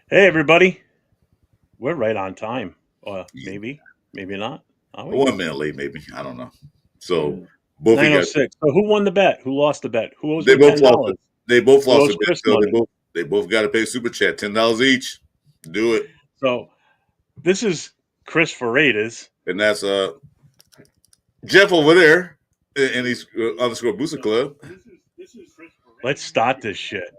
Hey, everybody. We're right on time. Or Yeah. maybe not. Are we? 1 minute late, maybe. I don't know. So both of you guys, 9:06. So who won the bet? Who lost the bet? Who owes they me both lost $10? it. They both Who lost a owes bit. Chris So they money? both got to pay super chat $10 each. Do it, So this is Chris for Raiders. and that's Jeff over there in his underscore booster club. Let's start this shit.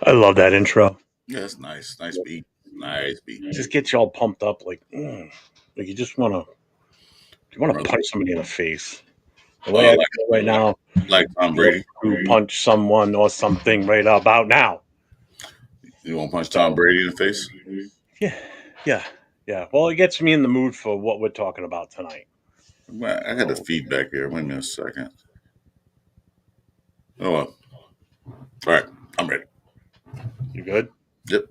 I love that intro. Yeah, that's nice. Nice beat. Nice beat. Just gets you all pumped up like you want to Run. punch somebody in the face. The way Uh, I like feel right like now, like Tom you Brady. to punch someone or something right about now. You want to punch Tom So Brady in the face? yeah, yeah, yeah. Well, it gets me in the mood for what we're talking about tonight. Well, I had the So feedback here. Wait a minute a second. Oh, well. All right. I'm ready. you good? Yep.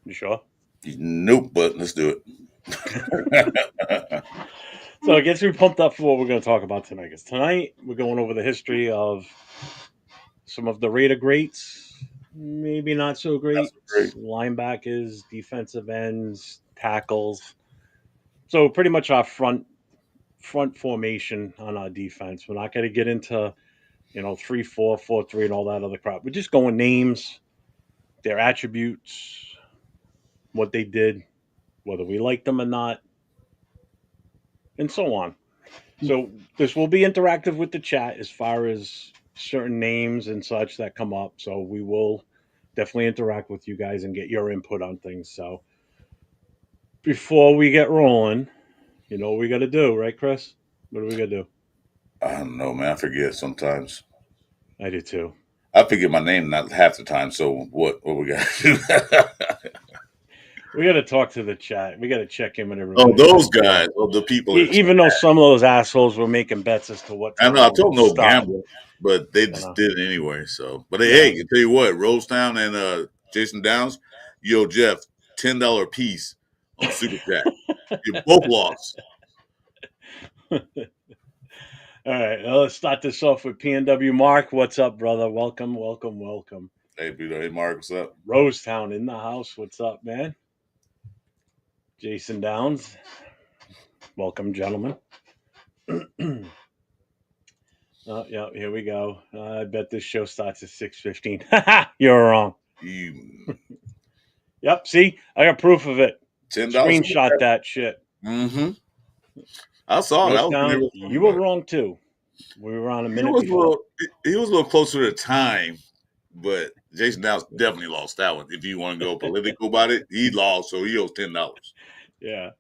You sure? Nope, but let's do it. So it gets me pumped up for what we're going to talk about tonight. Because tonight we're going over the history of some of the Raider greats, maybe not so That's great great. linebackers, defensive ends, tackles. So pretty much our front formation on our defense. We're not going to get into 3-4, 4-3, and all that other crap. We're just going names, their attributes, what they did, whether we like them or not, and so on. So this will be interactive with the chat as far as certain names and such that come up. So we will definitely interact with you guys and get your input on things. So before we get rolling, you know what we got to do, right, Chris? What do we got to do? I don't know, man. I forget sometimes. I do too. I forget my name not half the time. So what we got to do? We got to talk to the chat. We got to check in with Oh, everybody those before. guys. Oh, the people in the Even though some of those assholes were making bets as to what I time know I we were told going them to no start, gamble, but they you just know. did it anyway. So but hey, Yeah. I tell you what, Rosetown and Jason Downs, yo Jeff, $10 piece on Super Chat. You both lost. All right, well, let's start this off with PNW Mark. What's up, brother? Welcome, welcome, welcome. Hey Peter, hey Mark, what's up? Rosetown in the house. What's up, man? Jason Downs. Welcome, gentlemen. Yeah, here we go. I bet this show starts at 6:15. You're wrong. You Yep, see? I got proof of it. $10 Super Screenshot Chat. that shit. Mm-hmm. I saw it. I was Rosetown, never you talking were about it. wrong too. We were on a He minute was a before. little he was a little closer to time, but Jason Downs definitely lost that one. If you want to go political about it, he lost, so he owes $10. Yeah.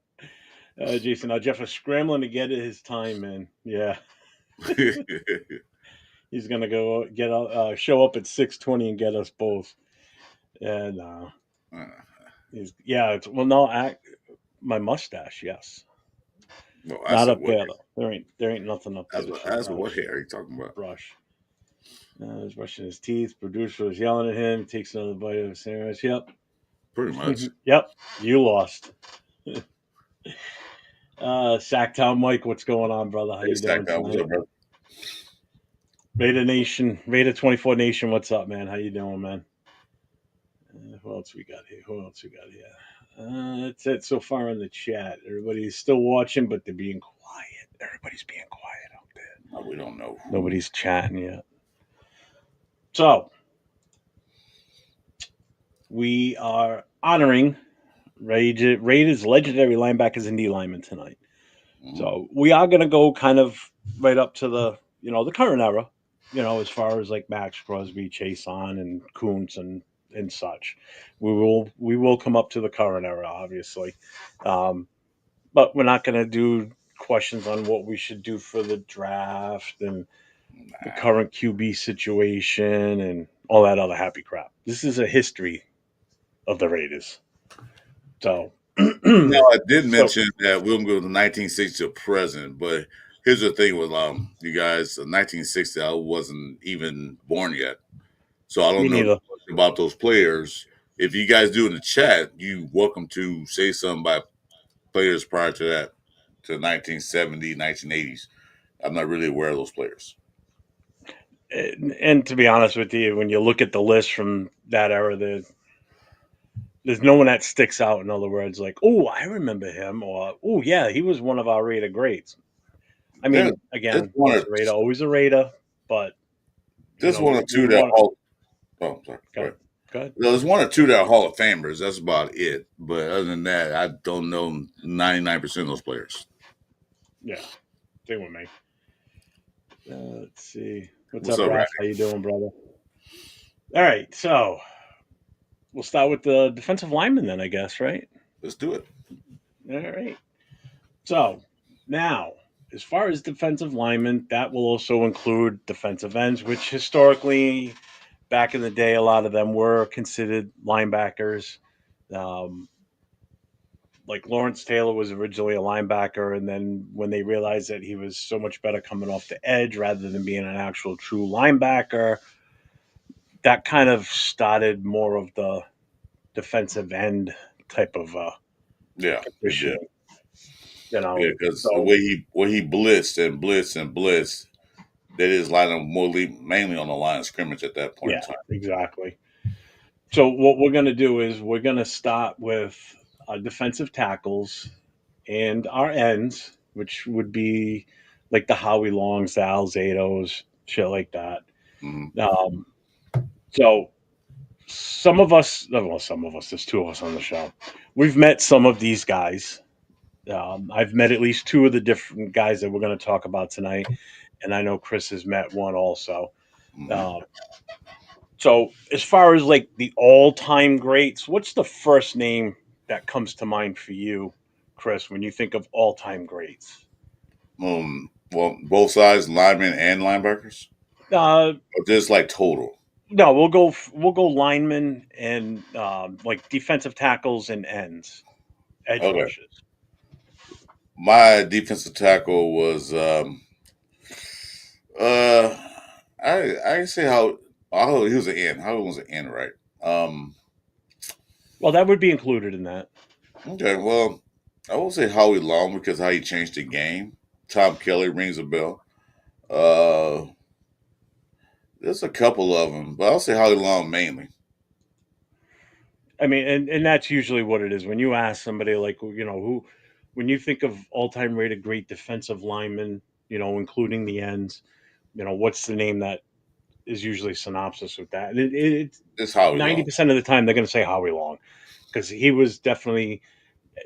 Jason, now Jeff is scrambling to get his time, man. Yeah. He's gonna go get show up at 6:20 and get us both. And he's yeah. It's, well, no, my mustache, yes. Well, I Not said, up what? there though. There ain't nothing up there to see What Rush. hair are you talking about? Rush. He's brushing his teeth. Producer was yelling at him. Takes another bite of a sandwich. Yep. Pretty much. Yep. You lost. Sacktown Mike, what's going on, brother? How Hey, you doing Stacked Out. What's tonight? up, bro? Raider Nation, Raider 24 Nation, what's up, man? How you doing, man? Who else we got here? Who else we got here? That's it so far in the chat. Everybody's still watching, but they're being quiet. Everybody's being quiet out there. We don't know who. Nobody's chatting yet. So we are honoring Raiders legendary linebackers and D-Linemen tonight. Mhm. So we are going to go kind of right up to the the current era, as far as like Max Crosby, Chase on, and Kuntz and such. We will come up to the current era, obviously, but we're not going to do questions on what we should do for the draft and the Nah. current QB situation and all that other happy crap. This is a history of the Raiders. So, Now, I did so mention that we'll go to 1960 to present, but here's the thing with you guys, 1960, I wasn't even born yet. So I me don't know neither. about those players. If you guys do in the chat, you welcome to say something about players prior to that, to 1970, 1980s. I'm not really aware of those players. And to be honest with you, when you look at the list from that era, there's no one that sticks out. In other words, like, oh, I remember him, or oh, yeah, he was one of our Raider greats. I There, mean, there's again, once a Raider, always a Raider, but one or we two that want. oh, sorry, go Go ahead. ahead. There's one or two that are Hall of Famers. That's about it. But other than that, I don't know 99% of those players. Yeah, stay with me. Let's see. What's What's up, up, Randy? Raph? How you doing, brother? All right, so we'll start with the defensive lineman then, I guess, right? Let's do it. All right. So now, as far as defensive linemen, that will also include defensive ends, which historically, back in the day, a lot of them were considered linebackers. Um, like Lawrence Taylor was originally a linebacker, and then when they realized that he was so much better coming off the edge rather than being an actual true linebacker, that kind of started more of the defensive end type of Yeah, it did. positioning. Yeah, because the So way he blitzed and blitzed and blitzed, that is lining up mainly on the line of scrimmage at that point in yeah, time. exactly. So what we're going to do is we're going to start with defensive tackles and our ends, which would be like the Howie Longs, the Alzados, shit like that. Mm-hmm. Um, so some of us, well, some of us, there's two of us on the show. We've met some of these guys. I've met at least two of the different guys that we're going to talk about tonight, and I know Chris has met one also. Mm-hmm. Um, So, as far as like the all-time greats, what's the first name that comes to mind for you, Chris, when you think of all-time greats? Well, both sides, linemen and linebackers, Uh, or just like total. no, we'll go linemen and like defensive tackles and ends, edge Okay, rushers. my defensive tackle was uh, I say how he was an end. How was an end, right? Um, Well, that would be included in that. okay, well, I won't say Howie Long because how he changed the game. Tom Kelly rings a bell. Uh, there's a couple of them, but I'll say Howie Long mainly. I mean, and that's usually what it is when you ask somebody like who, when you think of all-time rated great defensive linemen, including the ends, what's the name that is usually synopsis with that. And it's It's Howie ninety Long. percent of the time they're going to say Howie Long because he was definitely.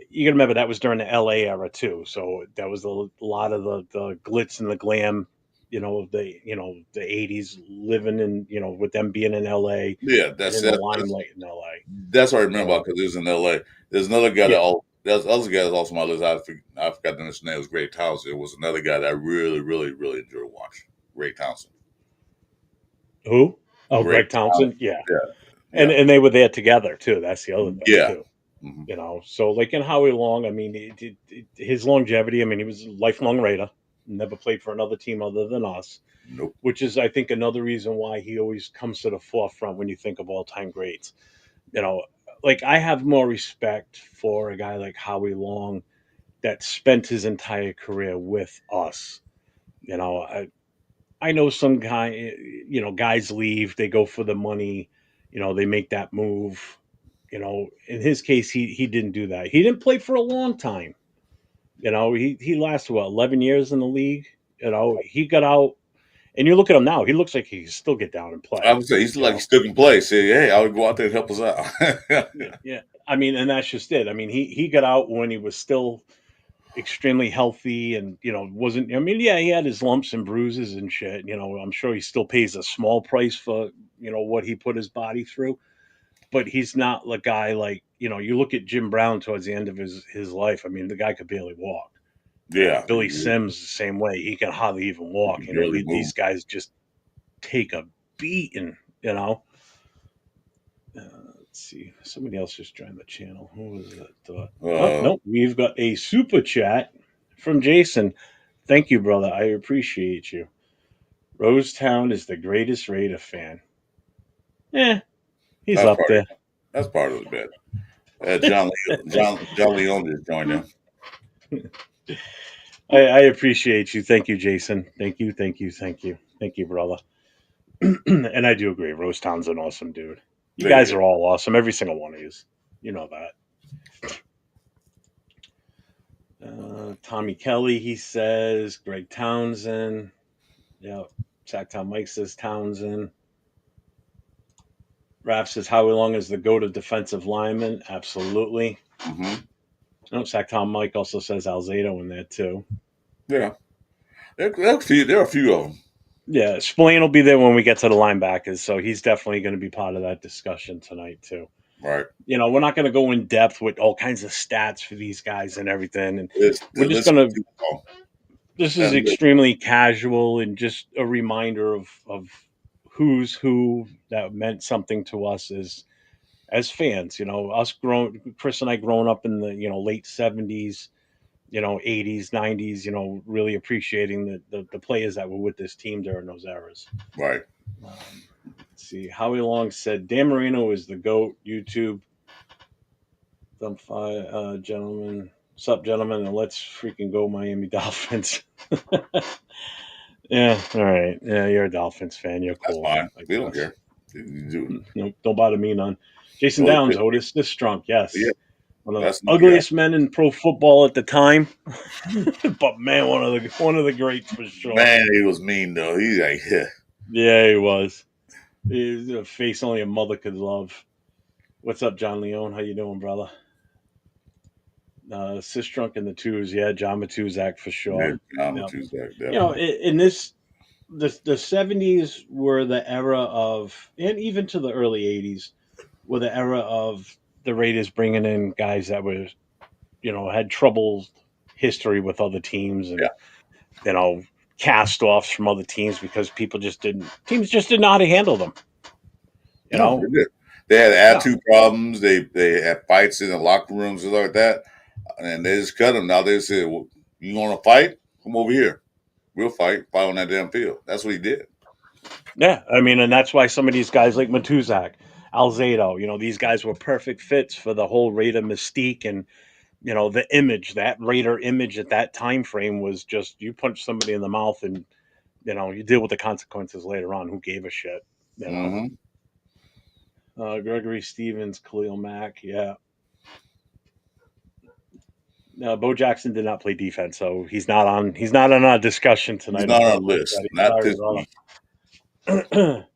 You got to remember that was during the LA era too, so that was a lot of the glitz and the glam, the '80s living in with them being in LA Yeah, and that's in the that, limelight in LA. that's what I remember So about because it was in L.A. There's another guy yeah, there's other guys also on my list. I forgot the name. It was Ray Townsend. It was another guy that I really, really, really enjoyed watching. Ray Townsend. who? Oh, Ray Greg Townsend. Townsend. Yeah, Yeah, and yeah, and they were there together too. That's the other thing yeah. too. Hmm. So like in Howie Long, I mean, his longevity. I mean, he was a lifelong Raider, never played for another team other than us, Nope. which is, I think, another reason why he always comes to the forefront when you think of all time greats. You know, like I have more respect for a guy like Howie Long that spent his entire career with us. You know, I know some guy, guys leave, they go for the money, they make that move. In his case, he didn't do that. He didn't play for a long time. He lasted what 11 years in the league. He got out, and you look at him now. He looks like he can still get down and I play. would say he's You like he know, still can play. Say, hey, I would go out there and help us out. yeah. I mean, and that's just it. I mean, he got out when he was still extremely healthy, and wasn't. I mean, yeah, he had his lumps and bruises and shit. I'm sure he still pays a small price for what he put his body through, but he's not the guy like you look at Jim Brown towards the end of his life. I mean, the guy could barely walk. Yeah, Billy Sims the same way. He can hardly even he walk. can barely move. These guys just take a beating. Let's see. Somebody else just joined the channel. Who was it? Oh Uh, no, we've got a super chat from Jason. Thank you, brother. I appreciate you. Rosetown is the greatest Raider fan. Eh, he's that's up part. there. That's part of the bet. John Leone just joined them. I appreciate you. Thank you, Jason. Thank you, thank you, thank you. Thank you, brother. And I do agree. Rosetown's an awesome dude. You There guys you are all awesome. Every single one of you. You know that. Tommy Kelly, he says. Greg Townsend. Yeah. Sacktown Mike says Townsend. Raph says Howie Long is the GOAT of defensive lineman. Absolutely. go. Hmm. No, Sacktown Mike also says Alzado in there too. Yeah, there are a few of them. Yeah, Spillane will be there when we get to the linebackers, so he's definitely going to be part of that discussion tonight too. Right. We're not going to go in depth with all kinds of stats for these guys and everything, and The we're just list going is to. too long. This is That list, extremely casual and just a reminder of who's who that meant something to us as fans. Us grown Chris and I growing up in the late '70s, '80s, '90s. Really appreciating the players that were with this team during those eras. right. Let's see. Howie Long said Dan Marino is the GOAT. YouTube. Them five gentlemen. Sup, gentlemen, and let's freaking go Miami Dolphins. Yeah, all right. Yeah, you're a Dolphins fan. You're That's cool, fine. I We don't guess. care. You do. No, don't bother me none. Jason Oh, Downs, Otis this strong, yeah, yes. One of the that's no. Yeah, ugliest men in pro football at the time, but man, one of the greats for sure. man, he was mean though. He like, yeah, Yeah, he was. He was a face only a mother could love. What's up, John Leone? How you doing, brother? Sis Drunk in the twos, yeah, John Matuzak for yeah, sure. I'm a Yeah, Tuesday, definitely. in this the '70s were the era of, and even to the early '80s were the era of the Raiders bringing in guys that were had troubled history with other teams, Yeah, and you know cast offs from other teams because teams just didn't know how to handle them. You no, they know, did. They had yeah, attitude problems. They had fights in the locker rooms and stuff like that, and they just cut them. Now they said, well, "You want to fight? Come over here. We'll fight on that damn field." That's what he did. yeah. I mean, and that's why some of these guys like Matuzak, Alzado, these guys were perfect fits for the whole Raider mystique, and the image, that Raider image at that time frame was just you punch somebody in the mouth and you deal with the consequences later on. Who gave a shit? You know. Hmm. Gregory Stevens, Khalil Mack, yeah. Bo Jackson did not play defense, so he's not on. He's not on our discussion He's tonight. not on the Unfortunately, list. buddy. Not Sorry, this week. brother.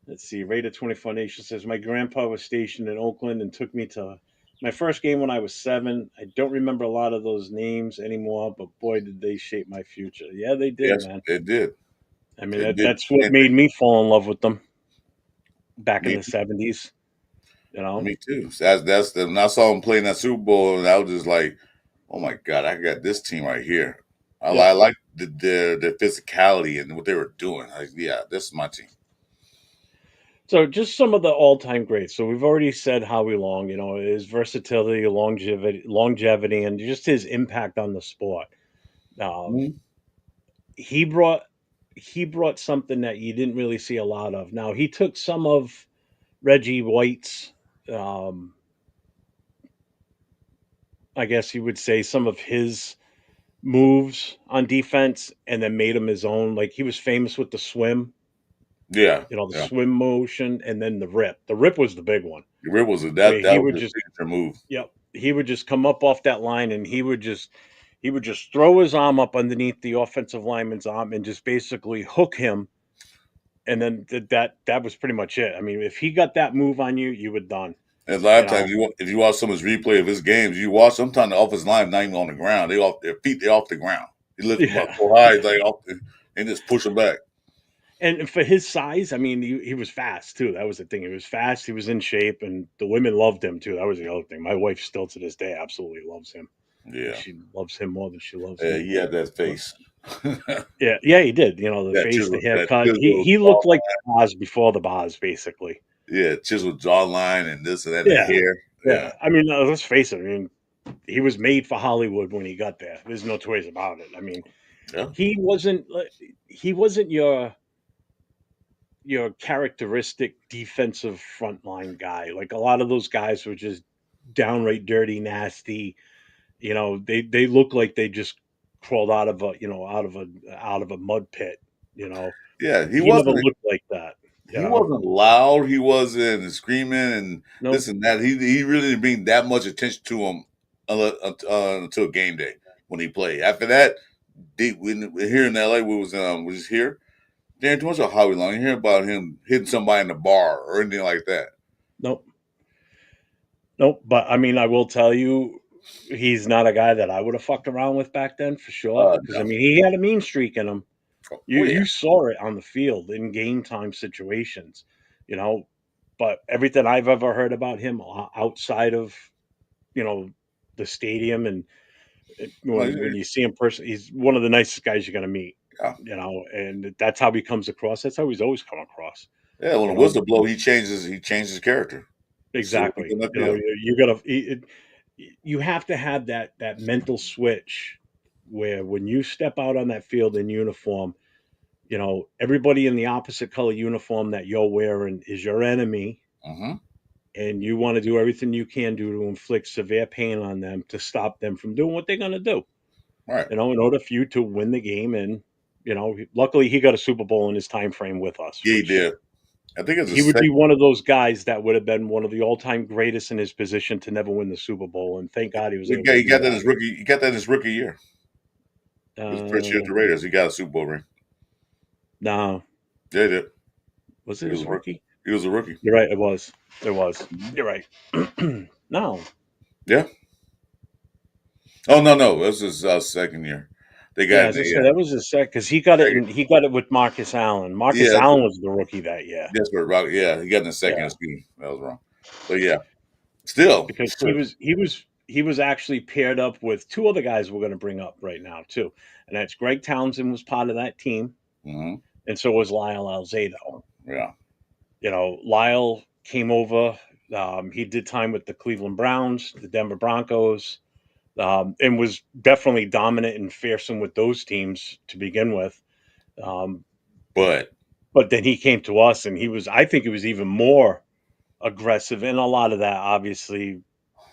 Let's see. Raider 24 Nation says my grandpa was stationed in Oakland and took me to my first game when I was 7. I don't remember a lot of those names anymore, but boy, did they shape my future. Yeah, they did, Yes, man. it did. I mean, It did that's the what same thing. made me fall in love with them back in Me the '70s. You know. Me too. That's the when I saw him playing that Super Bowl, and I was just like, "Oh my god, I got this team right here." Yeah. I like the physicality and what they were doing. Like, yeah, this is my team. So just some of the all-time greats. So we've already said Howie Long, his versatility, longevity, and just his impact on the sport. Um, Mhm. he brought he brought something that you didn't really see a lot of. Now he took some of Reggie White's, um, I guess you would say, some of his moves on defense, and then made them his own. Like he was famous with the swim, Yeah, the yeah. swim motion, and then the rip. The rip was the big one, It was where that he was would his just signature move. Yep. He would just come up off that line and he would just throw his arm up underneath the offensive lineman's arm and just basically hook him. And then that was pretty much it. I mean, if he got that move on you, you were done. And a lot You of times, know, if you watch some of his replay of his games, you watch sometimes the offensive line not even on the ground; they off their feet, they off the ground. He lifts them up yeah. so high, like off and just push them back. And for his size, I mean, he was fast too. That was the thing. He was fast. He was in shape, and the women loved him too. That was the other thing. My wife still to this day absolutely loves him. I think Yeah, she loves him more than she loves yeah, me. he had that But face. yeah, yeah, he did. The face, the That haircut. He chisel he jaw, looked like the Boz before the Boz, basically. yeah, chisel jawline and this and that, and the Yeah, hair. Yeah, yeah. I mean, let's face it. I mean, he was made for Hollywood when he got there. There's no two ways about it. I mean, yeah, he wasn't he wasn't your characteristic defensive frontline guy. Like a lot of those guys were just downright dirty, nasty. They look like they just crawled out of a mud pit. You know, yeah. he never looked like that. You He know, wasn't loud. He wasn't screaming and nope, this and that. He really didn't bring that much attention to him until game day when he played. After that, when here in LA, we was here. Darren, too much of Howie Long. You hear about him hitting somebody in the bar or anything like that. nope. Nope, but I mean, I will tell you, he's not a guy that I would have fucked around with back then for sure. Because I No. mean, he had a mean streak in him. You Oh yeah. you saw it on the field in game time situations, you know. But everything I've ever heard about him outside of you know the stadium and No, when you see him person, he's one of the nicest guys you're gonna meet. yeah. And that's how he comes across. That's how he's always come across. Yeah. When You the know, whistle blow, he changed his character. So we exactly. can that You know, deal. you gotta. You have to have that mental switch where when you step out on that field in uniform, everybody in the opposite color uniform that you're wearing is your enemy, Mm-hmm. and you want to do everything you can do to inflict severe pain on them to stop them from doing what they're going to do. Right. In order for you to win the game, and luckily he got a Super Bowl in his time frame with us, Yeah, he which did. I think it's a he would be second. one of those guys that would have been one of the all-time greatest in his position to never win the Super Bowl, and thank God he was able to He do got that in that. his rookie. He got that in his rookie year. His first year at Uh, the Raiders, he got a Super Bowl ring. no, Yeah, he did. was it He was his a rookie. rookie? He was a rookie. You're right. It was. It was. Mhm. You're right. No. Yeah. Oh no, no, this is second year. They Yeah, got as I yeah, said, that was his sec because he got it with Marcus Allen. Marcus yeah. Allen was the rookie that year. That's what Rock. Yeah, he got in the second. Yeah, Excuse me, that was wrong. But yeah, still, because he was actually paired up with two other guys we're going to bring up right now too, and that's Greg Townsend was part of that team, hmm and so was Lyle Alzado. yeah, Lyle came over. He did time with the Cleveland Browns, the Denver Broncos, and was definitely dominant and fearsome with those teams to begin with. Um, but but then he came to us, and I think he was even more aggressive, and a lot of that obviously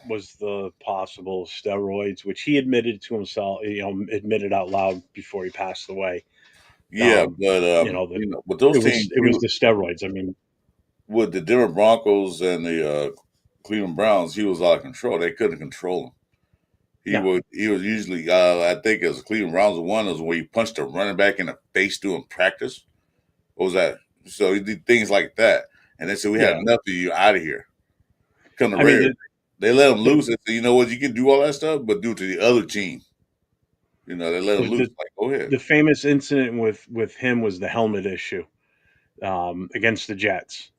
was the possible steroids, which he admitted to himself, admitted out loud before he passed away. yeah, but That with it those was teams, it was the steroids. I mean, with the Denver Broncos and the Cleveland Browns, he was out of control. They couldn't control him. no, He was usually I think as Cleveland Browns one was where he punched a running back in the face doing practice. What was that? So he did things like that, and they said we had yeah. enough of you out of here. Come to I mean, Raiders. They let him the loose and said, you know what, you can do all that stuff, but do it to the other team. They let him the loose. the, Like, go ahead. the famous incident with him was the helmet issue against the Jets,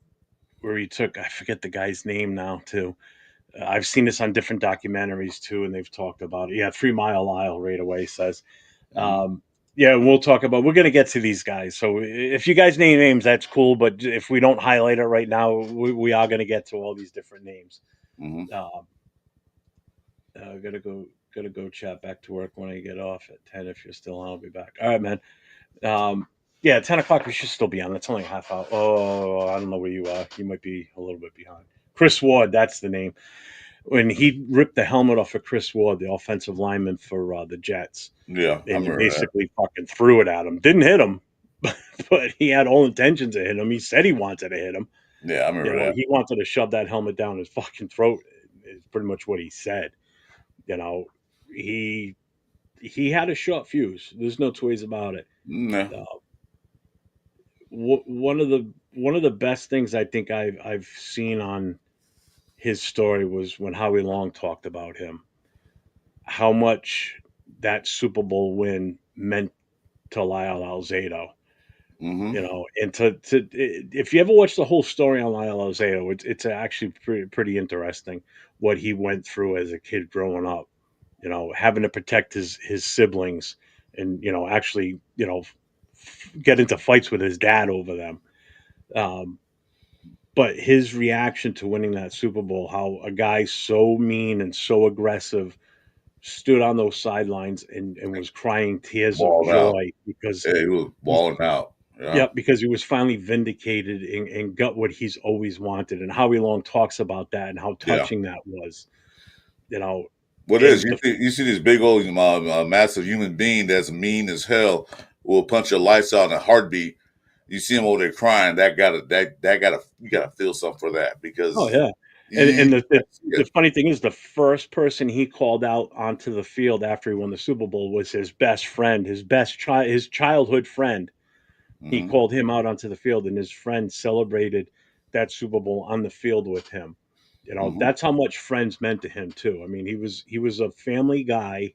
where he took, I forget the guy's name now too. I've seen this on different documentaries too, and they've talked about it. Yeah, 3 Mile Isle right away says Mhm. Yeah, we'll talk about. We're gonna get to these guys. So if you guys name names, that's cool. But if we don't highlight it right now, we are gonna get to all these different names. Hmm. Um, gotta go chat back to work when I get off at 10. If you're still on, I'll be back. All right, man. Yeah, 10 o'clock. We should still be on. That's only a half hour. Oh, I don't know where you are. You might be a little bit behind. Chris Ward, that's the name. When he ripped the helmet off of Chris Ward, the offensive lineman for the Jets, Yeah, I and remember that. basically fucking threw it at him. Didn't hit him, but he had all intentions of hitting him. He said he wanted to hit him. Yeah, I remember that. He wanted to shove that helmet down his fucking throat. Is pretty much what he said. You know, he he had a short fuse. There's no two ways about it. No. Uh, one of the best things I think I've seen on his story was when Howie Long talked about him, how much that Super Bowl win meant to Lyle Alzado. Hmm. And to if you ever watch the whole story on Lyle Alzado, it's actually pretty interesting what he went through as a kid growing up. Having to protect his siblings, and actually get into fights with his dad over them. Um, but his reaction to winning that Super Bowl, how a guy so mean and so aggressive stood on those sidelines and was crying tears of Balled out. joy because Yeah, he was he, balling out. Yeah. yeah, because he was finally vindicated and got what he's always wanted. And Howie Long talks about that and how Yeah. touching that was, you know, What is and you see, you see this big old massive human being that's mean as hell will punch your lights out in a heartbeat. You see him over there crying. That gotta you gotta feel something for that oh because yeah. And you and the, the can't see the it. funny thing is, the first person he called out onto the field after he won the Super Bowl was his best friend, his childhood friend. He Hmm. called him out onto the field, and his friend celebrated that Super Bowl on the field with him. Hmm. That's how much friends meant to him too. I mean, he was a family guy.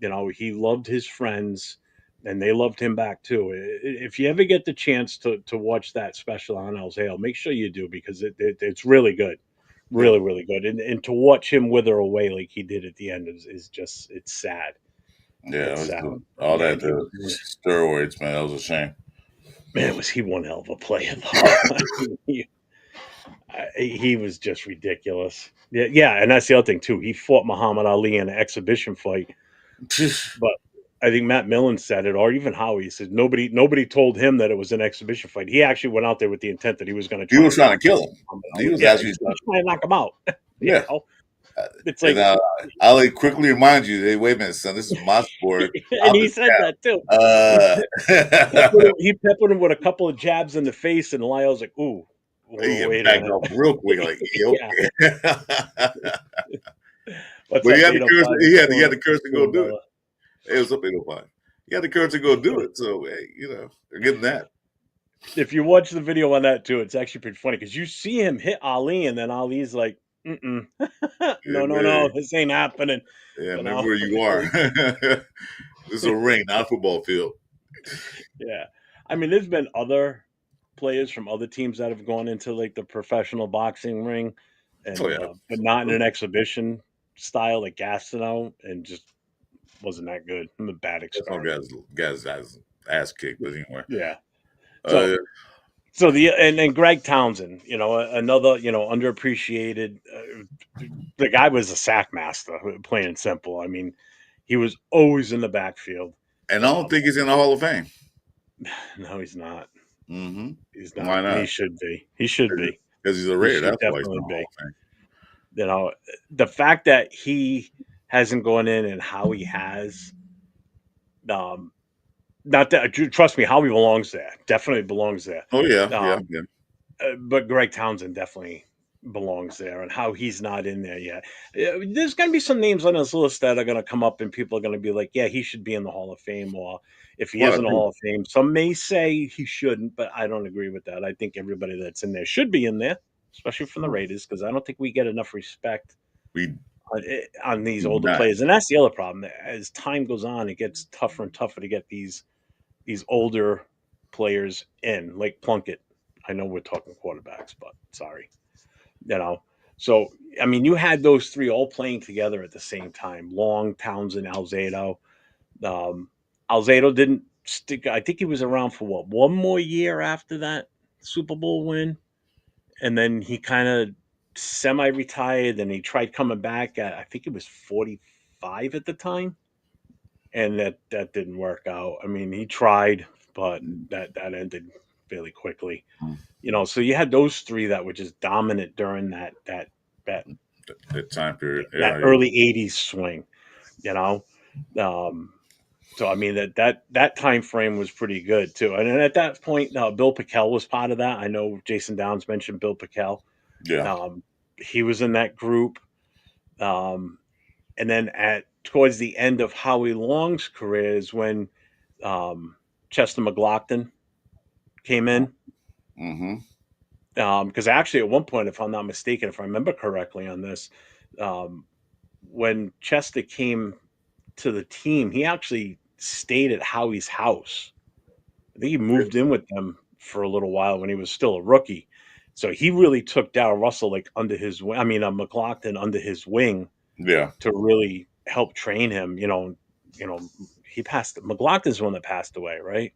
He loved his friends, and they loved him back too. If you ever get the chance to watch that special on El Hale, make sure you do, because it's really good, Yeah. really really good. And to watch him wither away like he did at the end is just, it's sad. Yeah, it It's was sad. all Man, that he was steroids, man. That was a shame. he one hell of a player though. I mean, he was just ridiculous. Yeah, yeah, and that's the other thing too. He fought Muhammad Ali in an exhibition fight, but I think Matt Millen said it, or even Howie said nobody told him that it was an exhibition fight. He actually went out there with the intent that he was going to He try was and trying to knock out kill him. Muhammad He Ali. was Yeah, actually he's going to try and knock him out. you yeah. know, it's And like, I'll like quickly remind you, hey, wait a minute, son, this is my sport. and I'm he the said that too. champ. He peppered him with a couple of jabs in the face, and Lyle's like, "Ooh, He wait a backed minute." off real quick, like, yeah, Yeah, okay. what's But he up, had the courage. 805? He had the courage to go Doing, do it. brother? It was up 805. He had the courage to go do it. So hey, they're getting that. If you watch the video on that too, it's actually pretty funny because you see him hit Ali, and then Ali's like, "Mm-mm. Yeah, No, no, man. no, this ain't happening." Yeah, You remember know, where you are. This is a ring, not a football field. yeah. I mean, there's been other players from other teams that have gone into like the professional boxing ring, Oh and yeah. but not in an exhibition style like Gastineau, and just wasn't that good. I'm a bad That's no experiment. guy's ass kicked, but anyway. Yeah. Uh, So and Greg Townsend, another underappreciated. The guy was a sack master, plain and simple. I mean, he was always in the backfield. and I don't Um, think he's in the Hall of Fame. no, he's not. Hmm. He's not, Why and he not? should be. He should be. Because he's a He Raider. should That's why he's in definitely the Hall be. of Fame. You know, the fact that he hasn't gone in and how he has, um, not that, trust me, how he belongs there. Definitely belongs there. Oh yeah, yeah, Um, yeah. but Greg Townsend definitely belongs there, and how he's not in there yet. There's going to be some names on this list that are going to come up, and people are going to be like, "Yeah, he should be in the Hall of Fame," or if he Quite is a in the few. Hall of Fame, some may say he shouldn't, but I don't agree with that. I think everybody that's in there should be in there, especially from the Raiders, because I don't think we get enough respect We on these do older not. players, and that's the other problem. As time goes on, it gets tougher and tougher to get these older players in, like Plunkett. I know we're talking quarterbacks, but sorry, you know. So I mean, you had those three all playing together at the same time: Long, Townsend, Alzado. Um, Alzado didn't stick. I think he was around for what, one more year after that Super Bowl win, and then he kind of semi-retired. And he tried coming back at, I think it was 45 at the time, and that didn't work out. I mean, he tried, but that ended fairly quickly. So you had those three that were just dominant during that That time period. that Yeah, early '80s swing. You know, um, so I mean that time frame was pretty good too. And then at that point, Bill Pickel was part of that. I know Jason Downs mentioned Bill Pickel. yeah. He was in that group. Um, and then at towards the end of Howie Long's career is when Chester McGlockton came in. Mm-hmm. Because actually, at one point, if I'm not mistaken, if I remember correctly on this, um, when Chester came to the team, he actually stayed at Howie's house. I think he moved in with them for a little while when he was still a rookie. So he really took Darrell Russell like under his wing. I mean, McGlockton under his wing Yeah. to really help train him. He passed. McGlockton's the one that passed away, right?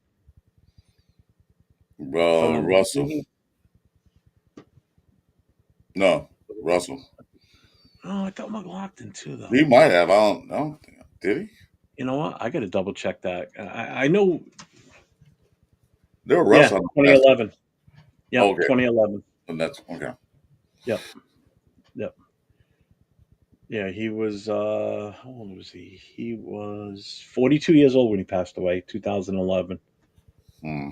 If I'm not Russell. mistaken. No, Russell. Oh, I thought McGlockton too, though. He might have. I don't think. Did he? You know what? I got to double check that. I know. There were Yeah, Russell. 2011. Yep, Okay. 2011. And that's okay. Yep, yep. Yeah, he was. How old was he? He was 42 years old when he passed away. 2011. Hmm.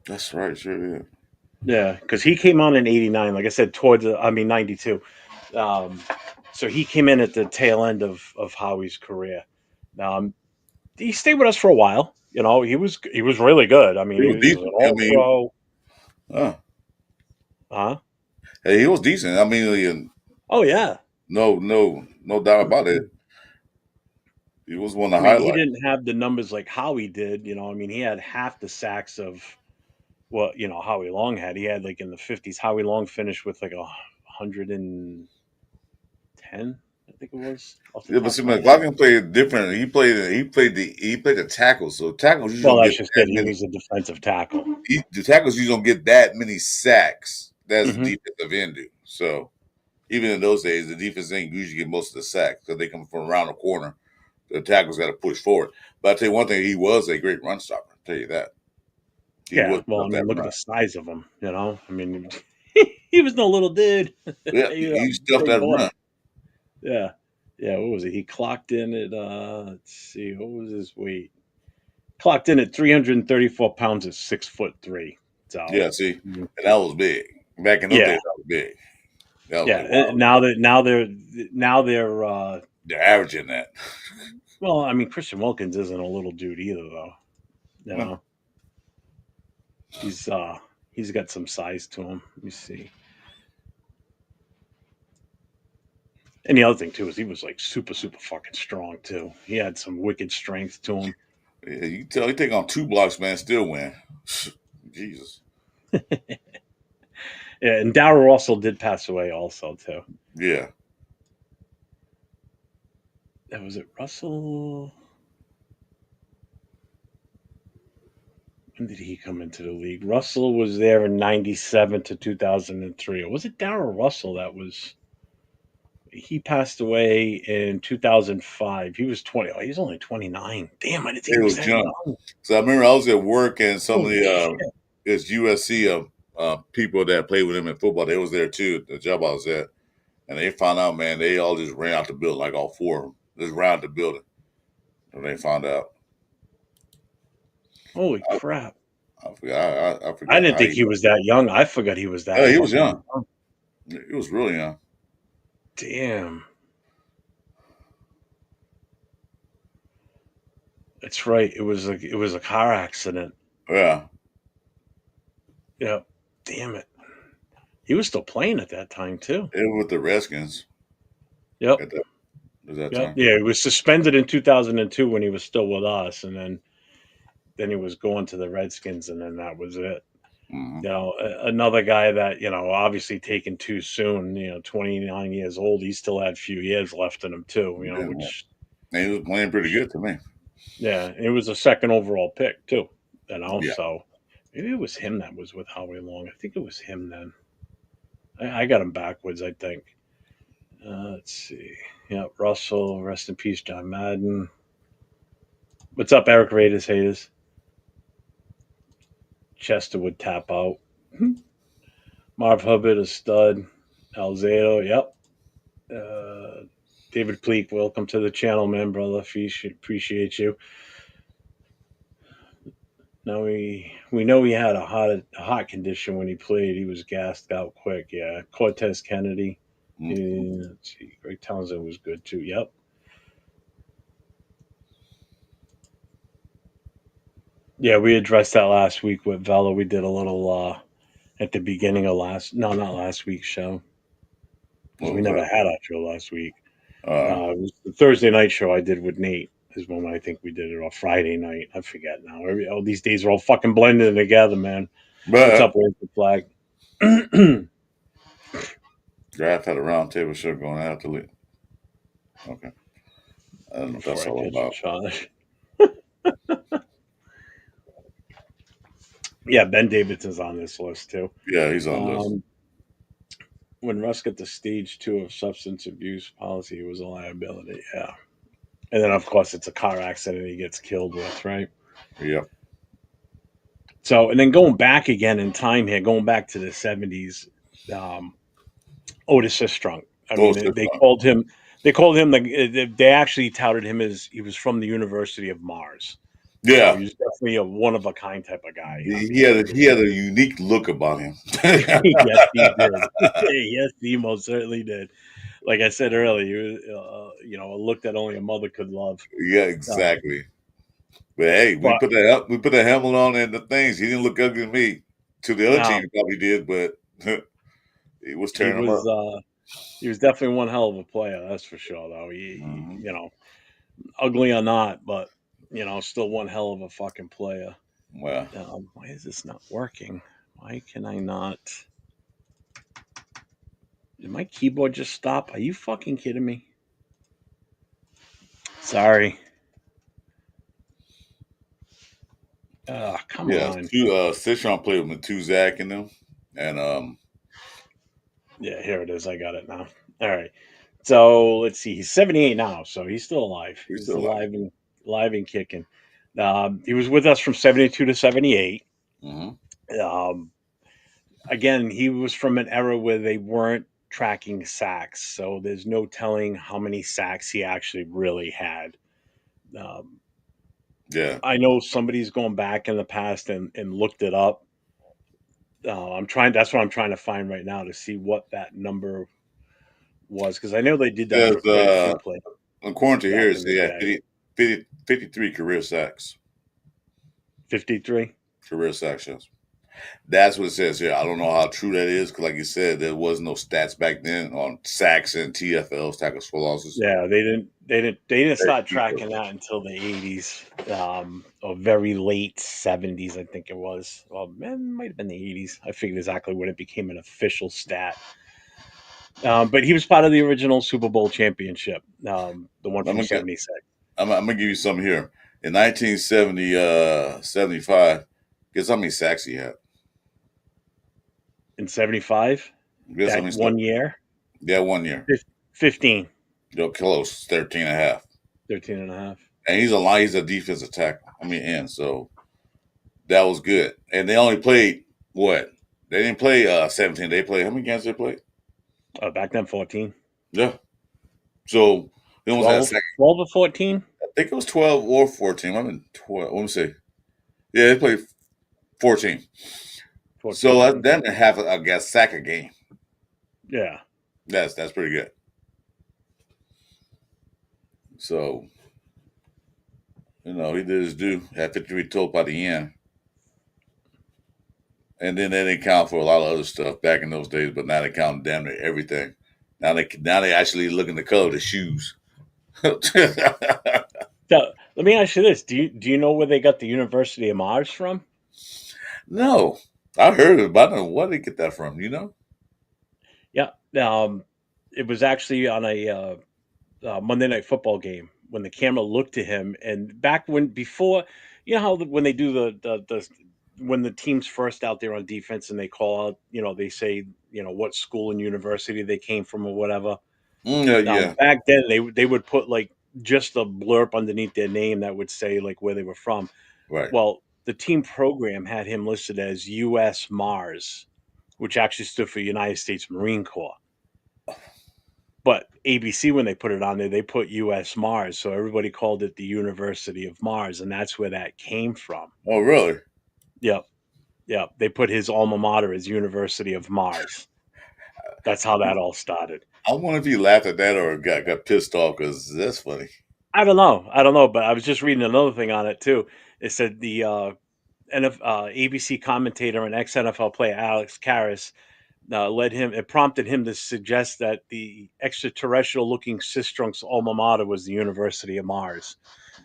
That's right. Sure did. Yeah, because he came on in '89. Like I said, I mean '92. Um, so he came in at the tail end of Howie's career. Um, he stayed with us for a while. He was really good. I mean, He was he was an decent. I All mean, Pro. uh, Huh? hey, he was decent. I mean, Oh yeah. no doubt about it. He was one I of the mean, he highlights. didn't have the numbers like Howie did. I mean, he had half the sacks of what Howie Long had. He had like in the 50s. Howie Long finished with like 110, I think it was, off the Yeah, but top see, of my head. McLaughlin played different. He played the tackle. So tackles you Well, don't I get should that say he many. was a defensive tackle. The tackles you don't get that many sacks. That's Hmm. defensive end do. So even in those days, the defense ain't usually get most of the sacks because they come from around the corner. The tackles got to push forward. But I tell you one thing, he was a great run stopper. I'll tell you that. He Yeah. would Well, I stop mean, that look at run. the size of him. I mean, he was no little dude. Yeah, He was he a stuffed big that boy. run. Yeah. Yeah. What was it? He clocked in at, let's see, what was his weight? Clocked in at 334 pounds at 6'3". So, Yeah, see, mm, and that was big. Back in those yeah. days, that was big. That was Yeah. like, wow, Now they're, they're averaging that. well, I mean, Christian Wilkins isn't a little dude either, though. You No, know, he's got some size to him. Let me see. And the other thing too is he was like super, super fucking strong too. He had some wicked strength to him. yeah, you can tell he take on two blocks, man, still win. Jesus. Yeah, and Darrell Russell did pass away also too. Yeah. That was it. Russell. When did he come into the league? Russell was there in '97 to 2003. Or was it Darrell Russell that was? He passed away in 2005. He was 20. Oh, he's only 29. Damn, I didn't think It he was was that young. young. So I remember I was at work and some of Holy the shit. it's USC people that played with him in football. They was there too. The job I was at, and they found out, man, they all just ran out the building, like all four of them, just ran out the building. And they found out. Holy I, crap. I forgot. I I forgot didn't how think he he was. was that young. I forgot he was that Yeah, he was fucking young. young. He was really young. Damn. That's right. It was a car accident. Yeah, Yep. Damn it. He was still playing at that time too. it was with the Redskins Yep. at that Yep. time. Yeah, he was suspended in 2002 when he was still with us, and then he was going to the Redskins, and then that was it. Hmm. Another guy that obviously taken too soon. 29 years old. He still had a few years left in him too. Yeah, Which and he was playing pretty good to me. Yeah, it was a second overall pick too. Yeah. So maybe it was him that was with Howie Long. I think it was him then. I got him backwards. I think. Let's see. Yeah, Russell. Rest in peace, John Madden. What's up, Eric Raiders haters? Chester would tap out. Marv Hubbard, a stud. Alzado, yep. Uh, David Pleak, welcome to the channel, man, brother. Appreciate you. Now we know he had a heart condition when he played. He was gassed out quick. Yeah, Cortez Kennedy. Mm-hmm. Yeah, let's see. Greg Townsend was good too. Yep. Yeah, we addressed that last week with Vela. We did a little at the beginning of not last week's show because What we was never that? had our show last week. Uh, It was the Thursday night show I did with Nate. Is when I think we did it, or Friday night. I forget now. All these days are all fucking blending together, man. What's but up, Where's the flag? Draft had a round table show going out to lead. Okay. I don't know what Before that's I all catch a about. charge. Yeah, Ben Davidson's on this list too. Yeah, he's on this. Um, when Russ got the stage two of substance abuse policy, it was a liability. Yeah. And then, of course, it's a car accident he gets killed with, right? Yep. So, and then going back again in time here, going back to the 70s, um, Otis Sistrunk. I Oh, mean, they called him, they actually touted him as he was from the University of Mars. So yeah. he was definitely a one of a kind type of guy. I He mean, had he had a unique look about him. yes, he did. Yes, he most certainly did. Like I said earlier, a look that only a mother could love. Yeah, Um, exactly. But hey, but we put the helmet on and the things. He didn't look ugly to me. To the other team, no, he probably did, but it was he tearing him was up. uh, he was definitely one hell of a player. That's for sure. Though Hmm. ugly or not, but still one hell of a fucking player. Well, Why is this not working? Why can I not? Did my keyboard just stop? Are you fucking kidding me? Sorry. Come yeah, on. Citron played with Matuzak in them, and Yeah, here it is. I got it now. All right. So let's see. He's 78 now, so he's still alive. he's He's still alive. alive and kicking. He was with us from 72 to 78. Hmm. Um, Again, he was from an era where they weren't tracking sacks, so there's no telling how many sacks he actually really had. Um, Yeah, I know somebody's gone back in the past and looked it up. I'm trying. That's what I'm trying to find right now to see what that number was because I know they did that because for quite a few players according to back here, in it's the yeah, day. 53 career sacks. 53. Career sacks. Yes. That's what it says here. I don't know how true that is because, like you said, there was no stats back then on sacks and TFLs, tackles for losses. Yeah, they didn't Very start few. tracking that until the 80s, or very late 70s, I think it was. Well, man, it might have been the 80s. I figured exactly when it became an official stat. But he was part of the original Super Bowl championship, the one I'm from gonna get, '76. I'm gonna give you some here. In 1970, 75, guess how many sacks he had? In '75, Guess how that many? one year, Yeah, 1 year. 15, You're close, 13 and a half. 13 and a half. And he's a line. He's a defensive tackle. I mean, and so that was good. And they only played what? They didn't play 17. They played how many games they played? Back then, 14. Yeah. So they almost had a 12, second. 12 or 14? I think it was 12 or 14. I mean 12. Let me see. Yeah, they played 14. 14. So Okay. then they have I guess sack a game. Yeah. That's pretty good. So he did his due. Had 53 total by the end. And then they didn't count for a lot of other stuff back in those days, but now they count damn near everything. Now they actually looking the color of the shoes. So let me ask you this: Do you know where they got the University of Mars from? No, I heard it, but I don't know where they get that from. You know? Yeah. It was actually on a Monday Night Football game when the camera looked to him, and back when before, you know how when they do the when the team's first out there on defense and they call out, they say, what school and university they came from or whatever. Yeah, yeah, Back then they would put like just a blurb underneath their name that would say like where they were from. right. Well, the team program had him listed as U.S. Mars, which actually stood for United States Marine Corps. But ABC, when they put it on there, they put U.S. Mars, so everybody called it the University of Mars, and that's where that came from. Oh, really? Yep, yep. They put his alma mater as University of Mars. That's how that all started. I wonder if he laughed at that or got pissed off because that's funny. I don't know, but I was just reading another thing on it too. It said the ABC commentator and ex NFL player Alex Karras led him. It prompted him to suggest that the extraterrestrial-looking Sistrunk's alma mater was the University of Mars.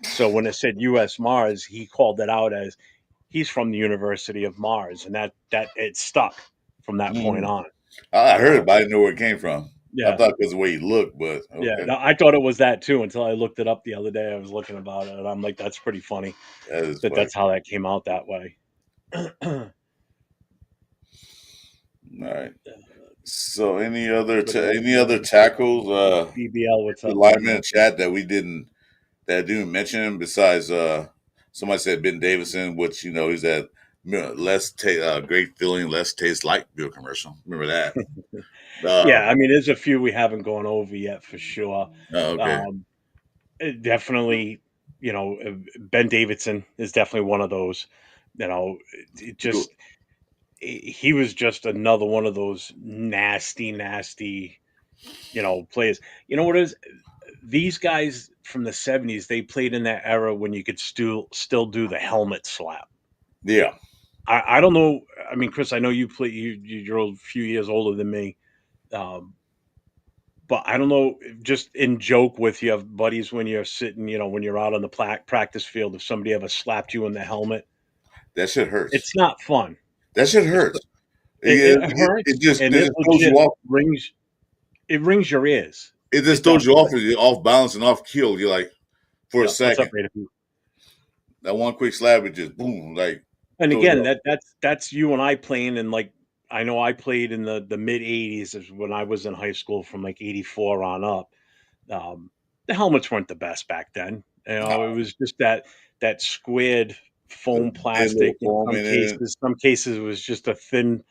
So when it said U.S. Mars, he called it out as he's from the University of Mars, and that it stuck from that point Mm. on. I You heard it, know, but I didn't know where it came from. I yeah, thought because the way he looked, but yeah. okay, No, I thought it was that too until I looked it up the other day. I was looking about it, and I'm like, that's pretty funny that is that funny. that's how that came out that way. All right. So Good old any other man. tackles? BBL, what's The up, big lineman in man? chat that I didn't mention besides somebody said Ben Davidson, which he's that great feeling, less taste like beer commercial. Remember that? Yeah, Uh, I mean, there's a few we haven't gone over yet for sure. okay. Um, Definitely, Ben Davidson is definitely one of those. It Cool. just he was just another one of those nasty, nasty, players. You know what it is? These guys from the '70s, they played in that era when you could still do the helmet slap. Yeah. I don't know. I mean, Chris, I know you play. You're a few years older than me. Um, but I don't know, just in joke with your buddies when you're sitting, when you're out on the practice field, if somebody ever slapped you in the helmet, That shit hurts. it's not fun. That shit It's hurts. it It hurts just and it it just throws you legit off. rings your ears. It just It throws does. you off. You're off balance and off kill. You're like for a Yeah. What's up, second. Raider? That one quick slap, it just boom, like And throws you again, off. that's you and I playing, and like I know I played in the mid '80s is when I was in high school from like '84 on up. Um, the helmets weren't the best back then. It Nah, was just that squared the foam thin little plastic. In foam in it. some cases it was just a thin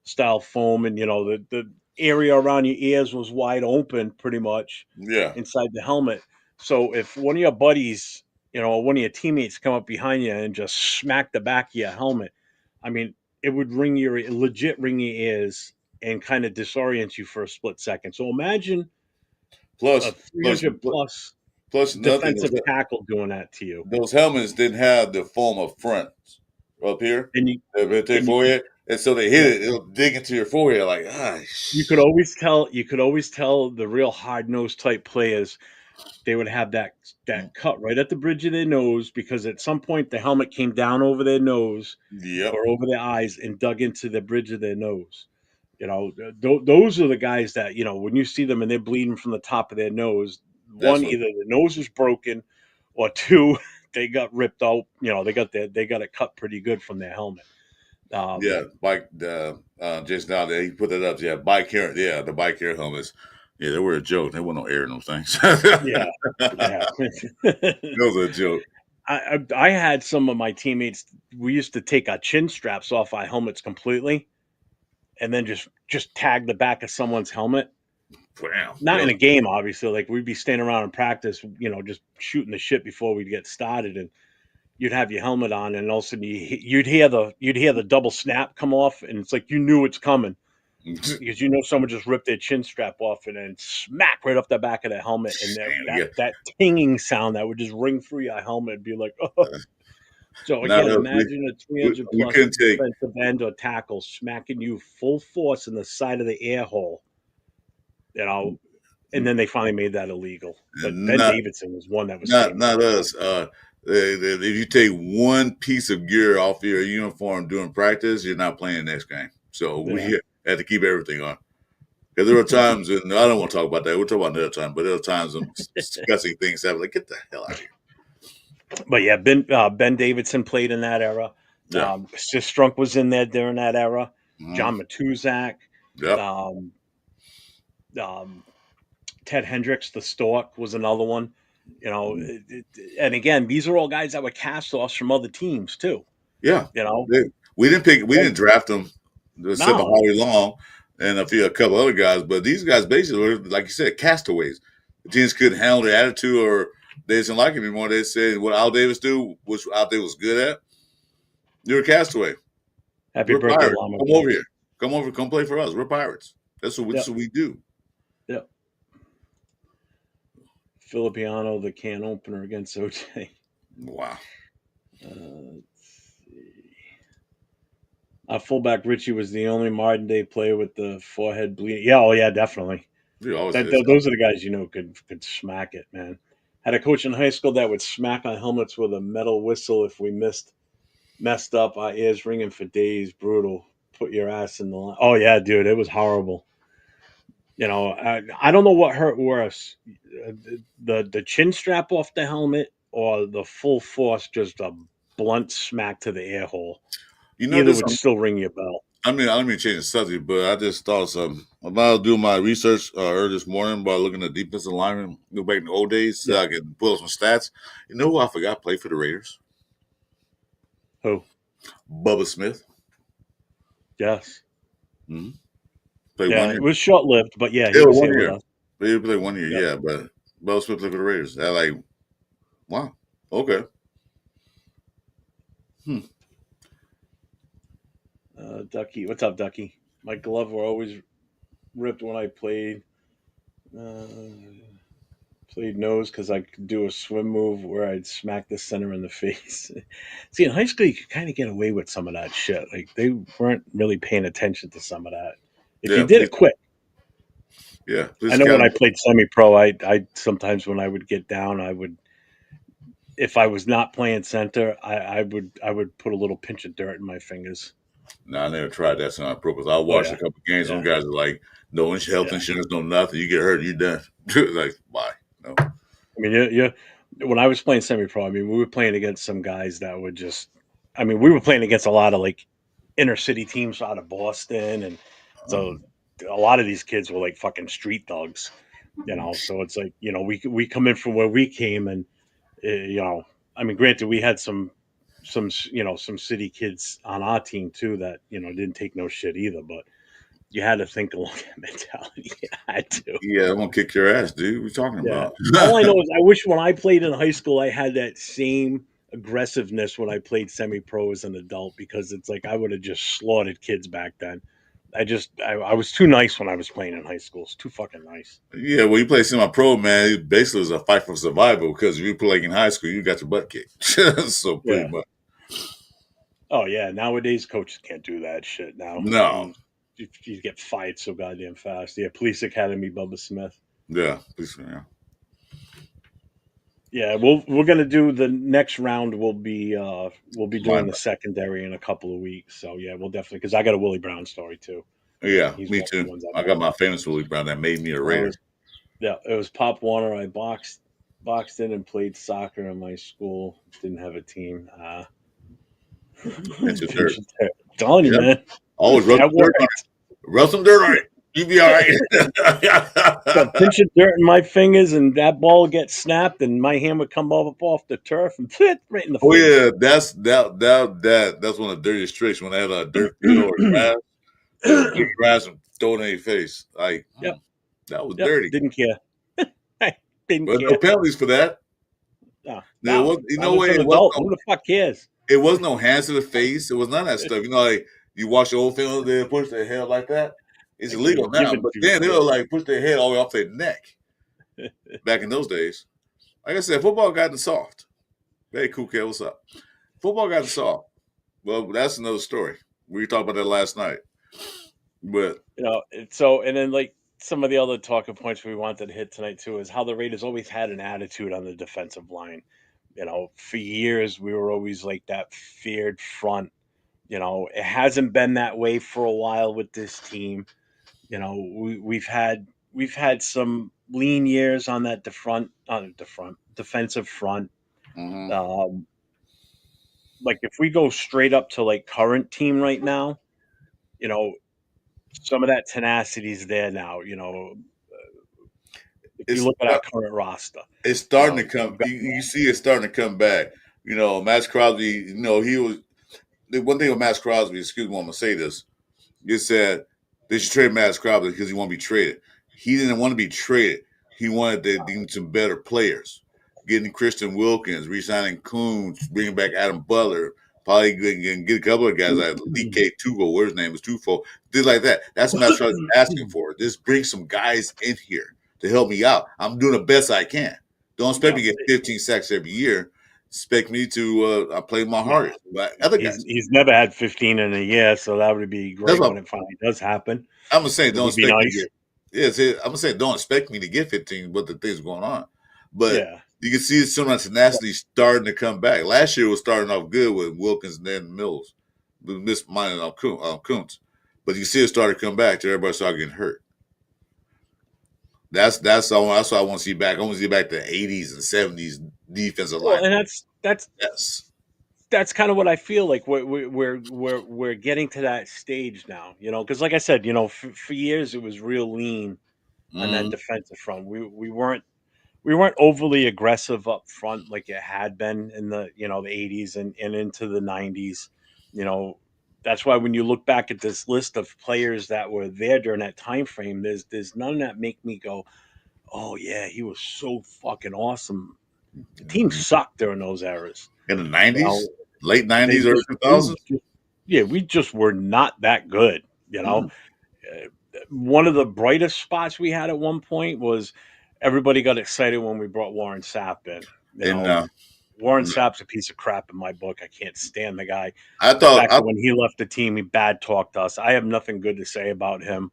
style foam, and the area around your ears was wide open, pretty much Yeah, inside the helmet. So if one of your buddies, or one of your teammates come up behind you and just smack the back of your helmet, I mean, it would legit ring your ears and kind of disorient you for a split second. So imagine a plus, plus, 300 plus, plus plus another thing was defensive that tackle doing that to you. those helmets didn't have the foam up front up here, And you their and you could forehead, and so they hit yeah, it. It'll dig into your forehead like you could always tell the real hard-nosed type players, they would have that cut right at the bridge of their nose because at some point the helmet came down over their nose Yep, or over their eyes and dug into the bridge of their nose. Those are the guys that, when you see them and they're bleeding from the top of their nose, that's one, what. either the nose is broken or two, they got ripped out. They got it cut pretty good from their helmet. Um, Yeah, bike. Just now that he put that up. Yeah, bike care. Yeah, the bike care helmets. Yeah, they were a joke. They weren't no air in those things. yeah, yeah. That was a joke. I had some of my teammates. We used to take our chin straps off our helmets completely, and then just tag the back of someone's helmet. Wow. Not in Yeah. a game, obviously. Like we'd be standing around in practice, just shooting the shit before we'd get started, and you'd have your helmet on, and all of a sudden you'd hear the double snap come off, and it's like you knew it's coming because someone just ripped their chin strap off and then smack right off the back of the helmet, and that Damn, that yeah. that tinging sound that would just ring through your helmet and be like, oh. So Not again, us. imagine a 300 We plus couldn't take defensive end or tackle smacking you full force in the side of the air hole, you know, and then they finally made that illegal. But Ben not Davidson was one that was famous not for that. us. If you take one piece of gear off your uniform during practice, you're not playing next game. So Yeah. we had to keep everything on. Because there are times, and I don't want to talk about that. We'll talk about another time. But there are times I'm discussing things that I'm like, get the hell out of here. But yeah, Ben Davidson played in that era. Yeah. Sistrunk was in there during that era. Mm-hmm. John Matuzak, Yep. um, um, Ted Hendricks, the Stork was another one. You know, Mm-hmm. and again, these are all guys that were cast offs from other teams too. Yeah. You know, We didn't pick. We and didn't draft them except for no, Howie Long and a couple other guys. But these guys basically were, like you said, castaways. The teams couldn't handle their attitude, or they didn't like it anymore. They said what Al Davis do, which Al Davis was good at. You're a castaway. happy We're birthday, pirates. Llama Come over Boy. here. Come over. Come play for us. We're pirates. That's Yep, what we do. yep. Villapiano, the can opener against OJ. Wow. Let's see. Fullback Richie was the only modern day player with the forehead bleeding. Yeah, oh yeah, definitely. We always say Those are the guys could smack it, man. Had a coach in high school that would smack our helmets with a metal whistle if we messed up. Our ears ringing for days. Brutal. Put your ass in the line. Oh yeah, dude, it was horrible. You know, I don't know what hurt worse, the chin strap off the helmet or the full force, just a blunt smack to the ear hole. You know Either this. would still ring your bell. I don't mean to change the subject, but I just thought of something. About doing my research earlier this morning by looking at defensive linemen, go back in the old days so Yeah. I can pull up some stats. You know who I forgot played for the Raiders? Who? Bubba Smith. Yes. Mm-hmm. Played Yeah, 1 year. it was short lived, but yeah, he Yeah, was one here with year. us. They played 1 year, Yep. yeah. But Bubba Smith played for the Raiders. I like, wow, okay. Hmm. Ducky, what's up, Ducky? My glove were always ripped when I played. Uh, Played nose because I could do a swim move where I'd smack the center in the face. See, in high school, you could kind of get away with some of that shit. Like they weren't really paying attention to some of that. If you Yeah, did it quick, I police know when I academy. played semi-pro, I sometimes when I would get down, I would if I was not playing center, I would put a little pinch of dirt in my fingers. No, I never tried that. On purpose. I Oh watched a yeah, couple games. Some yeah, guys are like, no health yeah. insurance, no nothing. You get hurt, you done. Like, bye. No. I mean, you when I was playing semi-pro, I mean, we were playing against some guys that would just. I mean, we were playing against a lot of like inner city teams out of Boston, and so a lot of these kids were like fucking street thugs, you know. So it's like we come in from where we came, and I mean, granted, we had some city kids on our team too that didn't take no shit either, but you had to think along that mentality. You had to. Yeah, I'm gonna kick your ass, dude. What you talking Yeah. about? All I know is I wish when I played in high school I had that same aggressiveness when I played semi-pro as an adult because it's like I would have just slaughtered kids back then. I was too nice when I was playing in high school. It's too fucking nice. Yeah, well, you play semi-pro, man. It basically is a fight for survival because if you play in high school, you got your butt kicked. So pretty Yeah. much, Oh yeah. Nowadays coaches can't do that shit now. I no. mean, you get fired so goddamn fast. Yeah. Police Academy, Bubba Smith. Yeah, please, yeah. Yeah, we're gonna do the next round. We'll be doing the Linebacker. secondary in a couple of weeks. So yeah, we'll definitely because I got a Willie Brown story too. Yeah, He's me one of the too. ones I I got love. my famous Willie Brown that made me a I Raider. was Yeah, it was Pop Warner. I boxed in and played soccer in my school. Didn't have a team. Into dirt. Pinch and tear. I'm telling you, Yeah, man, always rub that some dirt on worked. it. Rub some dirt on it. You be all right. Got a pinch of dirt in my fingers, and that ball would get snapped, and my hand would come up off the turf and right in the Oh face. yeah, that's one of the dirtiest tricks when they had a dirt field or grass. They'll dig grass and throw it in your face. Like, Yep, that was yep. dirty. Didn't care. I didn't But no care. penalties for that. No, There no. was, you I know was what? an adult. Who the fuck cares? It was no hands to the face. It was none of that stuff. You know, like you watch the old film, they push their head like that. It's I couldn't illegal give now, a but two then they'll shits. like push their head all the way off their neck. Back in those days, like I said, football got the soft. Hey, cool kid, what's up? Football got the soft. Well, that's another story. We talked about that last night. But And then like some of the other talking points we wanted to hit tonight too is how the Raiders always had an attitude on the defensive line. For years we were always like that feared front. It hasn't been that way for a while with this team. We've had some lean years on that defensive front. Hmm. Um, like if we go straight up to like current team right now, you know, some of that tenacity is there now. If you It's look at our current roster, it's starting to come. we've got You see, it's starting to come back. Max Crosby. He was the one thing with Max Crosby. Excuse me, I'm gonna say this. You said they should trade Max Crosby because he want to be traded. He didn't want to be traded. He wanted to get some better players. Getting Christian Wilkins, re-signing Coons, bringing back Adam Butler, probably get a couple of guys like DK Tugo, where his name is Tufo, things like that. That's what Max Crosby asking for. Just bring some guys in here to help me out. I'm doing the best I can. Don't expect yeah, me to get 15 sacks every year. Expect me to I play my yeah. hardest. But other He's guys, he's never had 15 in a year, so that would be that's great what when it finally does happen. I'm gonna say. It Don't would be expect me to nice. get. Yes, I'm gonna say don't expect me to get 15. What the things going on, but Yeah. you can see some of the tenacity starting to come back. Last year was starting off good with Wilkins and then Mills, miss mine on Kuntz, but you see it started to come back to everybody started getting hurt. That's what I want to see back. I want to see back to the 80s and 70s defensive Well, line. and that's Yes. that's kind of what I feel like we're getting to that stage now, because like I said, for years it was real lean on that Mm-hmm. defensive front. We weren't overly aggressive up front like it had been in the 80s and into the 90s. You know, that's why when you look back at this list of players that were there during that time frame, there's none that make me go, "Oh yeah, he was so fucking awesome." The team sucked during those eras. In the You know, 90s, late they 90s, early just they were 2000s. just yeah, we just were not that good. Mm. Uh, One of the brightest spots we had at one point was everybody got excited when we brought Warren Sapp in. You And know, Warren no. Sapp's a piece of crap in my book. I can't stand the guy. I The thought fact that when he left the team, he bad talked us. I have nothing good to say about him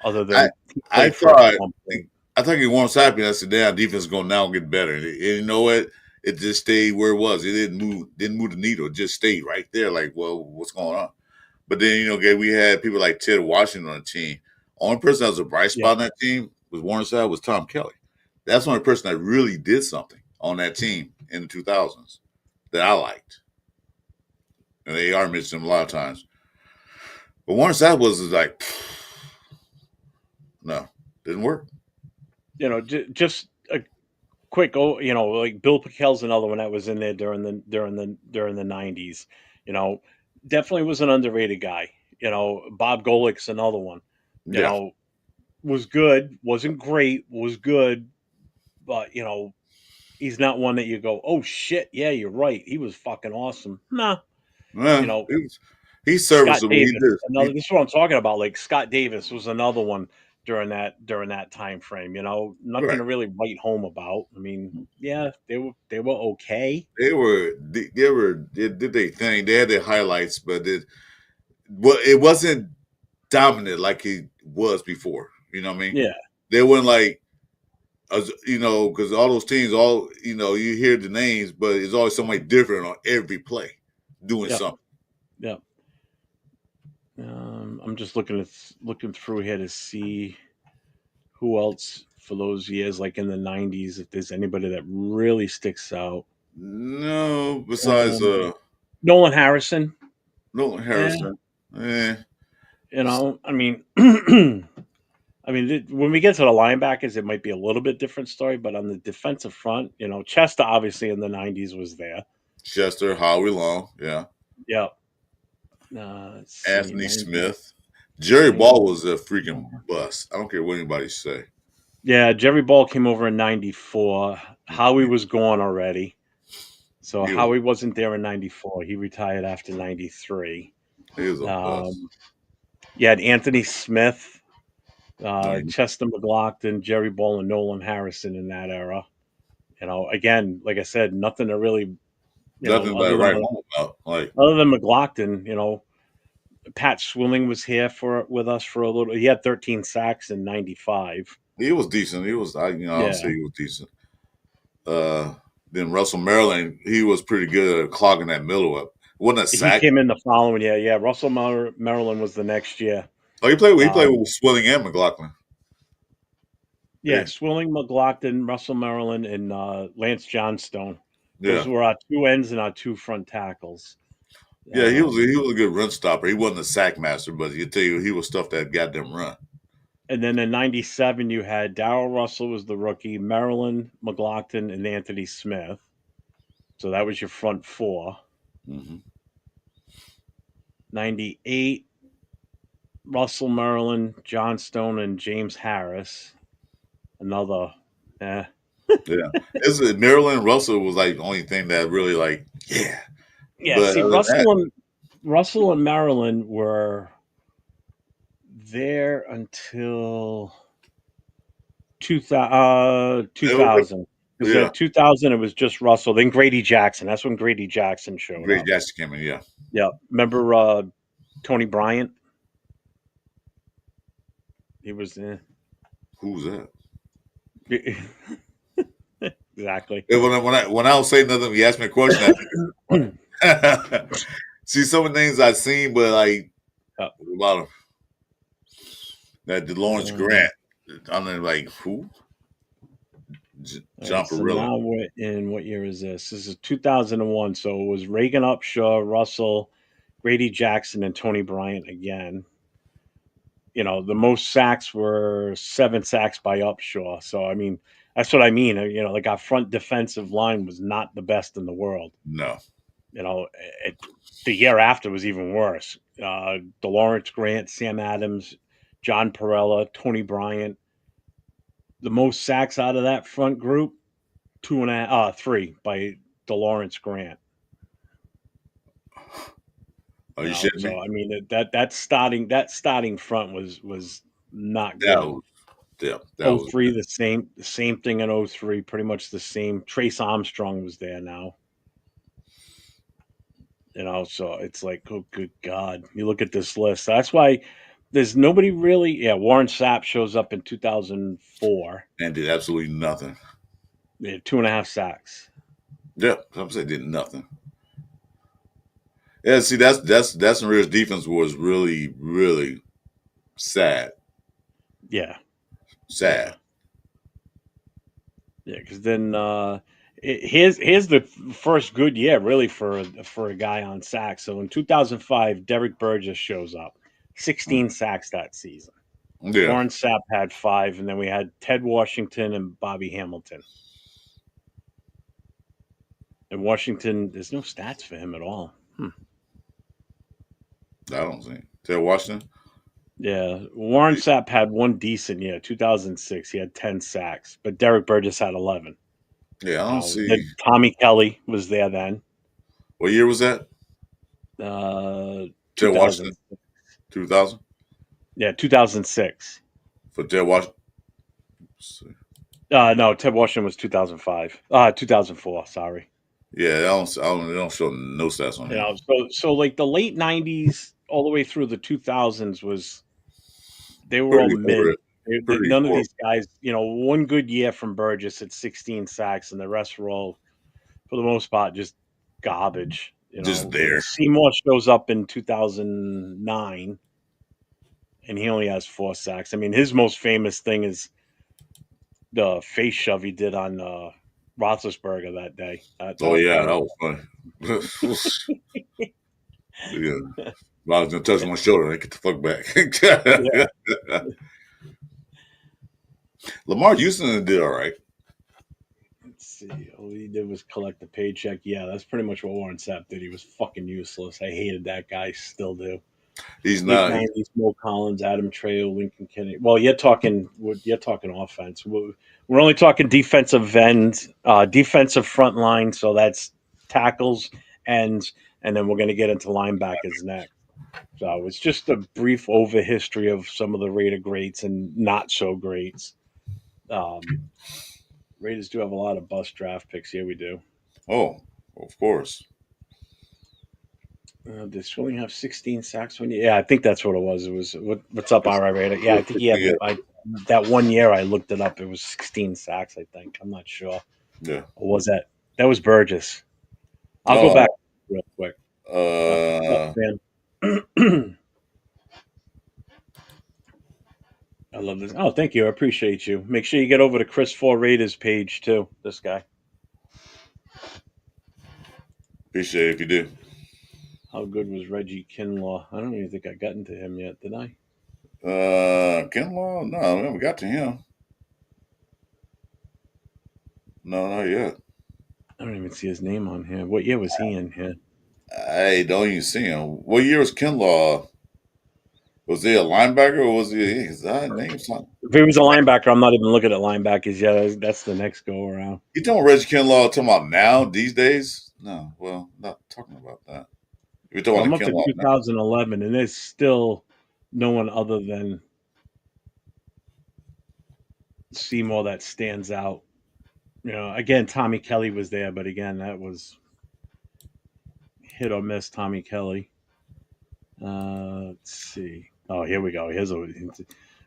other I than he I played for us at thought one point. I think he warms happy. I said, "Damn, defense is going to now get better." And you know what? It just stayed where it was. It didn't move the needle. It just stayed right there. Like, well, what's going on? But then okay, we had people like Ted Washington on the team. Only person that was a bright Yeah, spot on that team was Warren Sapp was Tom Kelly. That's the only person that really did something on that team in the 2000s that I liked. And they are mentioned him a lot of times. But Warren Sapp was like, no, didn't work. just a quick. Oh, like Bill Pickel's another one that was in there during the 90s. You know, definitely was an underrated guy. Bob Golick's another one. You Yeah. know, was good, wasn't great, was good, but he's not one that you go, oh shit, yeah, you're right, he was fucking awesome. Nah, you Well, know, he's Scott serviceable. He Davis, did. another. This is what I'm talking about. Like Scott Davis was another one during that time frame. Nothing Right. to really write home about. I mean, yeah, they were okay. They did their thing. They had their highlights, but it wasn't dominant like it was before. You know what I mean? Yeah, They weren't like, because all those teams, you hear the names, but it's always somebody different on every play doing yeah, something. yeah. I'm just looking through here to see who else for those years, like in the '90s, if there's anybody that really sticks out. No, besides Um, Nolan Harrison. Milton Yeah, Harrison. Eh, I mean, when we get to the linebackers, it might be a little bit different story. But on the defensive front, Chester obviously in the '90s was there. Chester, Howie Long, yeah. Yeah. Let's see, Anthony 90, Smith. Jerry 90. Ball was a freaking bust. I don't care what anybody say. Yeah, Jerry Ball came over in '94. Howie was gone already, so He was Howie wasn't there in '94. He retired after '93. he was a bust. Um, you had Anthony Smith, No, Chester McGlockton, Jerry Ball, and Nolan Harrison in that era. Again, like I said, nothing to really, nothing to other than write home about. Like McGlockton. Pat Swilling was here with us for a little. He had 13 sacks in '95. he was decent. I'll Yeah, say he was decent. Uh, then Russell Maryland, he was pretty good at clogging that middle up. It wasn't a he sack. came in the following year. Yeah, Russell Maryland was the next year. Oh, he played Um, with Swilling and McGlockton. yeah, Yeah, Swilling, McGlockton, Russell Maryland, and Lance Johnstone. Those yeah, were our two ends and our two front tackles. yeah. Um, He was a good run stopper. He wasn't a sack master, but you tell you he was stuff that got them run. and then in '97, you had Darrell Russell was the rookie, Maryland, McGlockton, and Anthony Smith. So that was your front four. Hmm. '98, Russell Maryland, Johnstone, and James Harris. Another, eh. Yeah, Maryland Russell was like the only thing that really like yeah. Yeah, But see, other than that, Russell and Maryland were there until 2000. Because yeah, at 2000, it was just Russell. Then Grady Jackson. That's when Grady Jackson showed Great up. Jackson came in. Yeah, Yeah. Remember Tony Bryant? He was who's that? exactly. And when I don't say nothing, you ask me a question. I think it's funny. See, some of the names I've seen, but like Yeah. a lot of that Lawrence Um, Grant. I'm like who? all right, John so Perilla. now we're in what year is this? This is 2001. So it was Reagan Upshaw, Russell, Grady Jackson, and Tony Bryant again. The most sacks were 7 sacks by Upshaw. So I mean, that's what I mean. Like our front defensive line was not the best in the world. No, You know, it, the year after was even worse. DeLawrence Grant, Sam Adams, John Perella, Tony Bryant. The most sacks out of that front group, two and a half, three by DeLawrence Grant. are you shitting me? So I mean that starting front was not That good. was yeah, that Oh was three, the same thing in 03, pretty much the same. Trace Armstrong was there now. So it's like, oh good God. You look at this list. That's why there's nobody really. Yeah, Warren Sapp shows up in 2004. and did absolutely nothing. Yeah, 2.5 sacks. Yeah, I'm saying did nothing. Yeah, see, that's when Rivers' defense was really, really sad. Yeah, Sad. yeah, yeah. Because then here's the first good year really for a guy on sacks. So in 2005, Derek Burgess shows up, 16 sacks that season. Yeah. Warren Sapp had 5, and then we had Ted Washington and Bobby Hamilton. And Washington, there's no stats for him at all. I don't think. Ted Washington? Yeah, Warren Sapp had one decent year, 2006. He had 10 sacks, but Derek Burgess had 11. Yeah, I don't see. Then Tommy Kelly was there then. What year was that? Ted Washington? 2000. 2000? Yeah, 2006. For Ted Washington? No, Ted Washington was 2005. 2004. Sorry. Yeah, they don't show no stats on him. So like the late '90s all the way through the 2000s was they were all Pretty mid. horrid. Pretty None of horrible. these guys, one good year from Burgess at 16 sacks, and the rest were all, for the most part, just garbage. Just there. Seymour shows up in 2009, and he only has 4 sacks. I mean, his most famous thing is the face shove he did on Roethlisberger that day. Oh, yeah, That that was funny. Yeah. I was going to touch my shoulder and get the fuck yeah. back. Lamar Houston did all right. Let's see. All he did was collect the paycheck. Yeah, that's pretty much what Warren Sapp did. He was fucking useless. I hated that guy. Still do. He's Late not. '90s, Mo Collins, Adam Trejo, Lincoln Kennedy. Well, you're talking offense. We're only talking defensive end, defensive front line. So that's tackles, ends, and then we're going to get into linebackers next. So it's just a brief over history of some of the Raider greats and not so greats. Um, Raiders do have a lot of bust draft picks. Yeah, we do. Oh, of course. Did Swilling have 16 sacks one year? Yeah, I think that's what it was. It was what's up, RI Raider? Yeah, I think he had Yeah. that one year I looked it up. It was 16 sacks. I think I'm not sure. Yeah. Or was that was Burgess? I'll go Oh, back real quick. uh, Man. I love this. Oh, thank you. I appreciate you. Make sure you get over to Chris Four Raiders page too. This guy. Appreciate it if you do. How good was Reggie Kinlaw? I don't even think I got into him yet, did I? Kinlaw? No, we haven't got to him. No, not yet. I don't even see his name on here. What year was he in here? I don't even see him. What year was Kinlaw? Was he a linebacker or was he? Is that name something? If he was a linebacker, I'm not even looking at linebackers yet. That's the next go around. You talking Reggie Kinlaw talking about now these days? No, well, not talking about that. We're talking Well, I'm about up to Kinlaw now. 2011, and there's still no one other than Seymour that stands out. Again, Tommy Kelly was there, but again, that was hit or miss. Tommy Kelly. Let's see. Oh, here we go.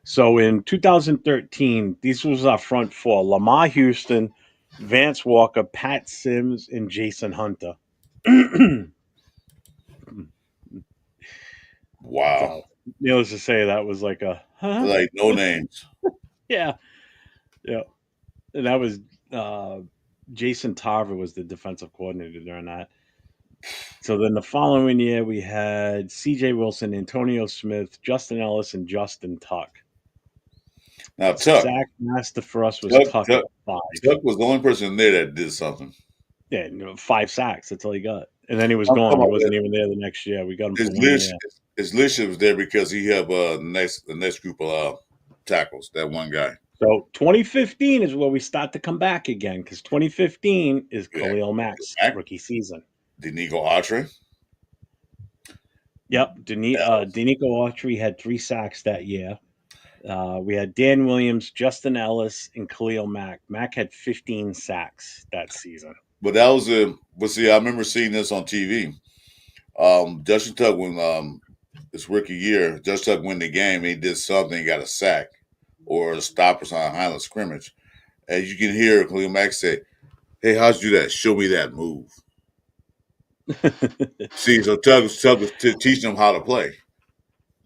So in 2013, these was our front four: Lamar Houston, Vance Walker, Pat Sims, and Jason Hunter. Wow, So, needless to say, that was like a huh? like no names. Yeah, yeah. And that was uh, Jason Tarver was the defensive coordinator during that. So then the following year, we had C.J. Wilson, Antonio Smith, Justin Ellis, and Justin Tuck. Now Sack master for us was Tuck, Tuck at Tuck, 5. Tuck was the only person there that did something. Yeah, 5 sacks. That's all he got. And then he was I'm gone. talking He about wasn't even there the next year. We got him his for 1 year. leadership. His leadership was there because he had the next group of tackles. That one guy. So 2015 is where we start to come back again because 2015 is Yeah, Khalil Mack's Mack, rookie season. Denico Autry. Yep, Denico Autry had 3 sacks that year. We had Dan Williams, Justin Ellis, and Khalil Mack. Mack had 15 sacks that season. But that was a. But see, I remember seeing this on TV. Justin Tuck when his rookie year, Justin Tuck win the game. He did something, he got a sack or a stop or something, Highland scrimmage. And you can hear Khalil Mack say, "Hey, how'd you do that? Show me that move." See, so Tuck was teaching him how to play.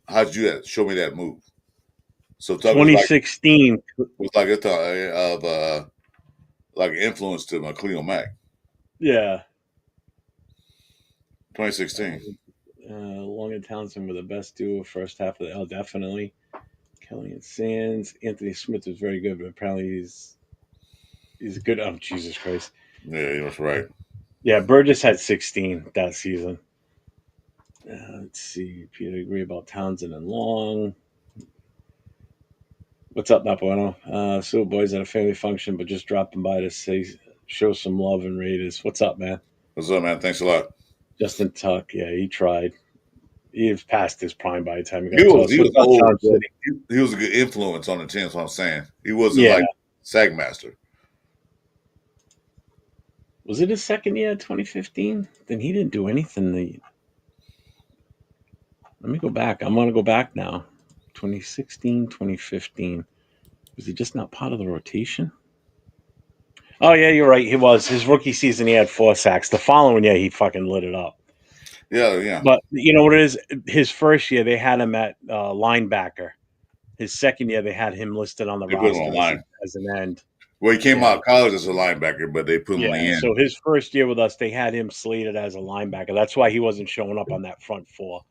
How'd you do that? Show me that move. So Tuck 2016. was like a of like an influence to Khalil Mack. Yeah. 2016. Long and Townsend were the best duo first half of the L, definitely. Kelly and Sands. Anthony Smith was very good, but apparently he's good. Oh, Jesus Christ. Yeah, that's right. Yeah, Burgess had 16 that season. Let's see. Peter agree about Townsend and Long. What's up, Napoano? So boys at a family function, but just dropping by to say show some love and Raiders. What's up, man? What's up, man? Thanks a lot. Justin Tuck, yeah, he tried. He was past his prime by the time he He got to was us. he What's was up, old, Sean but City? he was a good influence on the team. That's what I'm saying. He wasn't Yeah. like Sagmaster. Was it his second year, 2015? Then he didn't do anything. Let me go back. I'm going to go back now. 2016, 2015. Was he just not part of the rotation? Oh, yeah, you're right. He was. His rookie season, he had 4 sacks. The following year, he fucking lit it up. Yeah, yeah. But you know what it is? His first year, they had him at linebacker. His second year, they had him listed on the They put him on roster line. as an end. Well, he came Yeah. out of college as a linebacker, but they put him on the Yeah. end. So his first year with us, they had him slated as a linebacker. That's why he wasn't showing up on that front four.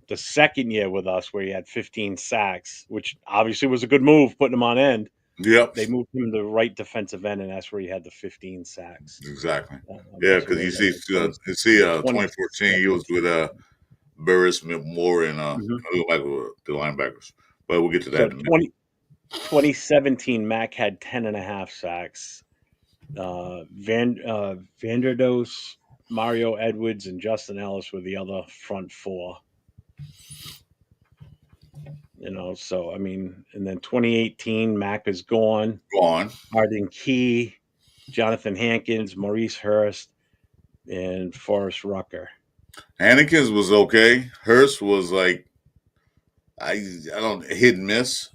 The second year with us, where he had 15 sacks, which obviously was a good move, putting him on end, Yep, they moved him to right defensive end, and that's where he had the 15 sacks. exactly. Yeah, So because what was that? 2014, he was with 2017. Burris Moore and Mhm. Khalil Mack were the linebackers. But we'll get to that So in a minute. 2017, Mac had 10 and a half sacks. Vanderdos, Mario Edwards, and Justin Ellis were the other front four. So I mean, and then 2018, Mac is gone. Go on. Arden Key, Jonathan Hankins, Maurice Hurst, and Forrest Rucker. Hanikins was okay. Hurst was like I don't hit and miss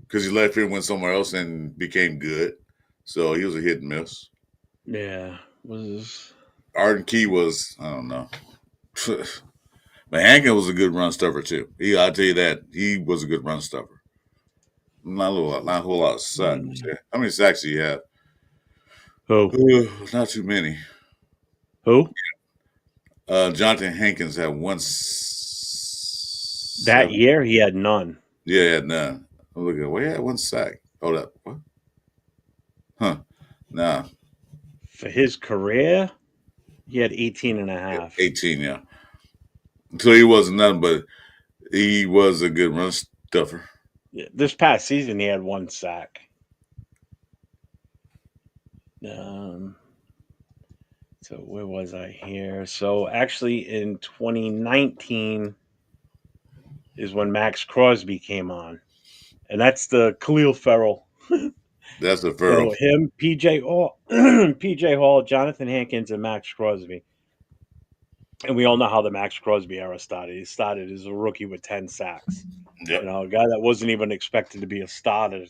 because he left here and went somewhere else and became good. So he was a hit and miss. Yeah, was Arden Key was I don't know. But Hankins was a good run stuffer too. I'll tell you that he was a good run stuffer. not a whole lot of sacks. How many sacks do you have? Who? Not too many. Who? Jonathan Hankins had That seven. year he had none. Yeah, he had none. I'm looking. Well, he had one sack. Hold up. What? Huh? Nah, For his career, he had 18 and a half. 18. Yeah. So he wasn't nothing, but he was a good run stuffer. Yeah, this past season, he had one sack. Um, so where was I here? So actually, in 2019 is when Max Crosby came on, and that's the Khalil Ferrell. That's the Pharaoh. So him, PJ Hall, PJ Hall, Jonathan Hankins, and Max Crosby. And we all know how the Max Crosby era started. He started as a rookie with 10 sacks. Yep. A guy that wasn't even expected to be a starter.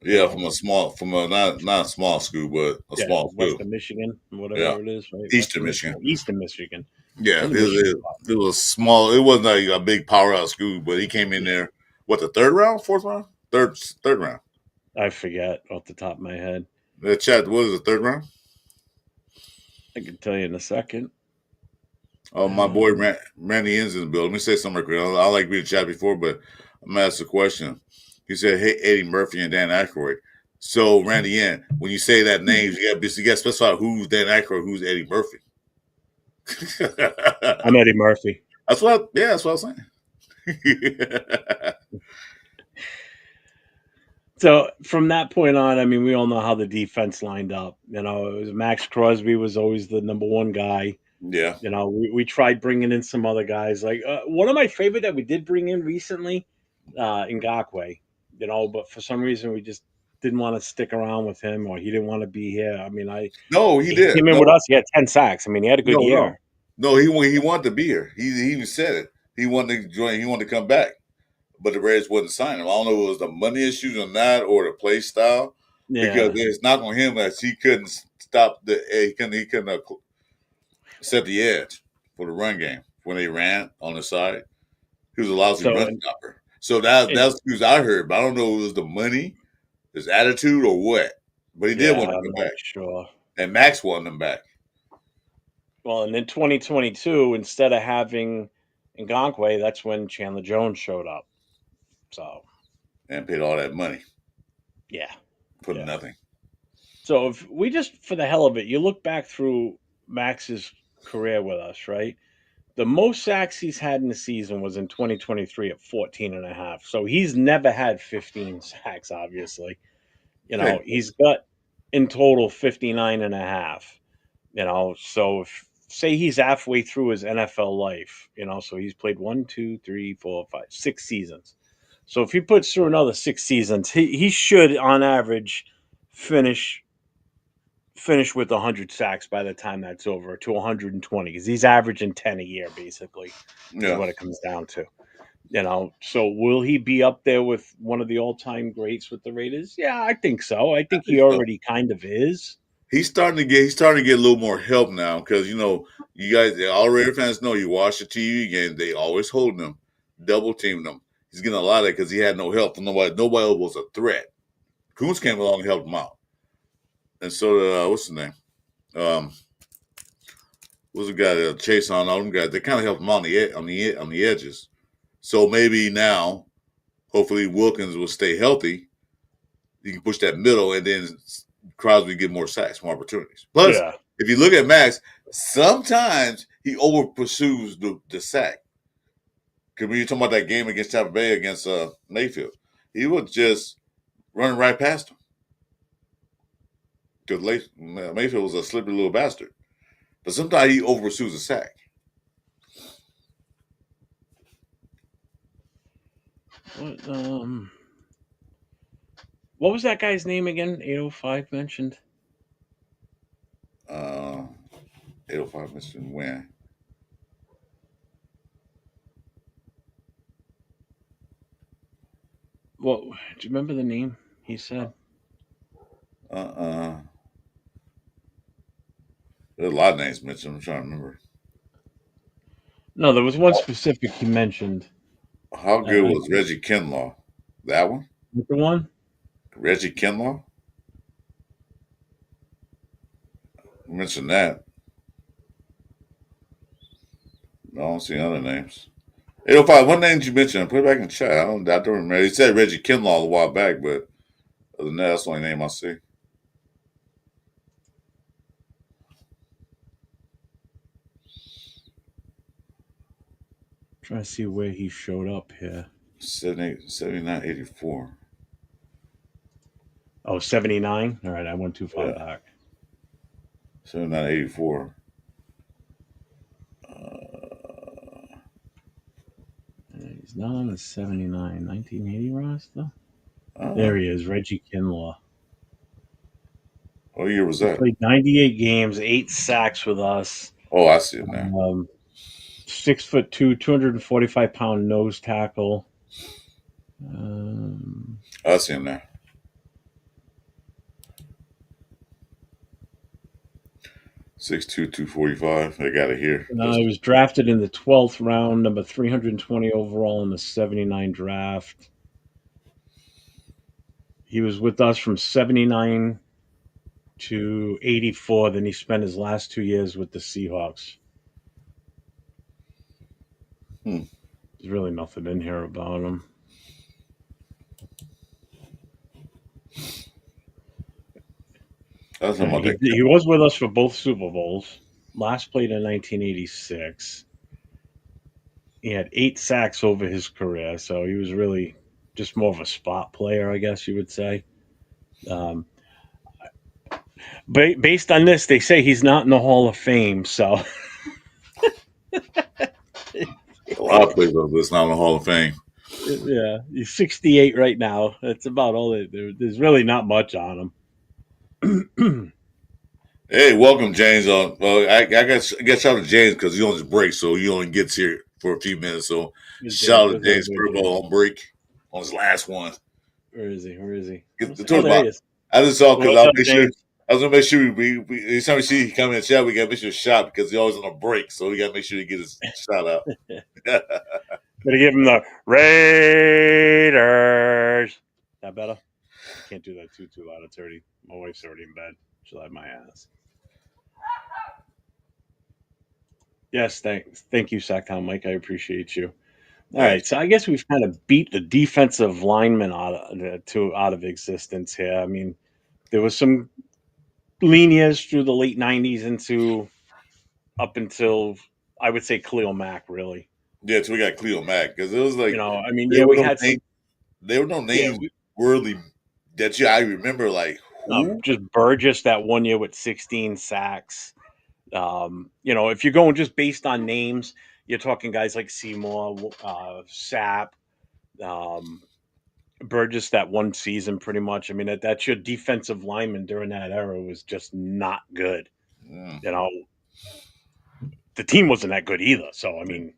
You Yeah, know, from a not a small school, but a yeah, small school. Western Michigan, Yeah, whatever it is, right? Eastern Western Michigan. Michigan, Eastern Michigan, Yeah, in the Michigan. it was small. It wasn't like a big powerhouse school, but he came in there. What, the third round, fourth round, third round? I forget off the top of my head. The chat. What is the third round? I can tell you in a second. Oh, my boy Randy Ends in the building. Let me say something real quick. I like reading the chat before, but I'm gonna ask a question. He said, "Hey, Eddie Murphy and Dan Aykroyd." So, Randy Yen, when you say that names, you got to specify who's Dan Aykroyd, who's Eddie Murphy. I'm Eddie Murphy. That's what I was saying. So from that point on, I mean, we all know how the defense lined up. It was Max Crosby was always the number one guy. Yeah. We tried bringing in some other guys. Like one of my favorite that we did bring in recently, Ngakwe. But for some reason we just didn't want to stick around with him, or he didn't want to be here. I mean, No, he he did. came in No, with us. He had 10 sacks. I mean, he had a good no, no, year. no. He wanted to be here. He even said it. He wanted to join. He wanted to come back, but the Reds wouldn't sign him. I don't know if it was the money issues or not, or the play style, because Yeah. it's not on him as he couldn't stop he couldn't set the edge for the run game when they ran on the side. He was a lousy So run stopper. So that's the news I heard, but I don't know if it was the money, his attitude, or what. But he did yeah, want to I'm come not back, sure. and Max wanted him back. Well, and in 2022, instead of having Ngakwe, that's when Chandler Jones showed up. So And paid all that money yeah, for yeah. nothing. So if we just, for the hell of it, you look back through Max's career with us, right? The most sacks he's had in the season was in 2023 at 14 and a half. So he's never had 15 sacks, obviously. Okay. He's got in total 59 and a half. So if say he's halfway through his NFL life, so he's played 1, 2, 3, 4, 5, 6 seasons. So if he puts through another 6 seasons, he should on average finish with 100 sacks by the time that's over, to 120, because he's averaging 10 a year basically is Yeah, what it comes down to. So will he be up there with one of the all-time greats with the Raiders? Yeah, I think so. I I think think he so. already kind of is. He's starting to get a little more help now because you guys, all Raider fans know, you watch the TV game, they always holding him, double teaming him. He's getting a lot of it because he had no help from nobody. Nobody was a threat. Coons came along and helped him out, and so what's his name? Um, what's the guy that Chase on all them guys? They kind of helped him on the edges. So maybe now, hopefully Wilkins will stay healthy. He can push that middle, and then Crosby get more sacks, more opportunities. Plus, Yeah. if you look at Max, sometimes he over pursues the sack. Because when you're talking about that game against Tampa Bay against Mayfield, he was just running right past him. Because Mayfield was a slippery little bastard. But sometimes he over pursues a sack. What, what was that guy's name again? 805 mentioned. Uh, 805 Mr. Win. What? Do you remember the name he said? Uh, there's a lot of names mentioned. I'm trying to remember. No, there was one specific he mentioned. How good I was Reggie Kinlaw? That one? the one. Reggie Kinlaw. Mention that. I don't see other names. 805, what names you mentioned? Put it back in the chat. I don't remember. He said Reggie Kinlaw a while back, but other than that, that's the only name I see. Trying to see where he showed up here. 79, 84. Oh, 79? All right, I went too far Yeah, back. 79, 84. He's not on the 79, 1980 roster. Uh, There he is, Reggie Kinlaw. what year was He that? played 98 games, 8 sacks with us. Oh, I see him now. 6'2", 245-pound nose tackle. Um, I see him now. 6'2", 245. I got it here. he was drafted in the 12th round, number 320 overall in the 79 draft. He was with us from 79 to 84. Then he spent his last 2 years with the Seahawks. Hmm. There's really nothing in here about him. That's Yeah, about that. he was with us for both Super Bowls. Last played in 1986. He had 8 sacks over his career, so he was really just more of a spot player, I guess you would say. Um, based on this, they say he's not in the Hall of Fame. So A lot of players on this now in the Hall of Fame. yeah, he's 68 right now. That's about all. There's really not much on him. Hey, welcome, James. I got shout out to James because he's on his break, so he only gets here for a few minutes. So Good shout James, out what's to up, James good James? Furbo on break on his last one. Where is he? Where is he? Oh, Towards there my, he is. I just saw because What's I'll up, make sure. James? I was gonna make sure we anytime we see he come in the chat, we gotta make sure shot because he's always on a break, so we gotta make sure he get his shot out. Gonna give him the Raiders. That better? I can't do that too loud. It's already my wife's already in bed. She'll have my ass. Yes, thank you, Sacktown Mike. I appreciate you. All Thanks. right, so I guess we've kind of beat the defensive lineman out of existence here. I mean, there was some lean years through the late '90s into up until I would say Khalil Mack, really. Yeah, so we got Khalil Mack because it was You like know, I mean, there yeah, were we no had names. some. There were no Yeah, names worthy that I remember. Like who? just Burgess that 1 year with 16 sacks. If you're going just based on names, you're talking guys like Seymour, Sapp, um, Burgess that one season, pretty much. I mean, that's your defensive lineman during that era was just not good. Mm, You know, the team wasn't that good either. So, I mean,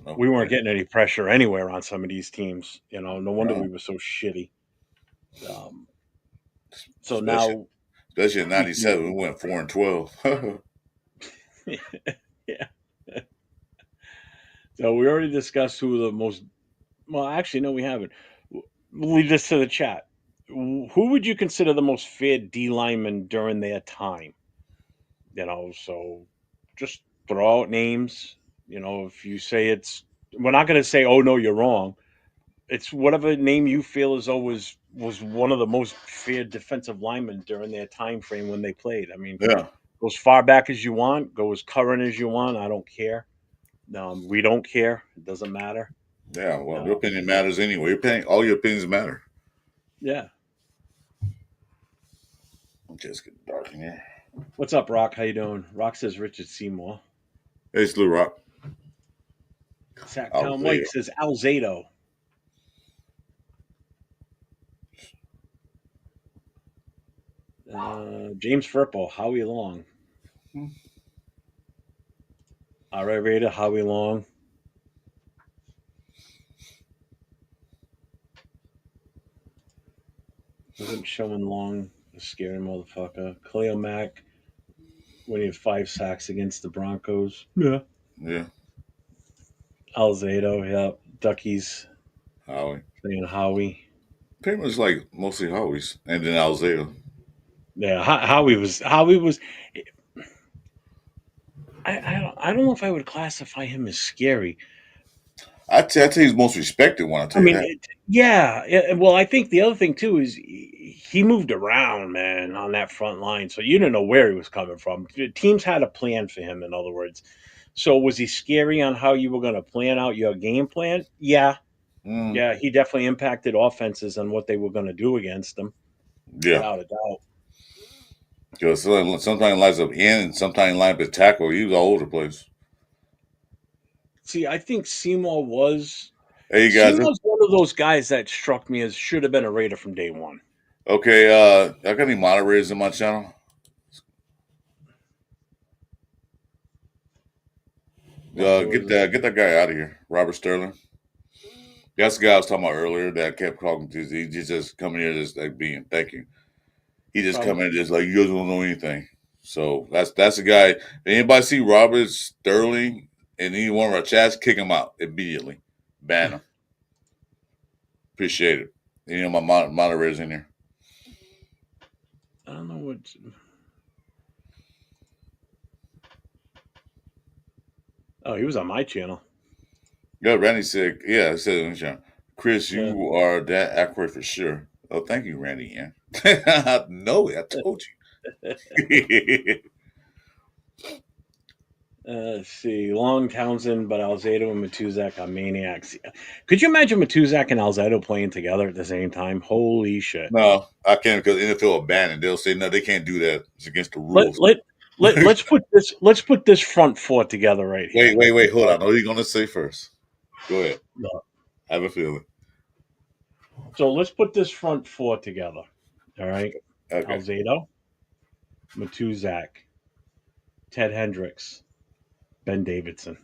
no, we weren't getting any pressure anywhere on some of these teams. No wonder we no. were so shitty. Um, so Especially now especially in we can, '97, we went 4-12. yeah. So we already discussed who the most. Well, actually, no, we haven't. We'll leave this to the chat. Who would you consider the most feared D lineman during their time? So just throw out names. If you say we're not going to say, oh no, you're wrong. It's whatever name you feel as though was one of the most feared defensive linemen during their time frame when they played. I mean, Yeah, go as far back as you want, go as current as you want. I don't care. We don't care. It doesn't matter. yeah. Well, your Um, opinion matters anyway. All your opinions matter. yeah. Just getting dark in here. What's up, Rock? How you doing? Rock says Richard Seymour. Hey, Slew Rock. Sacktown Mike Alzado. says Alzado. James Firpo, Howie Long. All right, Raider, Howie Long. Wasn't showing Long, a scary motherfucker. Khalil Mack, when he had 5 sacks against the Broncos. Yeah. Yeah, Alzado, yeah. Duckies Howie. saying Howie. Pretty much like mostly Howie's, and then Alzado. Yeah, Howie was. I don't know if I would classify him as scary. I tell you, he's most respected one. I I tell you mean, that. yeah, well, I think the other thing too is he moved around, man, on that front line, so you didn't know where he was coming from. Teams had a plan for him, in other words. So was he scary on how you were going to plan out your game plan? Yeah, Mm, yeah, he definitely impacted offenses and what they were going to do against them, yeah, without a doubt. because sometimes lines up in, and sometimes lines up at tackle. He was all over the place. See, I think Seymour was Hey, you guys. Seymour's one of those guys that struck me as should have been a Raider from day one. Okay, I got any moderators in my channel? What was it? Get that guy out of here, Robert Sterling. That's the guy I was talking about earlier that kept talking to. He just coming here just like being thank you. He just come Probably. in just like you guys don't know anything. So that's the guy. If anybody see Robert Sterling in any one of our chats, kick him out immediately. Ban him. Appreciate it. Any of my moderators in here. I don't know what. Oh, he was on my channel. Yeah, Randy said, yeah, I said in the chat, Chris, Yeah. you are that accurate for sure. Oh, thank you, Randy. Yeah. I know it. I told you. Let's see. Long Townsend, but Alzado and Matuzak on Maniacs. Could you imagine Matuzak and Alzado playing together at the same time? Holy shit. No, I can't because NFL will ban it. They'll say no, they can't do that. It's against the Let rules. let let's put this front four together right here. Wait. Hold Okay. on. What are you gonna say first? Go ahead. No. I have a feeling. So let's put this front four together. All right. Okay. Alzado, Matuzak, Ted Hendricks, Ben Davidson.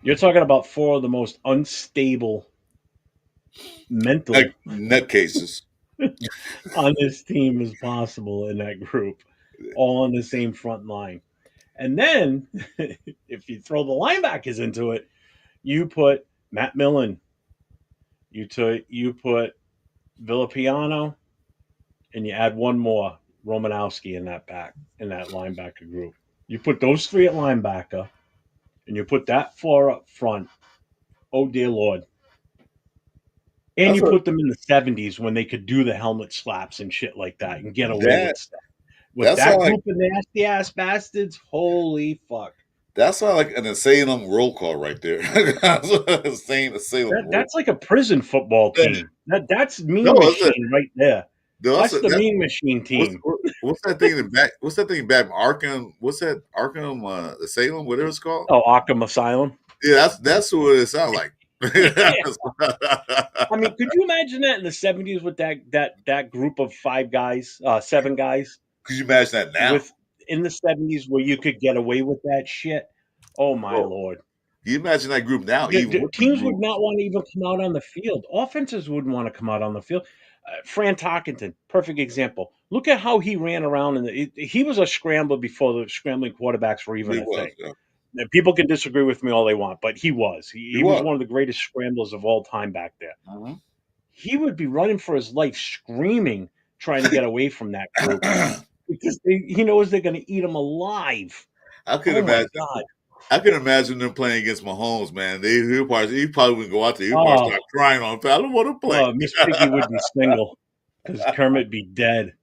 You're talking about four of the most unstable mental Nutcases. on this team as possible in that group, all on the same front line. And then if you throw the linebackers into it, you put Matt Millen, you put Villapiano, and you add one more, Romanowski, in that linebacker group. You put those three at linebacker, and you put that four up front. Oh dear lord! And That's you what put them in the '70s when they could do the helmet slaps and shit like that and get away that with stuff. With that that sound like group of nasty ass bastards, holy fuck! that sound like an Salem roll call right there. Saying a Salem roll. That's like a prison football team. That's No, Mean it's a, Machine right there. no, That's the that's Mean Machine team. what's that thing in the back? What's that thing back? Arkham? What's that? Arkham? Salem? Whatever it's called. Oh, Arkham Asylum. Yeah, that's what it sounds like. Yeah. I mean, could you imagine that in the '70s with that group of five guys, seven guys, Could you imagine that now, with in the '70s where you could get away with that shit? Oh my bro? lord! Can you imagine that group now, even The with the teams would rules? not want to even come out on the field. Offenses wouldn't want to come out on the field. Fran Tarkenton, perfect example. Look at how he ran around, he was a scrambler before the scrambling quarterbacks were even He a was. thing. Yeah. Now, people can disagree with me all they want, but he was. He He was was. one of the greatest scramblers of all time back there. Mhm. He would be running for his life, screaming, trying to get away from that group because he knows they're going to eat him alive. I could Oh my imagine. god! I can imagine them playing against Mahomes, man. He probably wouldn't go out there. He probably Oh, start crying on. I don't want to play. Miss Piggy would be single because Kermit be dead.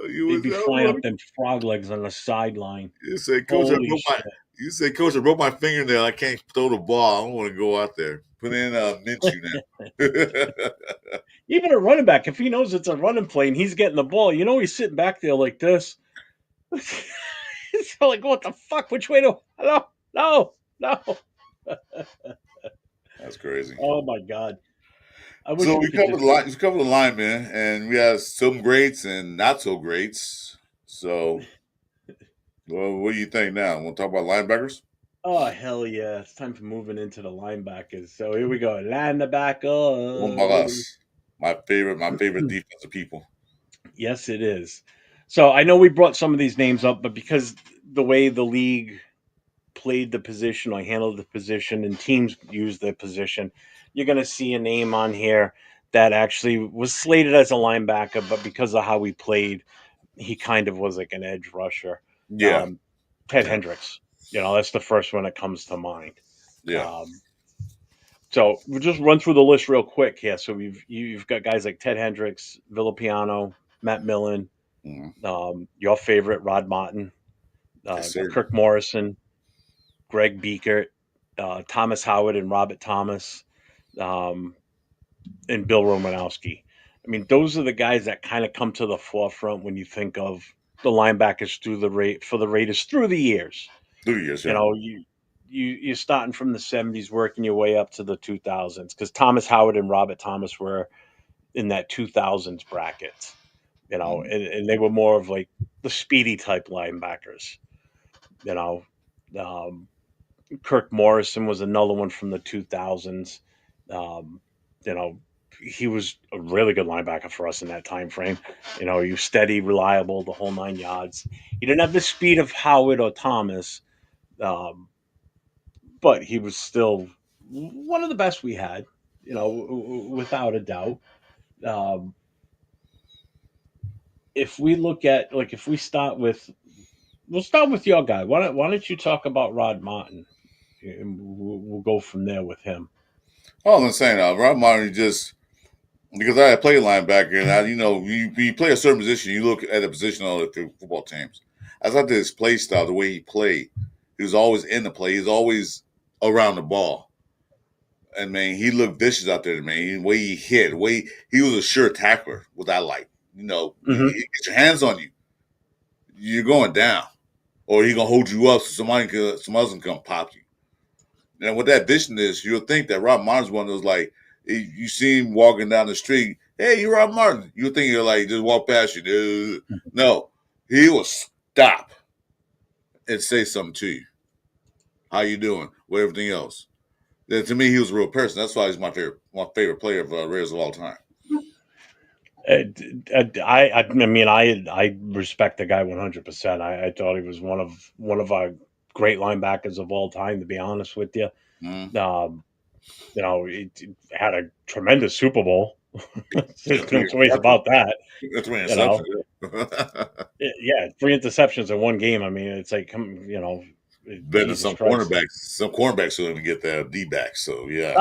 You They'd was. be I don't flying want up them frog legs on the sideline. You say, Coach, I Holy broke my. shit! You say, Coach, I broke my fingernail. I can't throw the ball. I don't want to go out there. Put in Minshew now. Even a running back, if he knows it's a running play and he's getting the ball, he's sitting back there like this. So like, what the fuck? Which way to? No, no, no. That's crazy. Oh my god! I wish So we could just. we covered the linemen, and we have some greats and not so greats. So, well, what do you think now? Want to talk about linebackers? Oh hell yeah! It's time for moving into the linebackers. So here we go, One by linebackers. us. My favorite defensive people. Yes, it is. So I know we brought some of these names up, but because the way the league played the position or handled the position and teams use the position, you're going to see a name on here that actually was slated as a linebacker, but because of how he played, he kind of was like an edge rusher. Yeah, Um, Ted yeah, Hendricks, that's the first one that comes to mind. yeah. Um, so we'll just run through the list real quick here. So you've got guys like Ted Hendricks, Villapiano, Matt Millen, Mhm. your favorite Rod Martin, Yes, sir. Kirk Morrison, Greg Beekert, Thomas Howard, and Robert Thomas, um, and Bill Romanowski. I mean, those are the guys that kind of come to the forefront when you think of the linebackers through the rate for the Raiders through the years. 2 years, You yeah. know, you're starting from the '70s, working your way up to the 2000s, because Thomas Howard and Robert Thomas were in that 2000s bracket. Mhm. And they were more of like the speedy type linebackers. You know, um, Kirk Morrison was another one from the 2000s. Um, you know, he was a really good linebacker for us in that time frame. He was steady, reliable, the whole 9 yards. He didn't have the speed of Howard or Thomas, um, but he was still one of the best we had. Without a doubt. Um, if we look at like if we start with we'll start with your guy. Why don't you talk about Rod Martin? And we'll go from there with him. All I'm saying, Rod Martin just because I played linebacker, and you play a certain position, you look at a position on the football teams. I thought his play style, the way he played, he was always in the play. He was always around the ball. And man, he looked vicious out there, man. The way he hit, the way he was a sure tackler, what I like. Hmm. He get your hands on you, you're going down, or he gonna hold you up so some else can come pop you. And what that vision is, you'll think that Rob Martin's one of those like you see him walking down the street. Hey, you Rob Martin. You think he'll like just walk past you. Dude. No, he will stop and say something to you. How you doing? With everything else. Then to me, he was a real person. That's why he's my favorite player of Raiders of all time. I respect the guy 100%. I thought he was one of our great linebackers of all time. To be honest with you, Mm-hmm. um, he had a tremendous Super Bowl. Yeah, There's no three two ways interceptions. about that. Three You know, interceptions. Yeah. Yeah, 3 interceptions in one game. I mean, it's like, Better than Jesus some Christ. cornerbacks. Some cornerbacks who didn't get that D back. So yeah,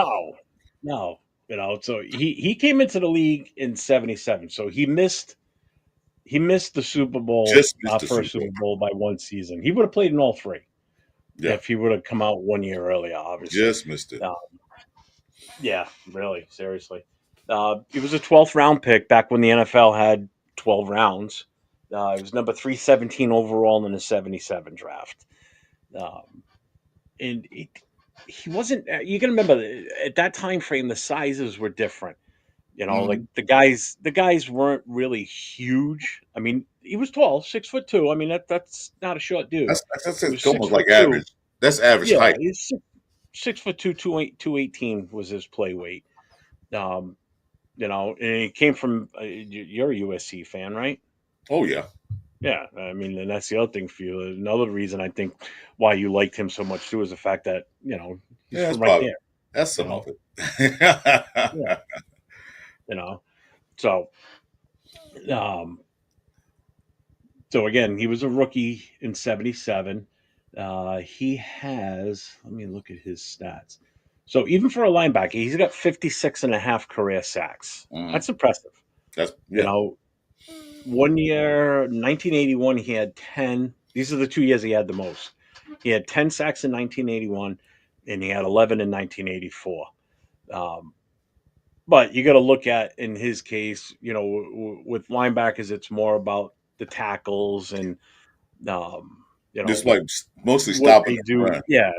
No, no. So he came into the league in '77. So he missed the Super Bowl, just missed our the first Super Bowl. Super Bowl by one season. He would have played in all three Yeah, if he would have come out 1 year earlier, obviously. just missed it. Uh, yeah, really, seriously. He was a 12th round pick back when the NFL had 12 rounds. He was number 317 overall in the '77 draft. Um, and he wasn't. You can remember at that time frame, the sizes were different. Like Mm-hmm. the guys weren't really huge. I mean, he was tall, 6'2". I mean, that's not a short dude. He was That's six almost foot like two. average. That's average Yeah, height. he's 6'2", 218 was his play weight. Um, and he came from. You're a USC fan, right? Oh yeah, Yeah, I mean, and that's the other thing for you. Another reason I think why you liked him so much too is the fact that he's yeah. That's from right probably there. that's You some of know, it. yeah, you know. So, um, so again, he was a rookie in '77. He has. Let me look at his stats. So even for a linebacker, he's got 56 and a half career sacks. Mhm. That's impressive. That's You yeah. know, one year, 1981, he had 10. These are the 2 years he had the most. He had 10 sacks in 1981, and he had 11 in 1984. Um, but you got to look at in his case, with linebackers, it's more about the tackles and um, you Just know like mostly what stopping they the do. run. Yeah,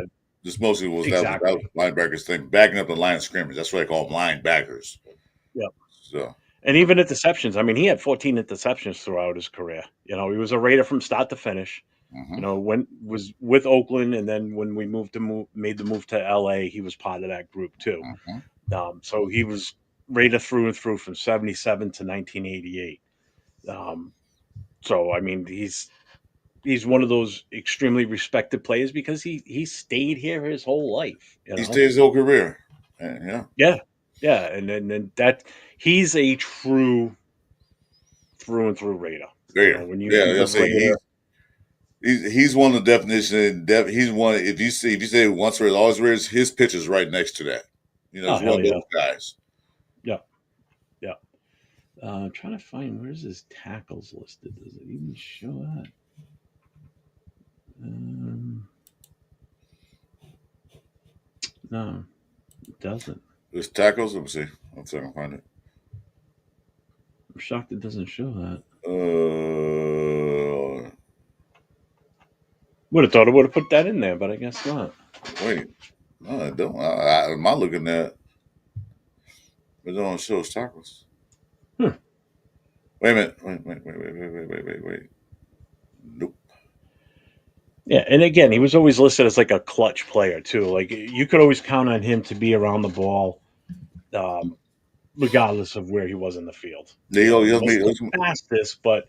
Just mostly was exactly. linebackers thing, backing up the line of scrimmage. That's what I call linebackers. Yeah, So and even interceptions. I mean, he had 14 interceptions throughout his career. He was a Raider from start to finish. hmm When was with Oakland, and then when we made the move to LA, he was part of that group too. hmm So he was Raider through and through from '77 to 1988. So I mean, he's one of those extremely respected players because he stayed here his whole life. He stayed his whole career. Yeah. Yeah, yeah, and that he's a true through and through Raider. There. When you Yeah, think I of say Raider, he's one of the definition. He's one. If you say once Raiders, always Raiders, his picture's right next to that. oh He's one hell of yeah, those guys. yeah, yeah. I'm trying to find where's his tackles listed. Does it even show that? Um, no, it doesn't. His tackles. Let me see. Let's see if I can find it. I'm shocked it doesn't show that. Uh, Would have thought I would have put that in there, but I guess not. wait. No, I don't. Am I looking at? It don't show his tackles. Hmm. Wait a minute. Wait. Nope. Yeah, and again, he was always listed as like a clutch player too. Like you could always count on him to be around the ball, um, regardless of where he was in the field. Yeah, He wasn't the fastest, but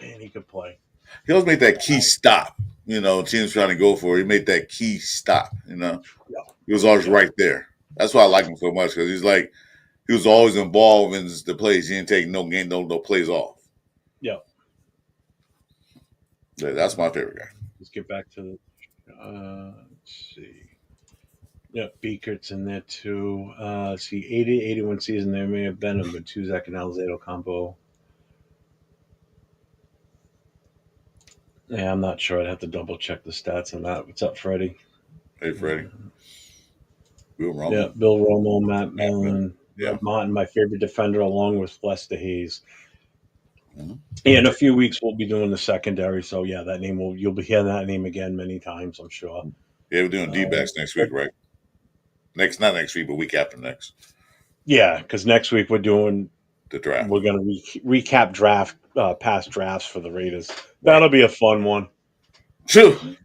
man, he could play. he always made that key stop. Teams trying to go for it. He made that key stop. Yeah, He was always yeah, right there. That's why I like him so much because he was always involved in the plays. He didn't take no plays off. yeah. Yeah, that's my favorite guy. Let's get back to let's see. Yeah, Beakert's in there too. See, 80, 81 season, there may have been a Matuzak and Alzado combo. Yeah, I'm not sure. I'd have to double check the stats on that. What's up, Freddie? Hey, Freddie. Bill Yeah, Romo. Bill Romo, Matt Matt Millen. Millen, Yeah. Rod Martin, my favorite defender, along with Lester Hayes. Mm-hmm. Yeah, in a few weeks we'll be doing the secondary. So yeah, that name you'll be hearing that name again many times, I'm sure. Yeah, we're doing Uh, D-backs next week, right? Not next week, but week after next. yeah, because next week The draft. we're gonna recap draft past drafts for the Raiders. Right. That'll be a fun one. Phew.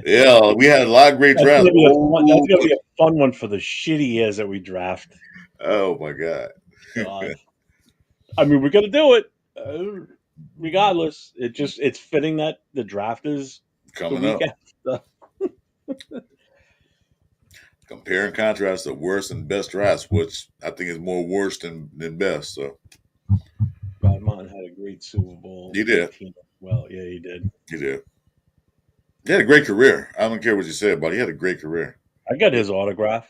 Yeah, we had a lot of great drafts. That's Oh, gonna be a fun one for the shitty years that we draft. oh my God. God, I mean we're gonna do it. Regardless, it's fitting that the draft is the Coming week up. after. Compare and contrast the worst and best drafts, which I think is more worse than best. So Rod Martin had a great Super Bowl he did. 18. Well, yeah, he did. He did. He had a great career. I don't care what you say about it. He had a great career. I got his autograph.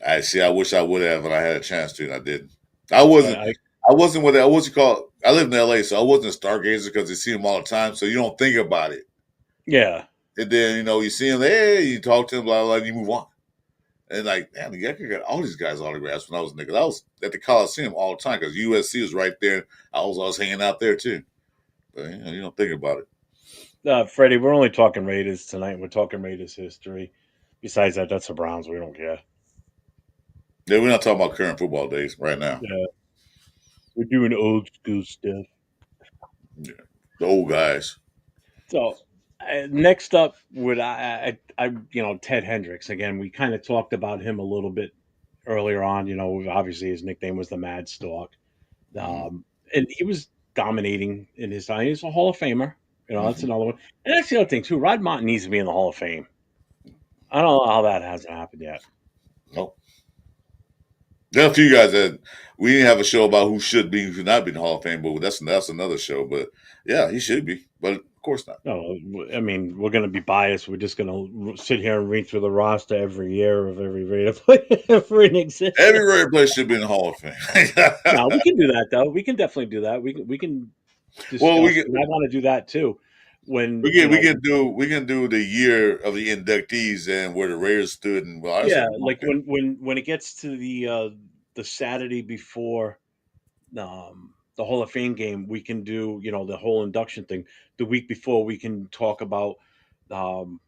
I see. I wish I would have, and I had a chance to, and I didn't. I wasn't. I I wasn't with that. What's you call? I lived in LA, so I wasn't a stargazer because you see him all the time, so you don't think about it. yeah, And then you see him, hey, you talk to him, blah blah, and you move on. And like, damn, I could get all these guys autographs when I was a nigga. I was at the Coliseum all the time because USC was right there. I was hanging out there too. But you don't think about it. Freddie, we're only talking Raiders tonight. We're talking Raiders history. Besides that, that's the Browns. We don't care. Yeah, we're not talking about current football days right now. Yeah, we're doing old school stuff. Yeah. The old guys. So next up, would Ted Hendricks again? We kind of talked about him a little bit earlier on. Obviously his nickname was the Mad Stork. Mm-hmm. And he was dominating in his time. He's a Hall of Famer. That's Mm-hmm. another one. And that's the other thing too. Rod Martin needs to be in the Hall of Fame. I don't know how that hasn't happened yet. Nope. There are a few guys that we didn't have a show about who should be, who should not be in the Hall of Fame, but that's another show. But yeah, he should be, but of course not. No, I mean we're going to be biased. We're just going to sit here and read through the roster every year of every Raider player ever in existence. Every Raider player should be in the Hall of Fame. No, we can do that though. We can definitely do that. We can Well, discuss. And I want to do that too. When we can do the year of the inductees and where the Raiders stood and well, I yeah, said, like okay, when it gets to the Saturday before the Hall of Fame game, we can do the whole induction thing. The week before, we can talk about um,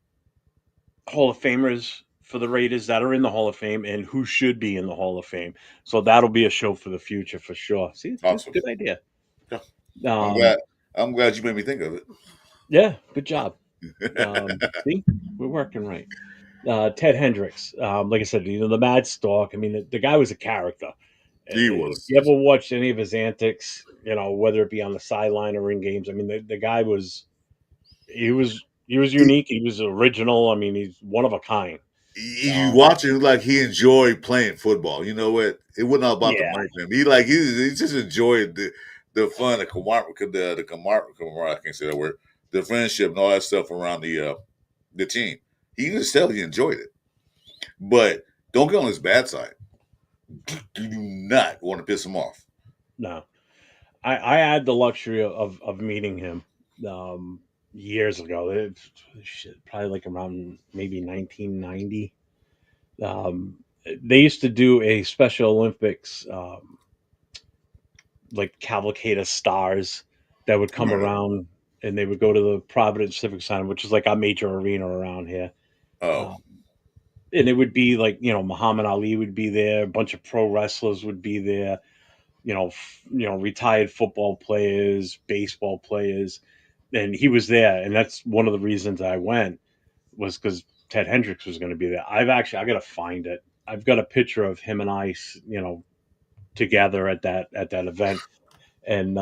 Hall of Famers for the Raiders that are in the Hall of Fame and who should be in the Hall of Fame. So that'll be a show for the future for sure. See, good, awesome. good idea. Yeah, I'm Um, glad. I'm glad you made me think of it. yeah, good job. See, we're working right. Ted Hendricks, like I said, the Mad Stork. I mean, the guy was a character. He If you was. ever watched any of his antics, whether it be on the sideline or in games, I mean, the guy he was unique. He was original. I mean, he's one of a kind. You Um, watch him like he enjoyed playing football. You know what? It wasn't all about the yeah, money for him. He just enjoyed the fun, I can't say that word, the friendship and all that stuff around the team. He just tell he enjoyed it. But don't get on his bad side. You do not want to piss him off. no, I had the luxury of meeting him years ago. Shit, probably like around maybe 1990. They used to do a Special Olympics like cavalcade of stars that would come Right. around, and they would go to the Providence Civic Center, which is like a major arena around here. Oh. Uh, and it would be like, Muhammad Ali would be there, a bunch of pro wrestlers would be there, retired football players, baseball players, and he was there, and that's one of the reasons I went was because Ted Hendricks was going to be there. I got to find it. I've got a picture of him and I, together at that event, and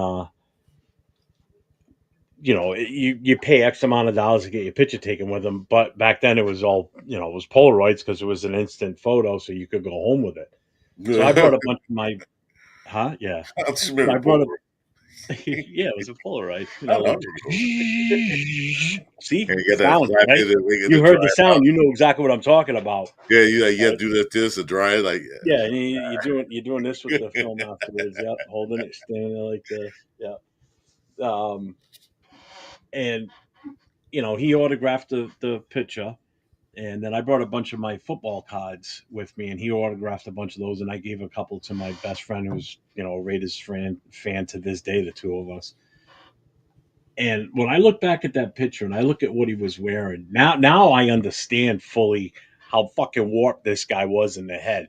you pay X amount of dollars to get your picture taken with them. But back then it was all, it was Polaroids because it was an instant photo, so you could go home with it. So I brought a bunch of my, huh? Yeah. I just So remember I brought a, Polaroid. yeah, it was a Polaroid, I like, remember Polaroid. see And you got that sound, slap right? it and we get You to dry heard the it out. sound, you know exactly what I'm talking about, Yeah, you have right? to do that this to dry it like Yeah, and you're doing this with the film afterwards. Yep, holding it, standing there like this. Yeah. And he autographed the picture. And then I brought a bunch of my football cards with me, and he autographed a bunch of those, and I gave a couple to my best friend, who's a Raiders fan to this day, the two of us. And when I look back at that picture and I look at what he was wearing, now I understand fully how fucking warped this guy was in the head.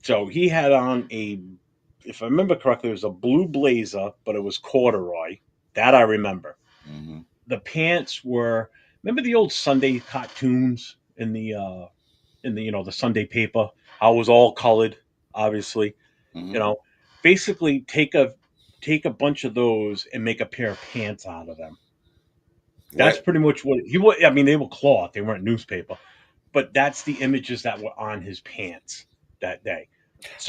So he had on if I remember correctly, it was a blue blazer, but it was corduroy. That I remember. mm-hmm, The pants were, remember the old Sunday cartoons in the the Sunday paper, how it was all colored, obviously. You mm-hmm. know, basically take a bunch of those and make a pair of pants out of them. That's Right. pretty much what he was. I mean, they were cloth, they weren't newspaper, but that's the images that were on his pants that day.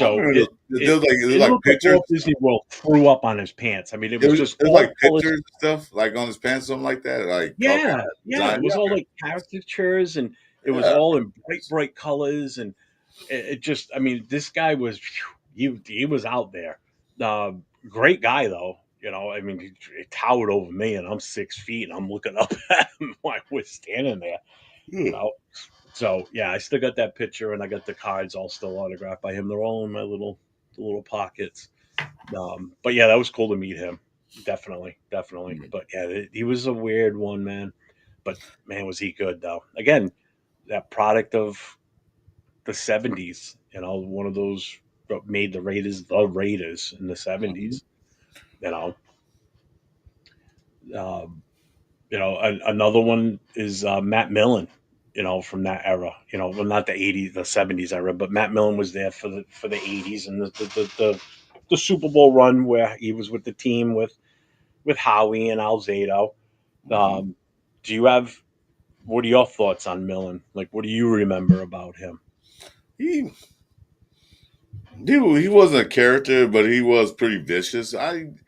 I So remember it there it was like it looked like pictures. Walt Disney World threw up on his pants. I mean, it was just It was all like colors. pictures and stuff like on his pants, something like that, like all kind Yeah, of yeah, it design. was Yeah, all like caricatures, and it was yeah. all in bright, bright colors, and it just, I mean, this guy was, he was out there. Uh, Great guy though. I mean, he towered over me, and I'm 6 feet, and I'm looking up at him while we're standing there. You Yeah. know, so yeah, I still got that picture, and I got the cards all still autographed by him. They're all in my little pockets. But yeah, that was cool to meet him. Definitely, definitely. Mm. But yeah, he was a weird one, man. But man, was he good though. Again, that product of the '70s. One of those that made the Raiders in the Mhm. '70s. You know, um, another one is Matt Millen. From that era. Well, not the '80s, the '70s era, but Matt Millen was there for the '80s and the Super Bowl run where he was with the team with Howie and Alzado. Mhm. Um, do you have What are your thoughts on Millen? Like, what do you remember about him? He he wasn't a character, but he was pretty vicious. Don't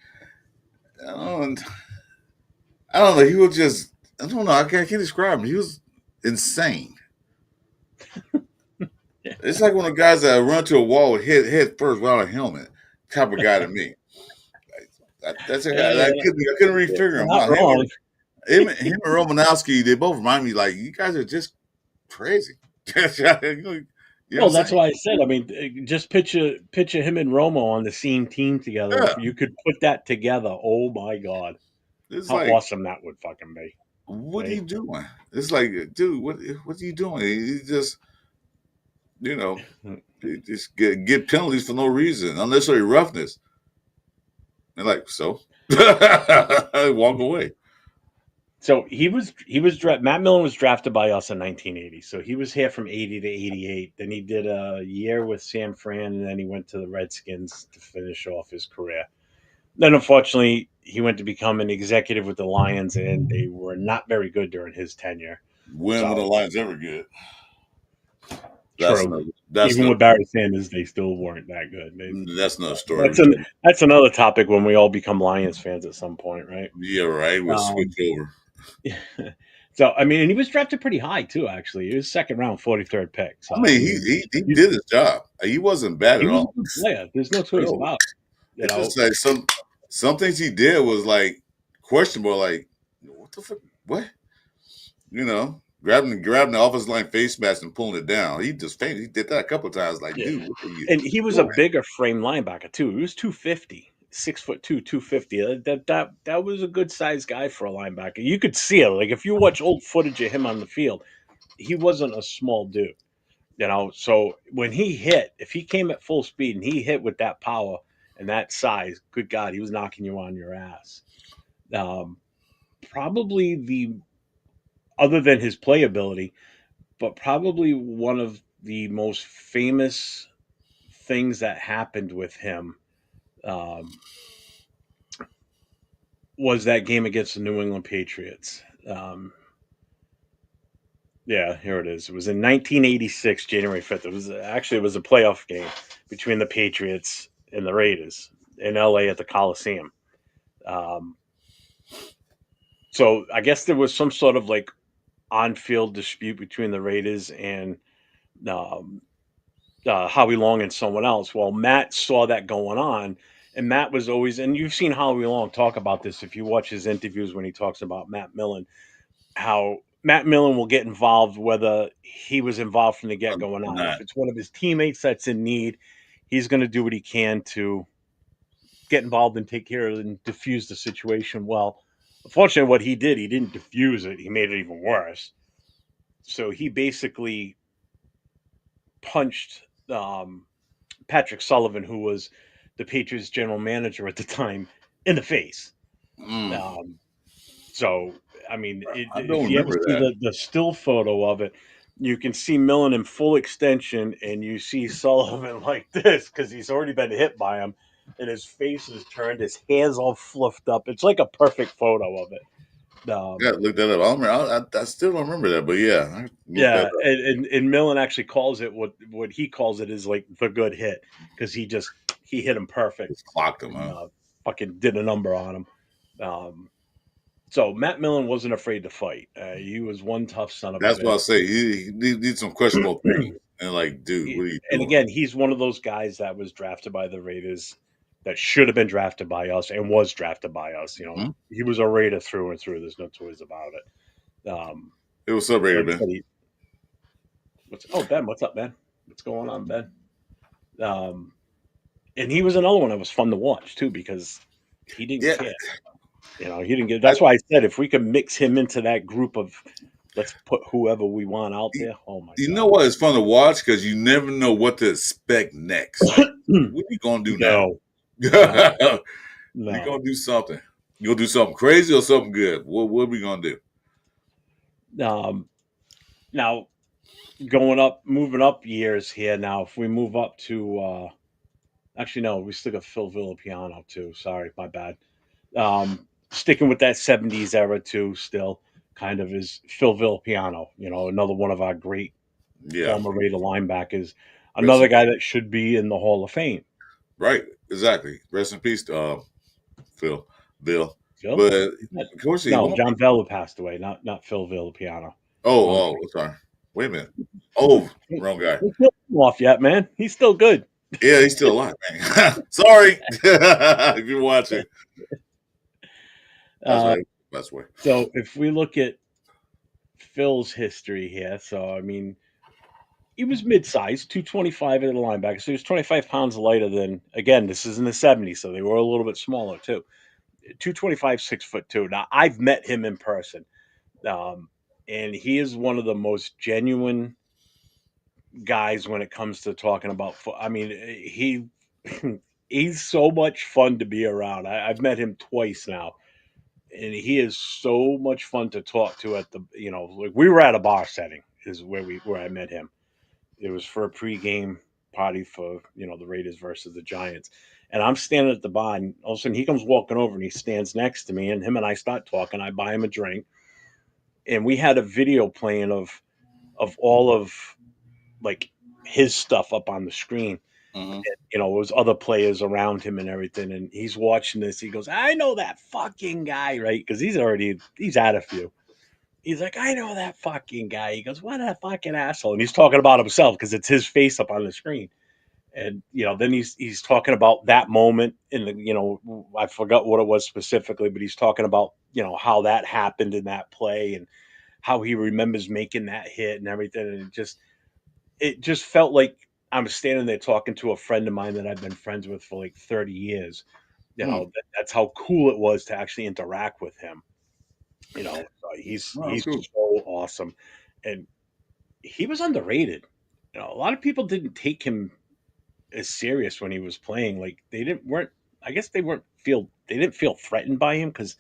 I don't know. He was just I don't know. I can't describe him. He was insane. It's like one of the guys that run to a wall with head first without a helmet. Type of guy to me. That's a guy. Yeah, I couldn't really figure you're him not out. wrong. Him and Romanowski, they both remind me like you guys are just crazy. You know Well, what I'm that's saying? why I said. I mean, just picture him and Romo on the same team together. Yeah. If you could put that together, oh my god, It's how like, awesome that would fucking be, what are right? you doing? It's like, dude, what are you doing? You just, you know, you just get penalties for no reason, unnecessary roughness. And like, so walk away. So Matt Millen was drafted by us in 1980. So he was here from 80 to 88. Then he did a year with San Fran, and then he went to the Redskins to finish off his career. Then, unfortunately, he went to become an executive with the Lions, and they were not very good during his tenure. When So the Lions ever good? That's true. no. That's Even no. with Barry Sanders, they still weren't that good. That's no story. That's an that's another topic when we all become Lions fans at some point, right? Yeah, right. We'll switch Um, over. so I mean, and he was drafted pretty high too. Actually, he was second round, 43rd pick. So I mean, I mean, he did his job. He wasn't bad he at was a all. good player. There's no two ways No, about it. You it's know, just like some things he did was like questionable. Like, what the fuck? What? Grabbing the offensive line face mask and pulling it down. He did that a couple of times. Like, yeah. dude, what are you And he was a doing? bigger frame linebacker too. He was 250, 6'2", 250. That was a good sized guy for a linebacker. You could see it. Like if you watch old footage of him on the field, he wasn't a small dude. So when he hit, if he came at full speed and he hit with that power and that size, good God, he was knocking you on your ass. Um, Probably the other than his playability, but probably one of the most famous things that happened with him um, was that game against the New England Patriots. Yeah, here it is. It was in 1986, January 5th. It was a playoff game between the Patriots and the Raiders in LA at the Coliseum. Um, so I guess there was some sort of like on-field dispute between the Raiders and um, Howie Long and someone else. Well, Matt saw that going on, and Matt was always, and you've seen Howie Long talk about this if you watch his interviews when he talks about Matt Millen, how Matt Millen will get involved whether he was involved from the get go or not. Not. If it's one of his teammates that's in need, he's going to do what he can to get involved and take care of and diffuse the situation. Well, unfortunately, what he did, he didn't diffuse it, he made it even worse. So he basically punched Patrick Sullivan, who was the Patriots general manager at the time, in the face. Mm, Um, So, I mean, I don't if you ever remember see that. the still photo of it, you can see Millen in full extension, and you see Sullivan like this because he's already been hit by him, and his face is turned, his hair's all fluffed up. It's like a perfect photo of it. Yeah, look that up. I don't remember. I still don't remember that, but yeah, I looked that Yeah, up. and Millen actually calls it what he calls it is like the good hit because he hit him perfect Just clocked him, and huh? fucking did a number on him. Um, so Matt Millen wasn't afraid to fight. He was one tough son of a That's what I bitch. say. He did some questionable things, and like, dude, what are you And doing? again, he's one of those guys that was drafted by the Raiders that should have been drafted by us and was drafted by us. Mhm. He was a Raider through and through. There's no two ways about it. It was separated, Like I man. said, Ben, what's up, Ben? What's going on, Ben? Um, and he was another one that was fun to watch too because he didn't Yeah, care. He didn't get. I, That's why I said if we could mix him into that group of let's put whoever we want out there. Oh my you know god. what? It's fun to watch because you never know what to expect next. Like, what are you gonna do now? No, no, You no. gonna do something? You gonna do something crazy or something good? What are we gonna do? Um, Now going up, moving up years here. Now, if we move up to, actually no, we still got Phil Villapiano too. Sorry, my bad. Sticking with that '70s era too. Still, kind of is Phil Villapiano. Another one of our great Yeah, former Raider linebackers. rest Another in, guy that should be in the Hall of Fame. right, exactly. Rest in peace, Phil, Bill. Phil? But of course he No, won't be. John Vella passed away. Not Phil Villapiano. Wrong Oh, sorry. Wait a minute. Oh, guy. wrong guy. He's not off yet, man. He's still good. Yeah, he's still alive, man. Sorry, if you're watching. That's Uh, right. That's way. so if we look at Phil's history here, so I mean, he was mid-sized, 225 at the linebacker. So he was 25 pounds lighter than, again, this is in the 70s, so they were a little bit smaller too. 225, 6'2". Now, I've met him in person, um, and he is one of the most genuine guys when it comes to talking about I mean, he's so much fun to be around. I've met him twice now. and he is so much fun to talk to at the like we were at a bar setting is where I met him. It was for a pregame party for the Raiders versus the Giants, and I'm standing at the bar, and all of a sudden he comes walking over and he stands next to me, and him and I start talking. I buy him a drink, and we had a video playing of all of like his stuff up on the screen. Mm-hmm. It was other players around him and everything, and he's watching this. He goes, "I know that fucking guy," right? Because he's had a few. He's like, "I know that fucking guy." He goes, "What a fucking asshole!" And he's talking about himself because it's his face up on the screen. And then he's talking about that moment in the I forgot what it was specifically, but he's talking about how that happened in that play and how he remembers making that hit and everything. And it just felt like I'm standing there talking to a friend of mine that I've been friends with for like 30 years. Hmm. That's how cool it was to actually interact with him. Oh, that's He's cool. so awesome, and he was underrated. A lot of people didn't take him as serious when he was playing. Like they didn't weren't. I guess they didn't feel threatened by him because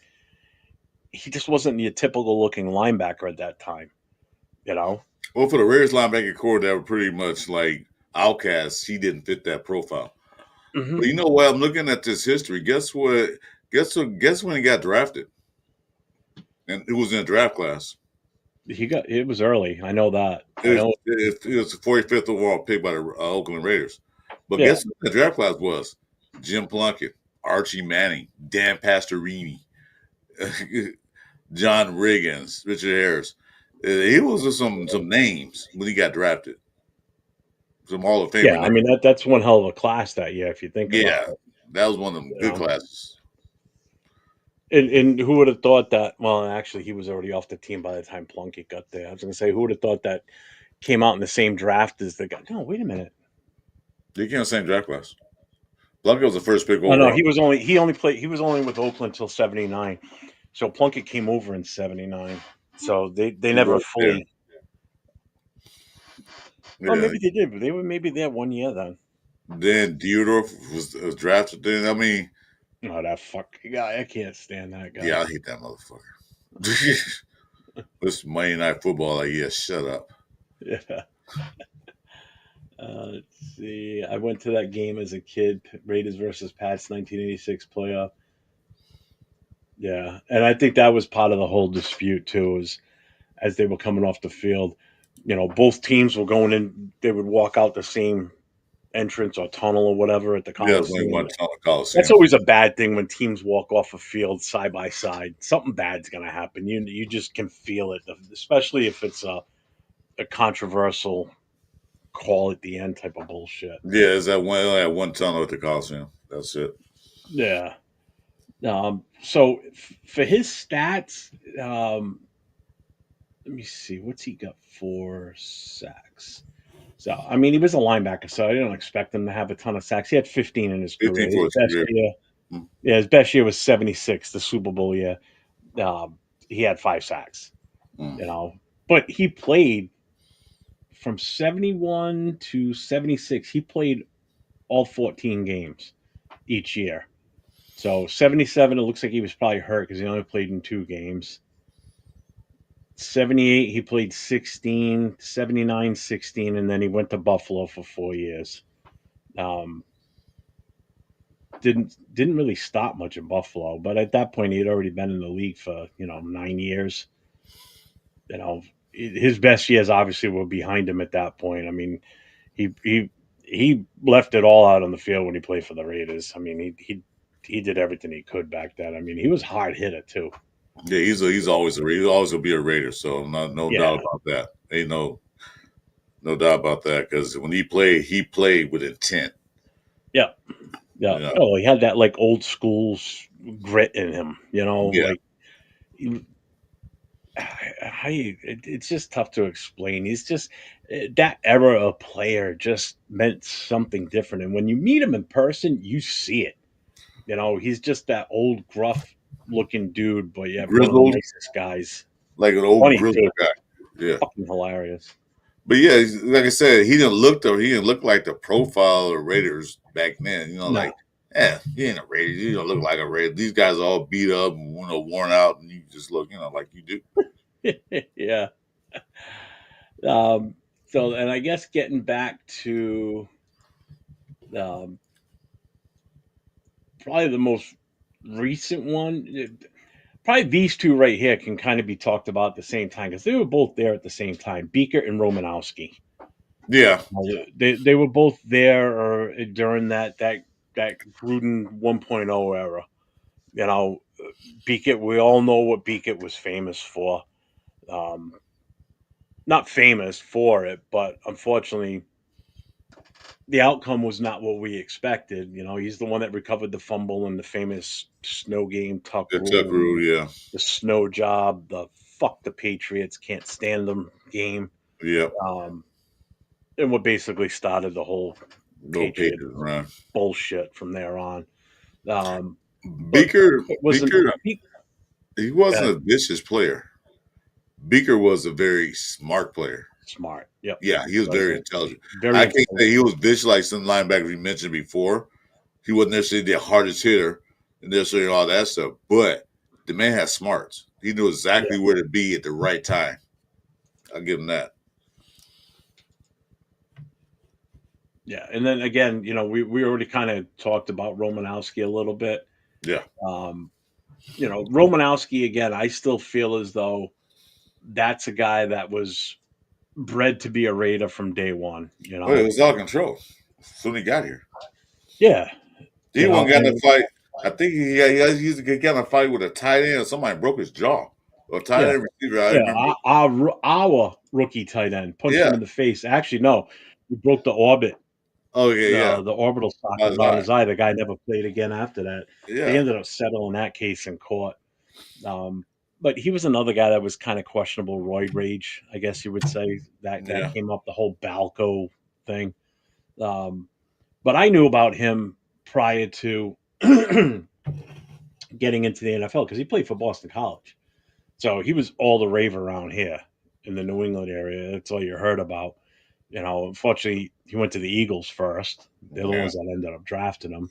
he just wasn't your typical looking linebacker at that time. You know. Well, for the Raiders linebacker core that were pretty much like outcasts, he didn't fit that profile. hmm But you know what? I'm looking at this history. Guess what? Guess when he got drafted? And it was in a draft class. it was early. I know that. I know. It was the 45th overall pick by the Oakland Raiders. But Yeah. guess what the draft class was? Jim Plunkett, Archie Manning, Dan Pastorini, John Riggins, Richard Harris. He was just some names when he got drafted. Some Hall of Famer Yeah, I names. mean that's one hell of a class that year if you think about Yeah, it. that was one of them You good know, classes. and who would have thought that? Well, actually, he was already off the team by the time Plunkett got there. I was going to say, who would have thought that came out in the same draft as the guy? No, wait a minute. They came in the same draft class. Plunkett was the first pick Oh no, overall. he was only with Oakland until '79. So Plunkett came over in '79. So they He never was there. fully. Oh, Yeah. maybe they did. But they were maybe there 1 year then. Then Theodore was drafted. Then I mean, Oh, that fucking guy! I can't stand that yeah, guy. I hate that motherfucker. This Monday Night Football, like, yeah, shut up. Yeah. Let's see. I went to that game as a kid, Raiders versus Pats, 1986 playoff. Yeah, and I think that was part of the whole dispute too. Was as they were coming off the field, both teams were going in. They would walk out the same entrance or tunnel or whatever at the Yeah, there's only Coliseum. one tunnel That's Coliseum. always a bad thing when teams walk off a field side by side. Something bad's going to happen. You just can feel it, especially if it's a controversial call at the end type of bullshit. Yeah, is that one? Only had one tunnel at the Coliseum. That's it. Yeah. So for his stats, let me see, what's he got? 4 sacks. So I mean, he was a linebacker, so I didn't expect him to have a ton of sacks. He had 15 in his 15 career. for His his best career. year, Mm. yeah, his best year was 76, the Super Bowl year. He had 5 sacks. Mm. You know, but he played from 71 to 76. He played all 14 games each year. So 77, it looks like he was probably hurt because he only played in 2 games. 78, he played 16, 79, 16, and then he went to Buffalo for 4 years. Um, didn't really stop much in Buffalo, but at that point he had already been in the league for 9 years. You know, his best years obviously were behind him at that point. I mean, he he he left it all out on the field when he played for the Raiders. I mean, he did everything he could back then. I mean, he was a hard hitter too. Yeah, he's always gonna be a Raider. So no doubt Yeah, about that. Ain't no doubt about that. Because when he played with intent. yeah, yeah. You know, Oh, he had that like old school grit in him. yeah, Like it's just tough to explain. He's just that era of player just meant something different. And when you meet him in person, you see it. He's just that old gruff looking dude, but yet one of the grizzled nicest guys. like an old Funny too, grizzled guy. Yeah. fucking hilarious. But yeah, like I said, he didn't look like the profile of Raiders back then. No, Yeah, he ain't a Raider. You don't look like a Raider. These guys are all beat up and worn out, and you just look, like you do. Yeah. Um, so, and I guess getting back to um, probably the most recent one, probably these two right here can kind of be talked about at the same time because they were both there at the same time. Beaker and Romanowski. Yeah, They were both there or during that Gruden 1.0 era. You know, Beakett. We all know what Beakett was famous for. Um, Not famous for it, but unfortunately, the outcome was not what we expected. You know, he's the one that recovered the fumble in the famous snow game, tuck the Tuck rule, rule. Yeah, the snow job, the fuck the Patriots can't stand them game, yeah. um, and what basically started the whole No Patriot Patriots run. bullshit from there on. Um, but Beaker, it wasn't Beaker, he, he wasn't a vicious player. Beaker was a very smart player. smart. Yep, Yeah, he was very was intelligent. very I can't say he intelligent. was vicious like some linebackers we mentioned before. He wasn't necessarily the hardest hitter and necessarily all that stuff, but the man had smarts. He knew Yeah, exactly where to be at the right time. I'll give him that. yeah. And then again, we already kind of talked about Romanowski a little bit. Yeah. Um, Romanowski again, I still feel as though that's a guy that was bred to be a Raider from day one. Oh, it was out of control as soon as he got here. Yeah, He wasn't got in a and fight. I think he used to get in a fight with a tight end, or somebody broke his jaw. Or a tight yeah, end receiver. I yeah. remember. Our rookie tight end punched Yeah. him in the face. Actually, no, he broke the orbit, Oh yeah, yeah. the orbital socket That's around right. his eye. The guy never played again after that. They Yeah. ended up settling that case in court. Um, but he was another guy that was kind of questionable roid rage, I guess you would say. That Yeah. came up the whole Balco thing. Um, but I knew about him prior to getting into the NFL because he played for Boston College. So he was all the rave around here in the New England area. That's all you heard about. Unfortunately, he went to the Eagles first. They're the Yeah. ones that ended up drafting him.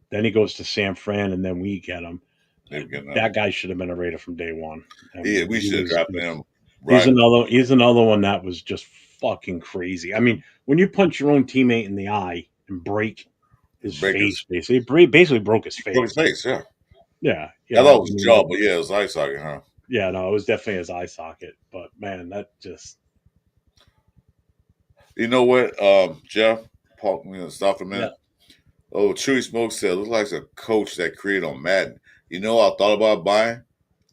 Then he goes to San Fran, and then we get him. They're getting That guy should have been a Raider from day one. I Yeah, mean, we should have drafted him he's right. another one that was just fucking crazy. I mean, when you punch your own teammate in the eye and break his face, Breakers basically broke his broke his face. face. Yeah. Yeah, I thought it I was mean, jaw, but yeah, it was eye socket, huh? yeah, no, it was definitely his eye socket. But man, that just You know what, Jeff? Paul, stop for a yeah, minute. Oh, Chewy Smoke said, looks like a coach that created on Madden. You know what I thought about buying?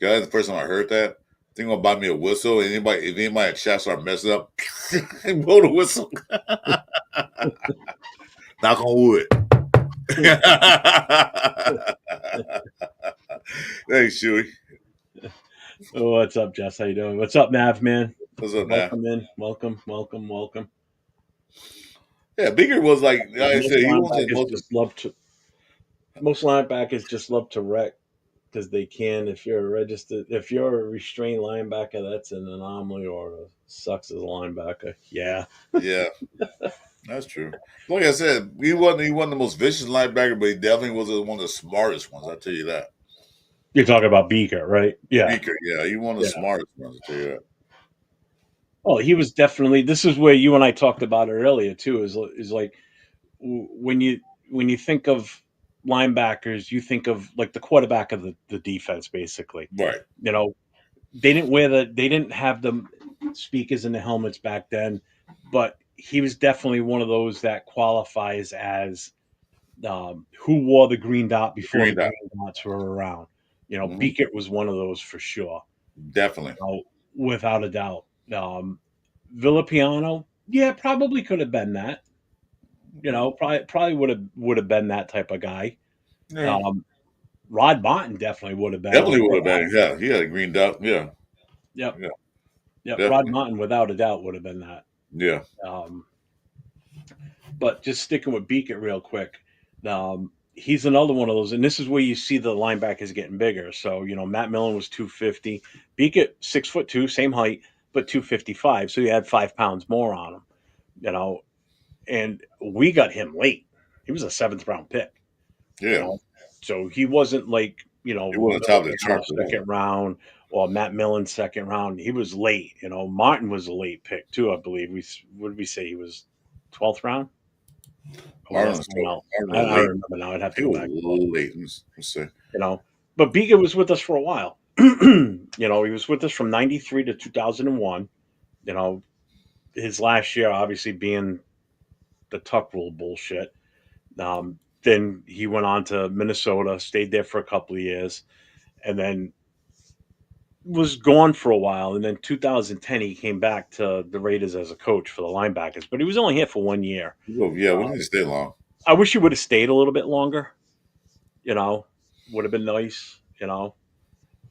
Yeah, that's the first time I heard that. I think I'm gonna buy me a whistle. And if anybody in chat start messing up, blow the whistle. Knock on wood. Thanks, Chewy. oh, what's up, Jess? How you doing? What's up, Nav man? What's up, man? Welcome in. Welcome. Yeah, Bigger was like I Most said, he wasn't linebackers most. just love to. Most linebackers just love to wreck because they can. If you're a restrained linebacker, that's an anomaly or sucks as a linebacker. Yeah, Yeah, that's true. Like I said, he wasn't the most vicious linebacker, but he definitely was one of the smartest ones. I tell you that. you're talking about Beaker, right? Yeah, Beaker, yeah, he one of the yeah. smartest ones. I tell you that. Oh, he was definitely. This is where you and I talked about it earlier too. Is like when you think of linebackers, you think of like the quarterback of the defense, basically. Right. You know, they didn't have the speakers in the helmets back then, but he was definitely one of those that qualifies as who wore the green dot before the Green dot. green dots were around. Hmm. Beakett was one of those for sure, Definitely. without a doubt. Villapiano, yeah, probably could have been that. Probably would have been that type of guy. Yeah. Um, Rod Martin definitely would have been on Definitely would have that. been. Yeah, he had a green dot. Yeah. Yep, Yeah. yep. Rod Definitely. Martin, without a doubt, would have been that. Yeah. Um, but just sticking with Beacon real quick, he's another one of those, and this is where you see the linebackers getting bigger. So Matt Millen was 250, Beacon 6'2", same height, but 255. So you had 5 pounds more on him. You know, and we got him late. He was a seventh round pick. You Yeah, know, so he wasn't like he wasn't top of the Villapiano charts at all. second round or Matt Millen second round. He was late. Martin was a late pick too. I believe what did we say he was 12th round or was that Martin was someone else? Martin I was don't late. remember now. I'd have to He go was back and look. late. Let's say You know, but Biga was with us for a while. He was with us from '93 to 2001. You know, his last year obviously being the Tuck rule bullshit. Then he went on to Minnesota, stayed there for a couple of years, and then was gone for a while. And then 2010, he came back to the Raiders as a coach for the linebackers, but he was only here for 1 year. well, yeah, we didn't stay long. I wish he would have stayed a little bit longer. You know, would have been nice.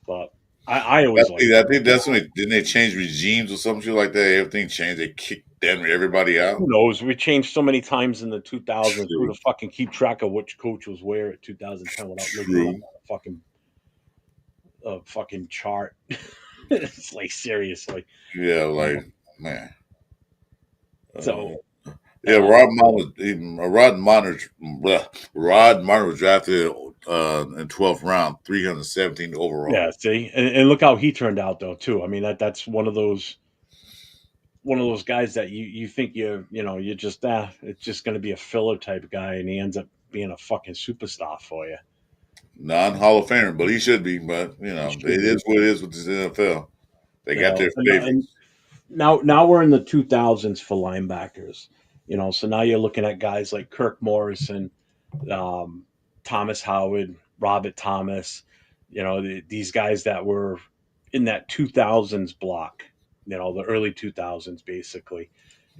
But I always liked I him. think that's when didn't they change regimes or something like that? Everything changed. They kicked everybody Who out. knows? We changed so many times in the 2000s. Who True, to fucking keep track of which coach was where at 2010 without looking it up true. on a fucking chart? It's like seriously. Yeah, Um, like man. Uh, so yeah, uh, Rod Martin was drafted in 12th round, 317 yeah, overall. see, and look how he turned out though too. I mean that's one of those guys that you think you're just it's just going to be a filler type guy, and he ends up being a fucking superstar for you. Non Hall of Famer, but he should be. But He it should be. is what it is with this NFL. They got their And favorites. now we're in the 2000s for linebackers. So now you're looking at guys like Kirk Morrison, um, Thomas Howard, Robert Thomas. These guys that were in that 2000s block. The early 2000s, basically.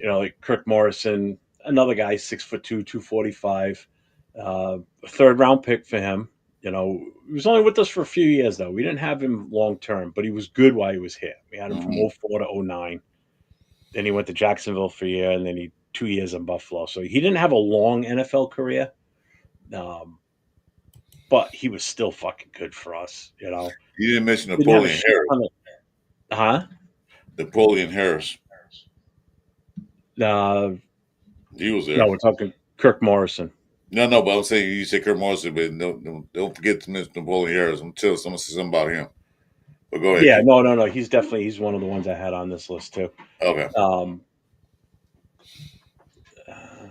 Like Kirk Morrison, another guy, 6'2", 245, a third round pick for him. He was only with us for a few years though. We didn't have him long term, but he was good while he was here. We had him from Mhm. '04 to '09. Then he went to Jacksonville for a year, and then he 2 years in Buffalo. So he didn't have a long NFL career, um, but he was still fucking good for us. You didn't mention Didn't have a Napoleon shit Harris. ton of, huh? Napoleon Harris. Uh, He was no, there. we're talking Kirk Morrison. No, but I'm saying you say Kurt Morrison, but don't forget to mention Napoleon Harris. I'm telling someone say something about him. But go ahead, Yeah, keep. no, no, no. He's one of the ones I had on this list too. Okay. Um,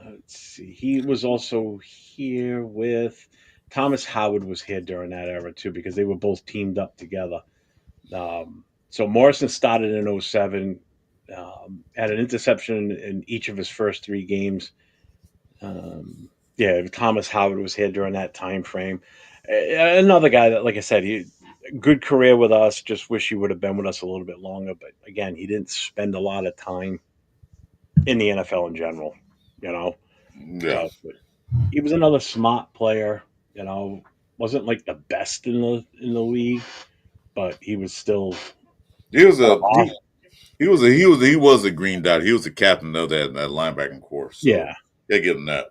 let's see. He was also here with Thomas Howard was here during that era too because they were both teamed up together. So Morrison started in '07, had an interception in each of his first three games. Yeah, Thomas Howard was here during that time frame. Another guy that, like I said, he good career with us. Just wish he would have been with us a little bit longer. But again, he didn't spend a lot of time in the NFL in general. You know, Yeah. but he was another smart player. Wasn't like the best in the league, but he was still He was a off. he was a green dot. He was the captain of that linebacking corps. So Yeah. yeah, give him that.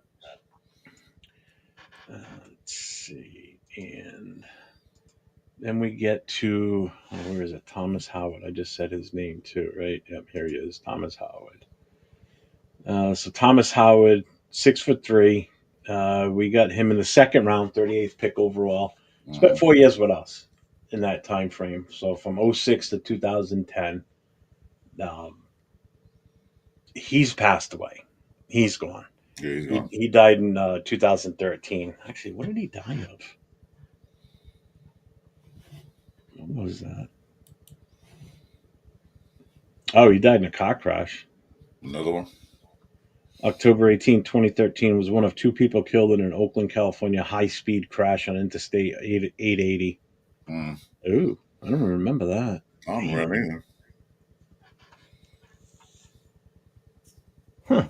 Let's see, and then we get to where is it? Thomas Howard. I just said his name too, right? Yep, here he is, Thomas Howard. So Thomas Howard, 6'3". We got him in the second round, 38th pick overall. Spent Mhm. 4 years with us in that time frame. So from '06 to 2010. Um, he's passed away. He's gone. Yeah, he's He, gone. he died in 2013. Actually, what did he die of? What was that? Oh, he died in a car crash. Another one. October 18, 2013 was one of two people killed in an Oakland, California high speed crash on Interstate 880. Mm. Ooh, I don't remember that. I don't Damn. remember either. Huh.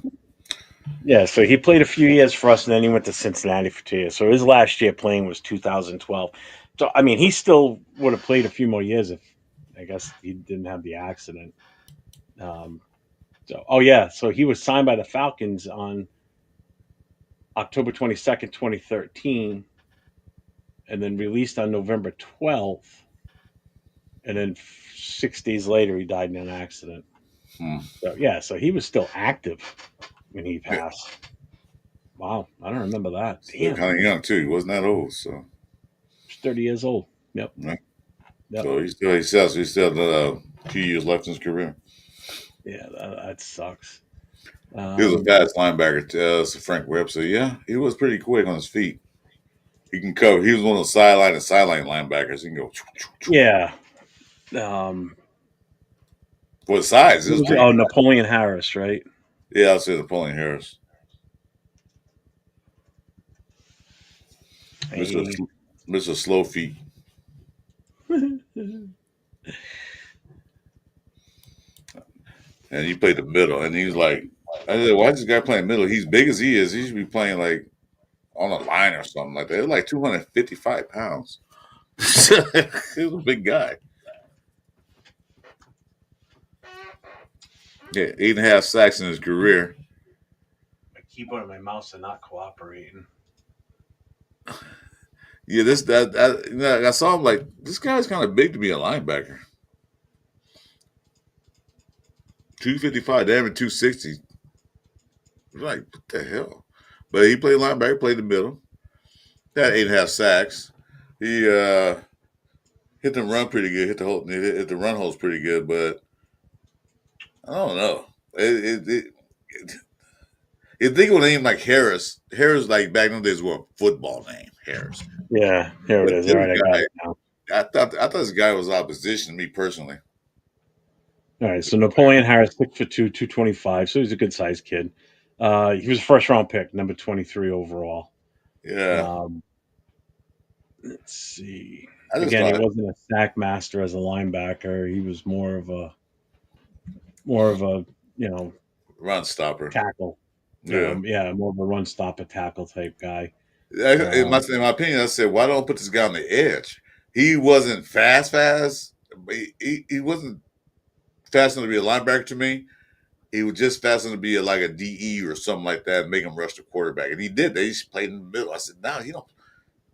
Yeah, so he played a few years for us and then he went to Cincinnati for 2 years. So his last year playing was 2012. So, I mean, he still would have played a few more years if I guess he didn't have the accident. Um, oh, yeah. So he was signed by the Falcons on October 22nd, 2013, and then released on November 12th. And then 6 days later, he died in an accident. Hmm. So, yeah, so he was still active when he Yeah. passed. Wow, I don't remember that. Still Damn, kind of young too. He wasn't that old, so he's 30 years old. Yep, yeah. yep. So he still a few years left in his career. Yeah, that sucks. He was a Um, fast linebacker. So Frank Webb. So yeah, he was pretty quick on his feet. He can cover. He was one of the sideline linebackers. He can go yeah. Um, for his size. It what was was it? pretty Oh, fast. Napoleon Harris, right? Yeah, I'll say Napoleon Harris, Mister Hey. Mister Slow Feet, and he played the middle. And he was like, I said, why is this guy playing middle? He's big as he is. He should be playing like on a line or something like that. It was like 255 pounds. He was a big guy. Yeah, 8.5 sacks in his career. My keyboard and my mouse are not cooperating. Yeah, I saw him like this guy's kind of big to be a linebacker. 255, damn it, 260. Like, what the hell? But he played linebacker, played the middle. Had 8.5 sacks. He hit the run pretty good. Hit the run holes pretty good, but I don't know. You think of a name like Harris. Harris, like back in the days, was a football name, Harris. Yeah, here it But is. All this right, I got guy, it now. I thought this guy was opposition to me personally. All right, so Napoleon Harris, 6'2", 225. So he's a good sized kid. He was a first round pick, number 23 overall. Yeah, Um, let's see. I just Again, he thought wasn't a sack master as a linebacker. He was more of a you know run stopper. tackle. Yeah. Yeah, more of a run stopper tackle type guy. In my opinion, I said, why don't put this guy on the edge? He wasn't fast, but he wasn't fast enough to be a linebacker to me. He was just fast enough to be like a DE or something like that and make him rush the quarterback. And he did. They just played in the middle. I said, no, he don't.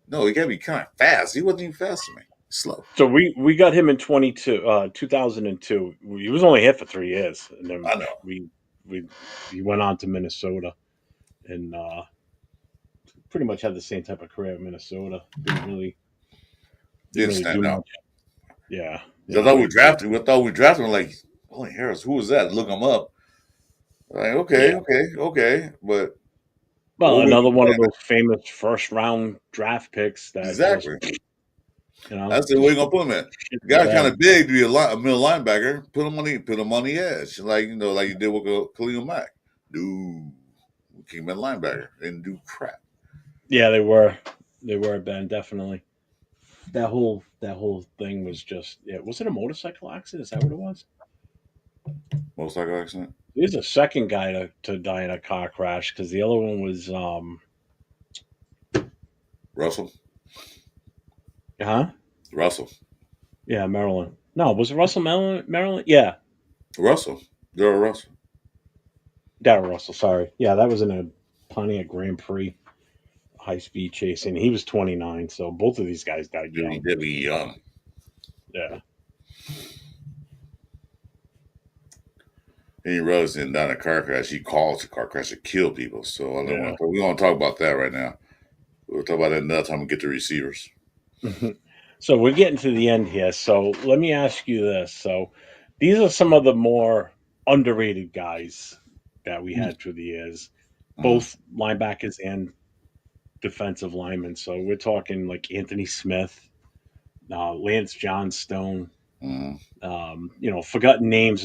No, he got to be kind of fast. He wasn't even fast to me. Slow. So we got him in 2002. He was only here for 3 years, and then I know. we he went on to Minnesota and pretty much had the same type of career in Minnesota. Didn't Didn't really stand do out. much. Yeah, I yeah, thought we played for drafted. We thought we drafted him like, holy Harris, who was that? Look him up. Like, yeah. okay. But Well, what were another we one of playing? those famous first round draft picks that just Exactly. I said, where just you gonna put him at? shit The in the guy kind bed. of big to be a middle linebacker. Put him on the edge, like you did with Khalil Mack. Dude, we keep him at linebacker. Didn't do crap. Yeah, they were Ben, definitely. That whole thing was just, yeah. Was it a motorcycle accident? Is that what it was? Motorcycle accident. He's the second guy to die in a car crash because the other one was Russell. huh? Russell. Yeah, Maryland. No, was it Russell Maryland? Maryland? Yeah, Russell. Darrell Russell. Darrell Russell. Sorry. Yeah, that was in a Pontiac Grand Prix high speed chasing. He was 29, so both of these guys died Dude, he young. did be young. Yeah, And he rose in down a car crash. He caused a car crash to kill people. So I don't yeah. want to. We don't talk about that right now. We'll talk about that another time we get to receivers. So we're getting to the end here. So let me ask you this. So these are some of the more underrated guys that we had through the years, Mm-hmm. both linebackers and defensive linemen. So we're talking like Anthony Smith, Lance Johnstone, Mm-hmm. forgotten names,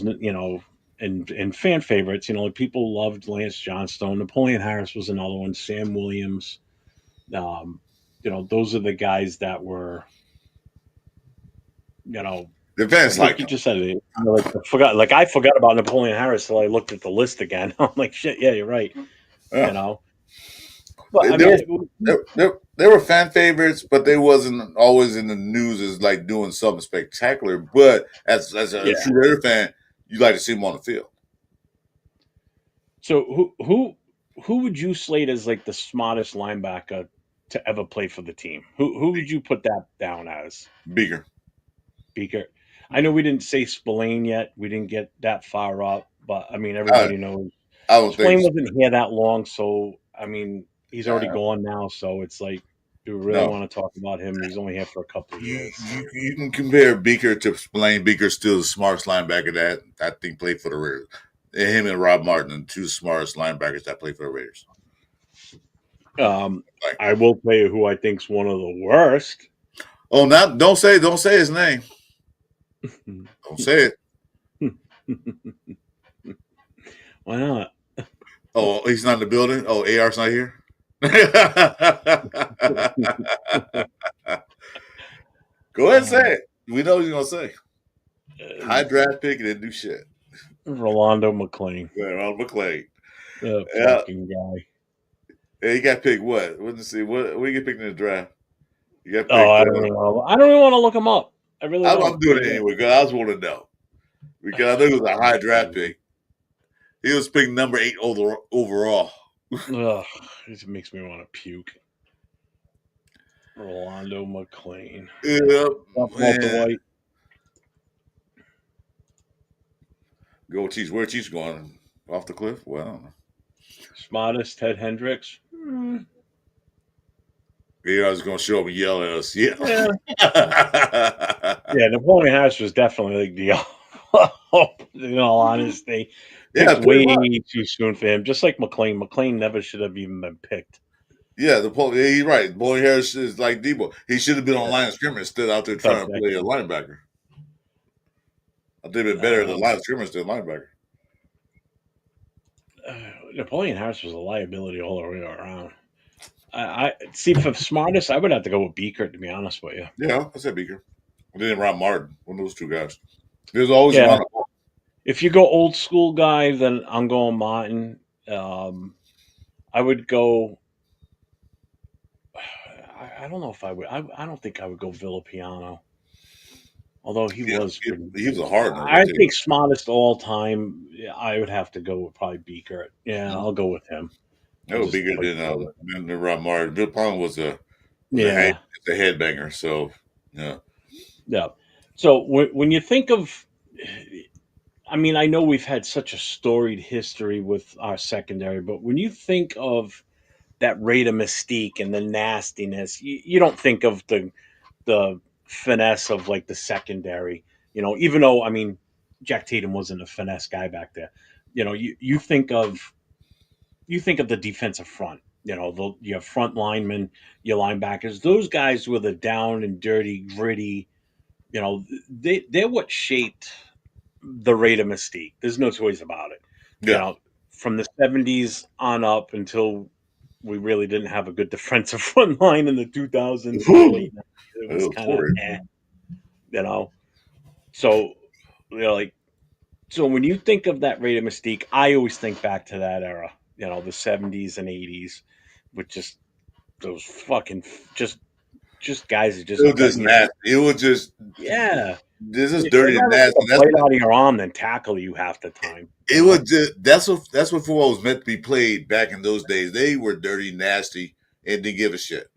and fan favorites. Like people loved Lance Johnstone. Napoleon Harris was another one. Sam Williams. Um, those are the guys that were, you know, The fans like liked you him. just said, I forgot about Napoleon Harris till I looked at the list again. I'm like, shit, yeah, you're right. You Yeah. know, but They, I they were mean, they were fan favorites, but they wasn't always in the news as like doing something spectacular. But as a yeah. true Raider fan, you like to see them on the field. So who would you slate as like the smartest linebacker to ever play for the team? Who would you put that down as? Bigger. Beaker. I know we didn't say Spillane yet. We didn't get that far up, but I mean I everybody knows I don't think Spillane wasn't here that long, so I mean he's already Uh, gone now, so it's like, do we really no, want to talk about him? He's only here for a couple of you, years. you can compare Beaker to Blaine. Beaker's still the smartest linebacker that I think played for the Raiders. Him and Rod Martin, the two smartest linebackers that played for the Raiders. Um, Like, I will tell you who I think's one of the worst. oh, not don't say his name. Don't say it. Why not? Oh, he's not in the building. Oh, AR's not here. Go ahead and say Uh, it. We know what you're gonna say. High draft pick and didn't do shit. Rolando McClain, Yeah, Ronald McClay. Yeah, fucking guy. yeah, he got picked. What? Let's see. What you get picked in the draft? You got Oh, picked. I don't know. I don't even want to look him up. I really I'm don't. doing it anyway because I just want to know because I know he was a high draft pick. He was picked number 8 overall. Ugh, it makes me want to puke. Rolando McClain. Yeah, Walter man. White. Go teach. Where teach going? Off the cliff? Well, I don't know. Smartest Ted Hendricks. Yeah, I was going to show up and yell at us. Yeah. Yeah. Yeah, Napoleon Harris was definitely like the in all honesty. Yeah, Picked pretty way much. too soon for him. Just like McClain. McClain never should have even been picked. Yeah, yeah, he's right. Boy Harris is like Debo. He should have been on Yeah. line of scrimmage instead out there Tough trying to play a decade. linebacker. I think it'd been better than Um, line of scrimmage than linebacker. Napoleon Harris was a liability all the way around. I see for smartest, I would have to go with Beaker to be honest with you. Yeah, I said Beaker. And then Ron Martin, one of those two guys. There's always Yeah, around. if you go old school guy, then I'm going Martin. Um, I would go. I don't know if I would. I don't think I would go Villapiano. Although he Yeah, was pretty. he was a hard nose. I think smartest all time. Yeah, I would have to go with probably Beaker. Yeah, Mm-hmm. I'll go with him. That I'll was just bigger play safe. than Ron Martin. Bill Palmer was Yeah, a headbanger. So yeah, yeah. So when you think of, I mean, I know we've had such a storied history with our secondary, but when you think of that rate of mystique and the nastiness, you don't think of the finesse of like the secondary. Even though I mean, Jack Tatum wasn't a finesse guy back there. You think of the defensive front. Your front linemen, your linebackers. Those guys were the down and dirty, gritty. They're what shaped the rate of mystique. There's no two ways about it. You yeah. know, from the '70s on up until we really didn't have a good defensive front line in the 2000s and the Whew. late 90s. It It was was kind of horrid. you know. So like so when you think of that rate of mystique, I always think back to that era. The '70s and '80s with just those fucking just guys that It just was just cutting you. nasty. It was just Yeah, this is they'd dirty and rather take nasty. a bite out of your arm than tackle you half the time. It was just that's what football was meant to be played back in those days. They were dirty, nasty, and didn't give a shit.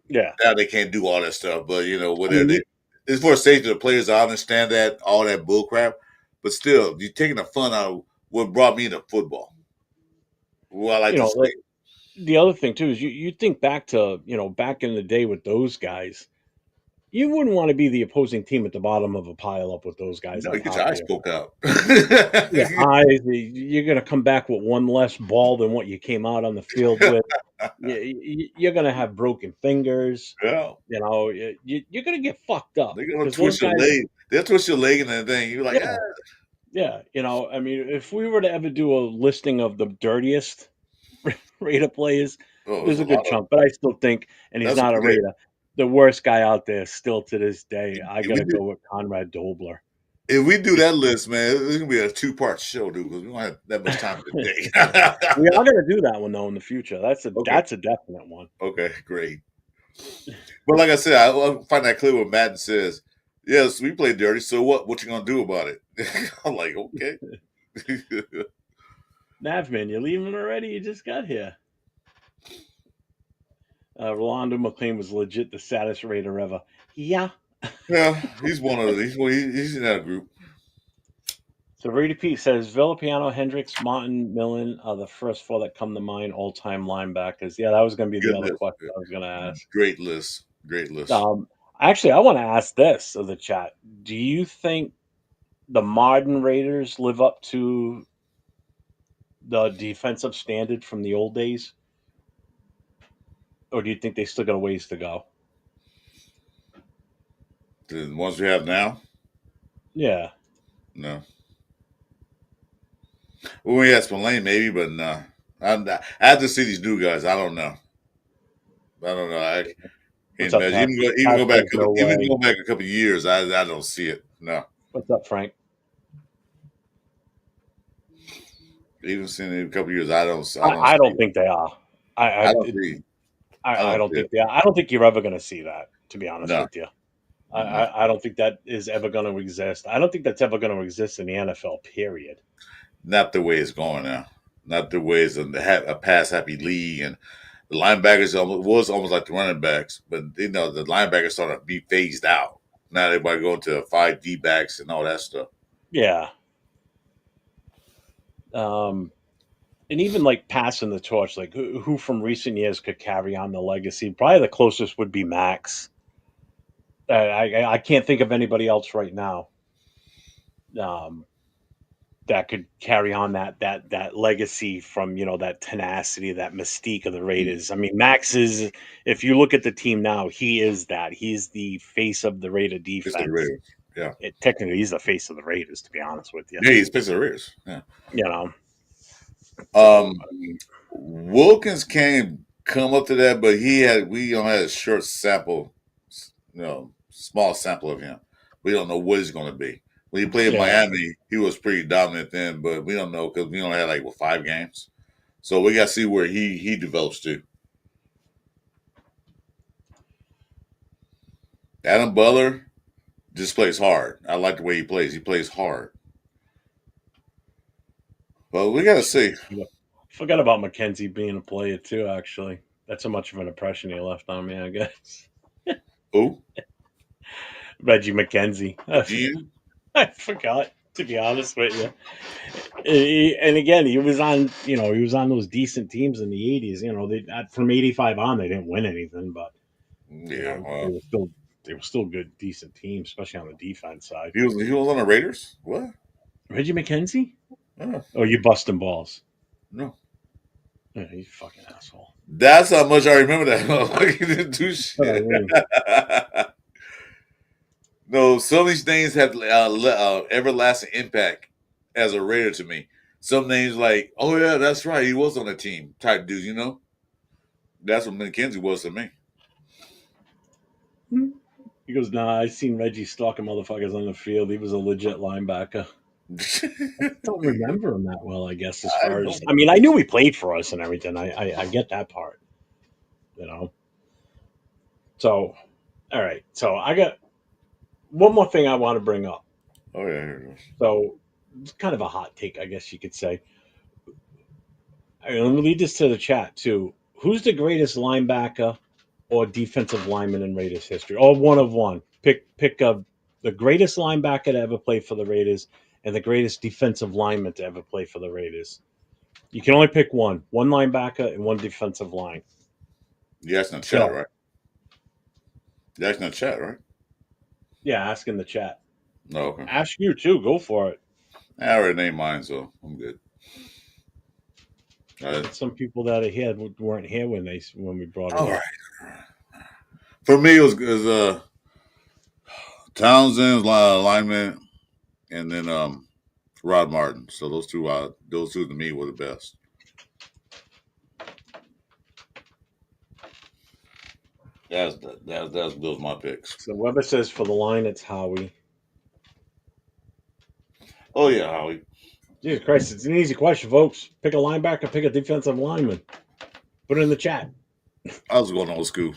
Yeah, Now they can't do all that stuff, but I whatever. mean, It's for safety of the players. I understand that all that bull crap, but still, you're taking the fun out of what brought me to football. Well, I like to say, like the other thing too is you think back to back in the day with those guys. You wouldn't want to be the opposing team at the bottom of a pile up with those guys no, on you get your top of eyes you. poke out. Your eyes, you're going to come back with one less ball than what you came out on the field with. You're going to have broken fingers. Yeah, You're going to get fucked up they're gonna because those twist your guys. leg. They'll twist your leg and everything. You're like, ah. Yeah, yeah. I mean, if we were to ever do a listing of the dirtiest Raider players, Oh, there's there's a a lot good of. chunk, but I still think, and he's That's not a okay. Raider, the worst guy out there still to this day. I If we gotta do, go with Conrad Dobler. if we do that list, man, it's gonna be a 2-part show, dude, because we don't have that much time today. We are gonna do that one though in the future. That's a Okay, that's a definite one. okay, great. But like I said, I find that clear when Madden says, "Yes, we play dirty. So what? What you gonna do about it?" I'm like, okay. Navman, you leaving already? You just got here. Rolando McClain was legit the saddest Raider ever. Yeah. Yeah, he's one of these. Well, he's in that group. So Rudy Pete says Villapiano, Hendricks, Martin, Millen are the first four that come to mind. All-time linebackers. Yeah, that was going to be the Good other list. question I was going to ask. Great list. Great list. Actually, I want to ask this of the chat. Do you think the modern Raiders live up to the defensive standard from the old days, or do you think they still got a ways to go? The ones we have now, Yeah, no. Well, we had Spillane maybe, but no. I have to see these new guys. I don't know. I don't know. I what's can't up, imagine. Pat? Even Pat go back, says no even way. go back a couple of years. I don't see it. No. What's up, Frank? Even seeing it in a couple of years, I don't. I don't I see don't it. think they are. I I I, don't see. I I don't don't see it. think they are. I don't think you're ever going to see that. To be honest No. with you, Mm-mm. I don't think that is ever going to exist. I don't think that's ever going to exist in the NFL. Period. Not the way it's going now. Not the way it's a pass happy league, and the linebackers was almost like the running backs, but the linebackers started to be phased out. Now everybody going to five D backs and all that stuff. Yeah. Um, and even like passing the torch, like who from recent years could carry on the legacy? Probably the closest would be Max. I can't think of anybody else right now um, that could carry on that legacy from that tenacity, that mystique of the Raiders. I mean, Max is. If you look at the team now, he is that. He's the face of the Raider It's the defense. Raiders. Yeah. Technically, he's the face of the Raiders, to be honest with you. Yeah, he's picks the Raiders. Yeah. You know. So Um, Wilkins can't come up to that, but we don't have a short sample, small sample of him. We don't know what he's going to be. When he played in yeah, Miami, he was pretty dominant then, but we don't know because we only had like 5 games. So we got to see where he develops to. Adam Butler just plays hard. I like the way he plays. He plays hard. But we got to see. forgot about McKenzie being a player too. Actually, that's how much of an impression he left on me. I guess Who? Reggie McKenzie. GM? I forgot, to be honest with you. And again, he was on. He was on those decent teams in the '80s. From '85 on, they didn't win anything, but Yeah, they well, were still good, decent teams, especially on the defense side. he was on the Raiders. What? Reggie McKenzie? Oh, Oh, you busting balls? no. Yeah, you fucking asshole. That's how much I remember that. He didn't do What I shit. mean? No, some of these names have everlasting impact as a Raider to me. Some names like, oh yeah, that's right, he was on the team type dude. That's what McKenzie was to me. He goes, nah, I seen Reggie stalking motherfuckers on the field. He was a legit linebacker. I don't remember him that well, I guess, as I far as don't. I mean, I knew he played for us and everything. I get that part, you know. So all right. So I got one more thing I want to bring up. Oh yeah, here it is. So it's kind of a hot take, I guess you could say. Let me lead this to the chat too. Who's the greatest linebacker or defensive lineman in Raiders history? Or one of one. Pick the greatest linebacker to ever play for the Raiders and the greatest defensive lineman to ever play for the Raiders. You can only pick one. One linebacker and one defensive line. You asking the chat, So right? You asking the chat, right? yeah, ask in the chat. No, okay. Ask you too. Go for it. I already named mine, so I'm good. All right. But some people that are here weren't here when we brought it All right. up. For me, it was Townsend lineman, and then Rod Martin. So those two to me were the best. Those my picks. So Weber says for the line, it's Howie. Oh yeah, Howie. Jesus Christ, it's an easy question, folks. Pick a linebacker, pick a defensive lineman. Put it in the chat. I was going old school.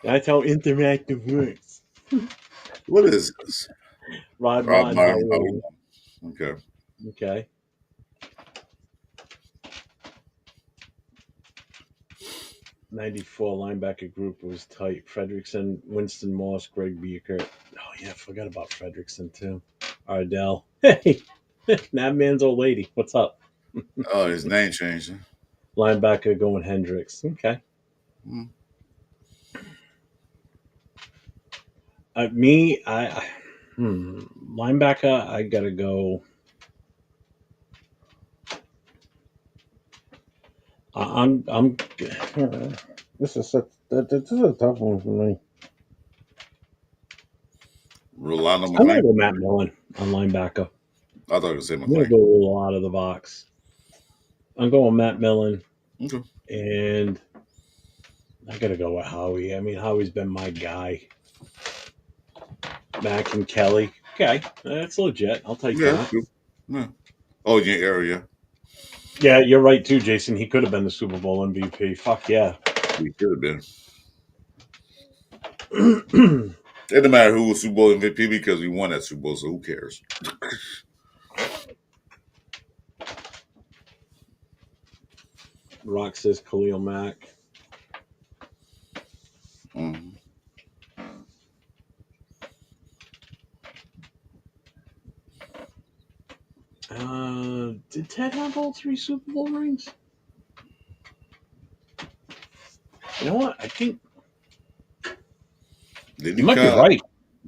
That's how interactive works. What is this? Rod Rod Martin, Martin. Howie. Okay. Okay. 94 linebacker group was tight. Fredrickson, Winston Moss, Greg Beaker. Oh, yeah, I forgot about Fredrickson, too. Ardell. Hey, that man's old lady. What's up? Oh, his name changed. Huh? Linebacker going Hendricks. Okay. Hmm. Me, linebacker. I gotta go. I'm. This is a tough one for me. Rolando I'm gonna McLean. go Matt Millen on linebacker. I thought it was say I'm gonna McLean. go a little out of the box. I'm going Matt Millen, Okay. and I gotta go with Howie. I mean, Howie's been my guy. Mac and Kelly. Okay, that's legit. I'll take Yeah, that's that. good. Yeah. Oh, yeah, area. Yeah, you're right too, Jason. He could have been the Super Bowl MVP. Fuck yeah. We could have been. It didn't matter who was Super Bowl MVP because we won that Super Bowl, so who cares? Rock says Khalil Mack. Mm-hmm. Did Ted have all three Super Bowl rings? You know what? I think Did you he might be come? right.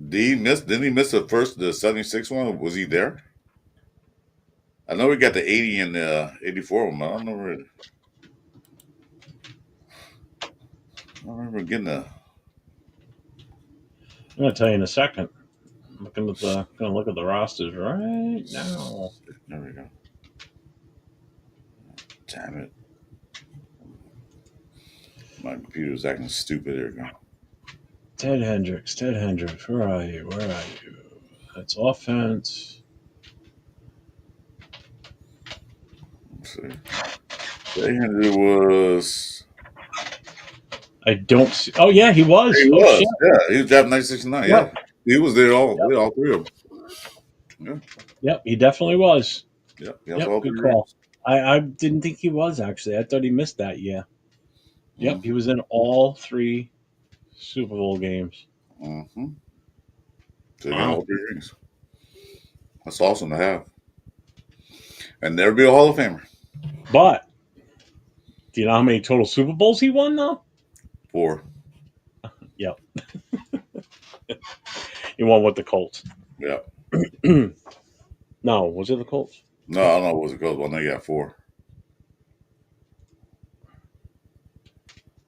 Didn't he miss the 76 one? Was he there? I know we got the 80 and the 84 one, but I don't know. I don't remember getting the. I'm gonna tell you in a second. I'm looking at the gonna look at the rosters right now. There we go. Damn it. My computer's acting stupid. There we go. Ted Hendricks. Ted Hendricks. Where are you? Where are you? That's offense. Let's see. It was. I don't see. Oh yeah, he was. He Oh shit. was. Yeah, he was drafted 1969. Yeah, Yep. he was there Yep. all three of them. Yeah, Yep. He definitely was. yeah, he has Yep. all Good three call. rings. I didn't think he was actually. I thought he missed that year. Yep. He Mm-hmm. was in all three Super Bowl games. Mm-hmm. So he got Wow. all three rings. That's awesome to have. And never be a Hall of Famer. But do you know how many total Super Bowls he won though? Four. Yep. He won with the Colts. Yeah. No, was it the Colts? No, I don't know what it goes, but I know you got four.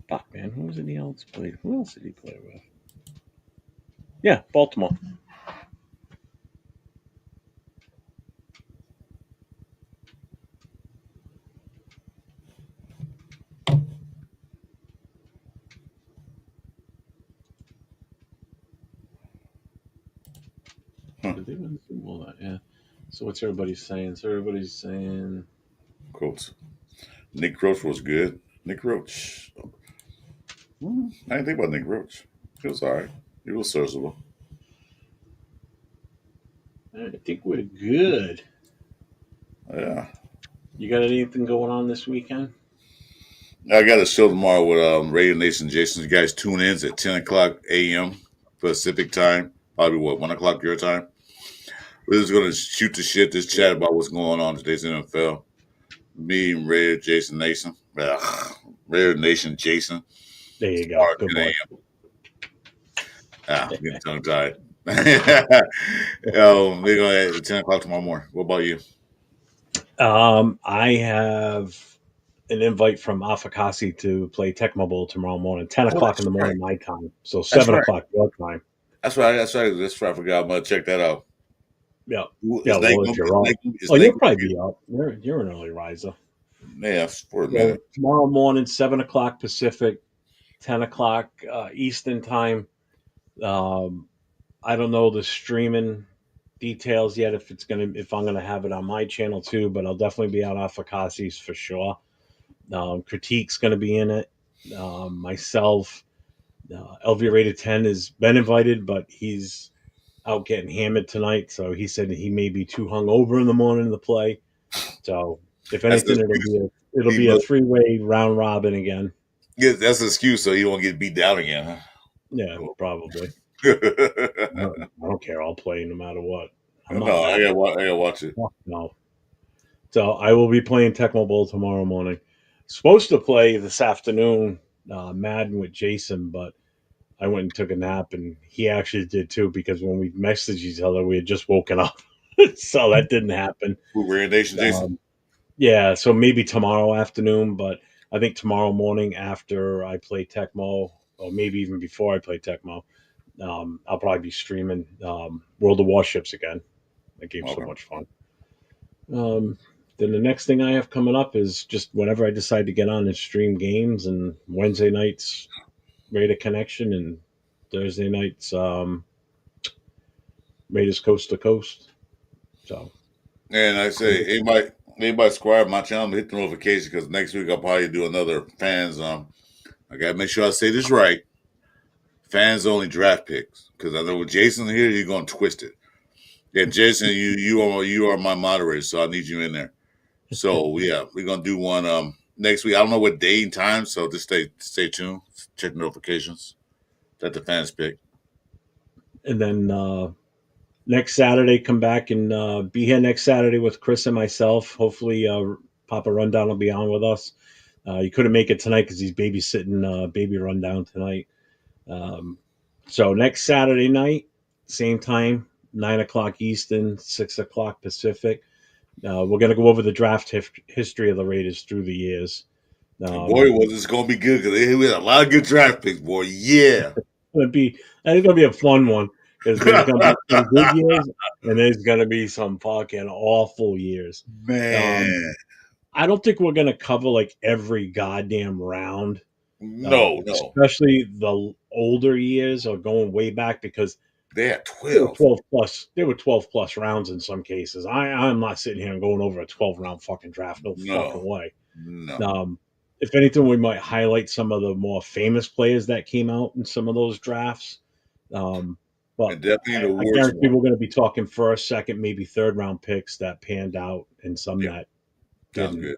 Fuck man, who was it he else played? Who else did he play with? Yeah, Baltimore. Huh. Did they win the Super Bowl? Yeah. So what's everybody saying? So everybody's saying Colts. Nick Roach was good. Nick Roach. I didn't think about Nick Roach. He was all right. He was serviceable. I think we're good. Yeah. You got anything going on this weekend? I got a show tomorrow with Radio Nation Jason. You guys tune in at 10 o'clock a.m. Pacific time. Probably what, 1 o'clock your time? We're just going to shoot the shit, just chat about what's going on in today's NFL. Me and Red Jason Nation. Red Nation Jason. There you go. Tomorrow Good at 10 boy. a.m. I'm getting tongue tied. We're going to at 10 o'clock tomorrow morning. What about you? I have an invite from Afakasi to play Tecmo Bowl tomorrow morning, 10 Oh, o'clock in that's the right. morning, my time. So That's 7 right. o'clock your time. That's right. That's right. That's right. I forgot. I'm going to check that out. Yeah. Yeah. Is Nate Well, if going you're up. is Oh, Nate you'll going probably to be up. You're an early riser. be? Yeah, for a So minute. tomorrow morning, 7 o'clock Pacific, 10 o'clock Eastern time. Um, I don't know the streaming details yet if I'm gonna have it on my channel too, but I'll definitely be on Afakasi's for sure. Critique's gonna be in it. Myself, LV rated 10 has been invited, but he's out getting hammered tonight, so he said he may be too hungover in the morning to play. So if That's the anything, excuse. it'll He be a must, 3-way round robin again. yeah, that's the excuse so he won't get beat down again, Yeah, huh? probably. I don't care. I'll play no matter what. I'm not No, that bad. I gotta watch it. Fuck no. So I will be playing Tecmo Bowl tomorrow morning. Supposed to play this afternoon, Madden with Jason, but I went and took a nap, and he actually did too because when we messaged each other, we had just woken up, so that didn't happen. Who, Rare Nation, Jason? Um, yeah, so maybe tomorrow afternoon, but I think tomorrow morning after I play Tecmo, or maybe even before I play Tecmo, I'll probably be streaming World of Warships again. That game's so Okay. much fun. Um, then the next thing I have coming up is just whenever I decide to get on and stream games, and Wednesday nights Raider Connection, and Thursday nights Raiders Coast to Coast. So And I say, anybody subscribe to my channel, hit the notification because next week I'll probably do another fans. I gotta make sure I say this right. Fans only draft picks because I know with Jason here, you're gonna twist it. Yeah, Jason, you are my moderator, so I need you in there. So yeah, we're gonna do one next week. I don't know what day and time, so just stay tuned. Check notifications. That the fans pick. and then next Saturday, come back and be here next Saturday with Chris and myself. Hopefully, Papa Rundown will be on with us. He couldn't make it tonight because he's babysitting Baby Rundown tonight. Um, so next Saturday night, same time, 9 o'clock Eastern, 6 o'clock Pacific. We're gonna go over the draft history of the Raiders through the years. And boy, Um, was this gonna be good because we had a lot of good draft picks, boy. Yeah. gonna be I think it's gonna be a fun one because there's gonna be some good years and there's gonna be some fucking awful years. Um, Man. I don't think we're gonna cover like every goddamn round, No, no. especially the older years or going way back because They had there were 12. 12 plus. There were 12 plus rounds in some cases. I'm not sitting here and going over a 12 round fucking draft. No fucking No, way. no. Um, if anything, we might highlight some of the more famous players that came out in some of those drafts. Um, but And definitely the I worst guarantee one. we're going to be talking first, second, maybe third round picks that panned out and some Yeah, that sounds didn't. good.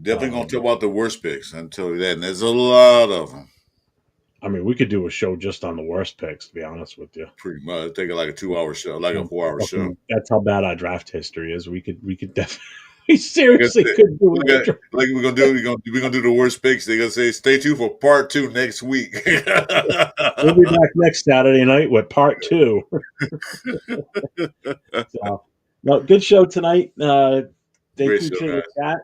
Definitely gonna talk Um, about the worst picks. I tell you that. And there's a lot of them. I mean, we could do a show just on the worst picks, to be honest with you. Pretty much. It'll take like a 2 hour show, like a 4 hour show. That's how bad our draft history is. We could definitely, we Like I seriously said, could do a like, draft. like we're gonna do the worst picks. They're gonna say stay tuned for part two next week. We'll be back next Saturday night with part two. So, no, good show tonight. Thank Great you show, to the guys.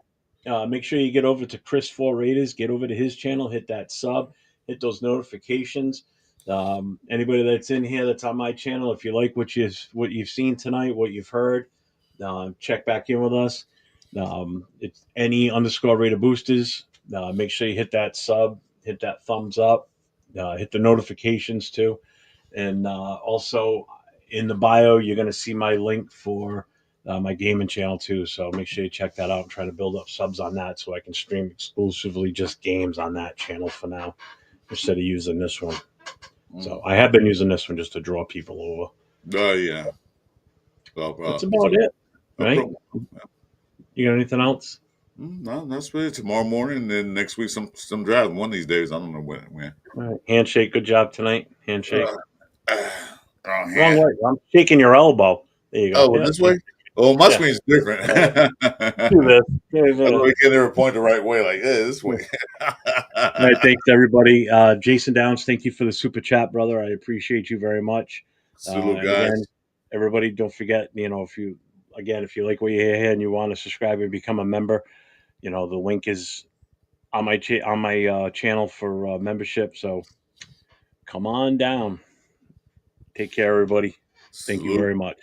chat. Make sure you get over to Chris Four Raiders. Get over to his channel. Hit that sub. Hit those notifications. Anybody that's in here that's on my channel, if you like what you've seen tonight, what you've heard, check back in with us. It's any underscore Raider boosters. Make sure you hit that sub. Hit that thumbs up. Hit the notifications too. And also in the bio, you're going to see my link for my gaming channel too. So make sure you check that out and try to build up subs on that so I can stream exclusively just games on that channel for now instead of using this one. So Mm. I have been using this one just to draw people over. Oh yeah. That's So about it, no right? problem. You got anything else? No, that's really tomorrow morning, and then next week some draft. One of these days, I don't know when. All right. Handshake. Good job tonight. Handshake. Uh, wrong Wrong hand. way. I'm shaking your elbow. There you go. Oh, Yeah. this way. Oh, my Yeah. screen's different. Do this. I know Yeah. we can never point the right way, like this way. All right, thanks everybody. Jason Downs, thank you for the super chat, brother. I appreciate you very much. Salute, And again, guys. everybody, don't forget, if you like what you hear here and you want to subscribe and become a member, the link is on my channel for membership. So come on down. Take care, everybody. Thank you Salute. very much.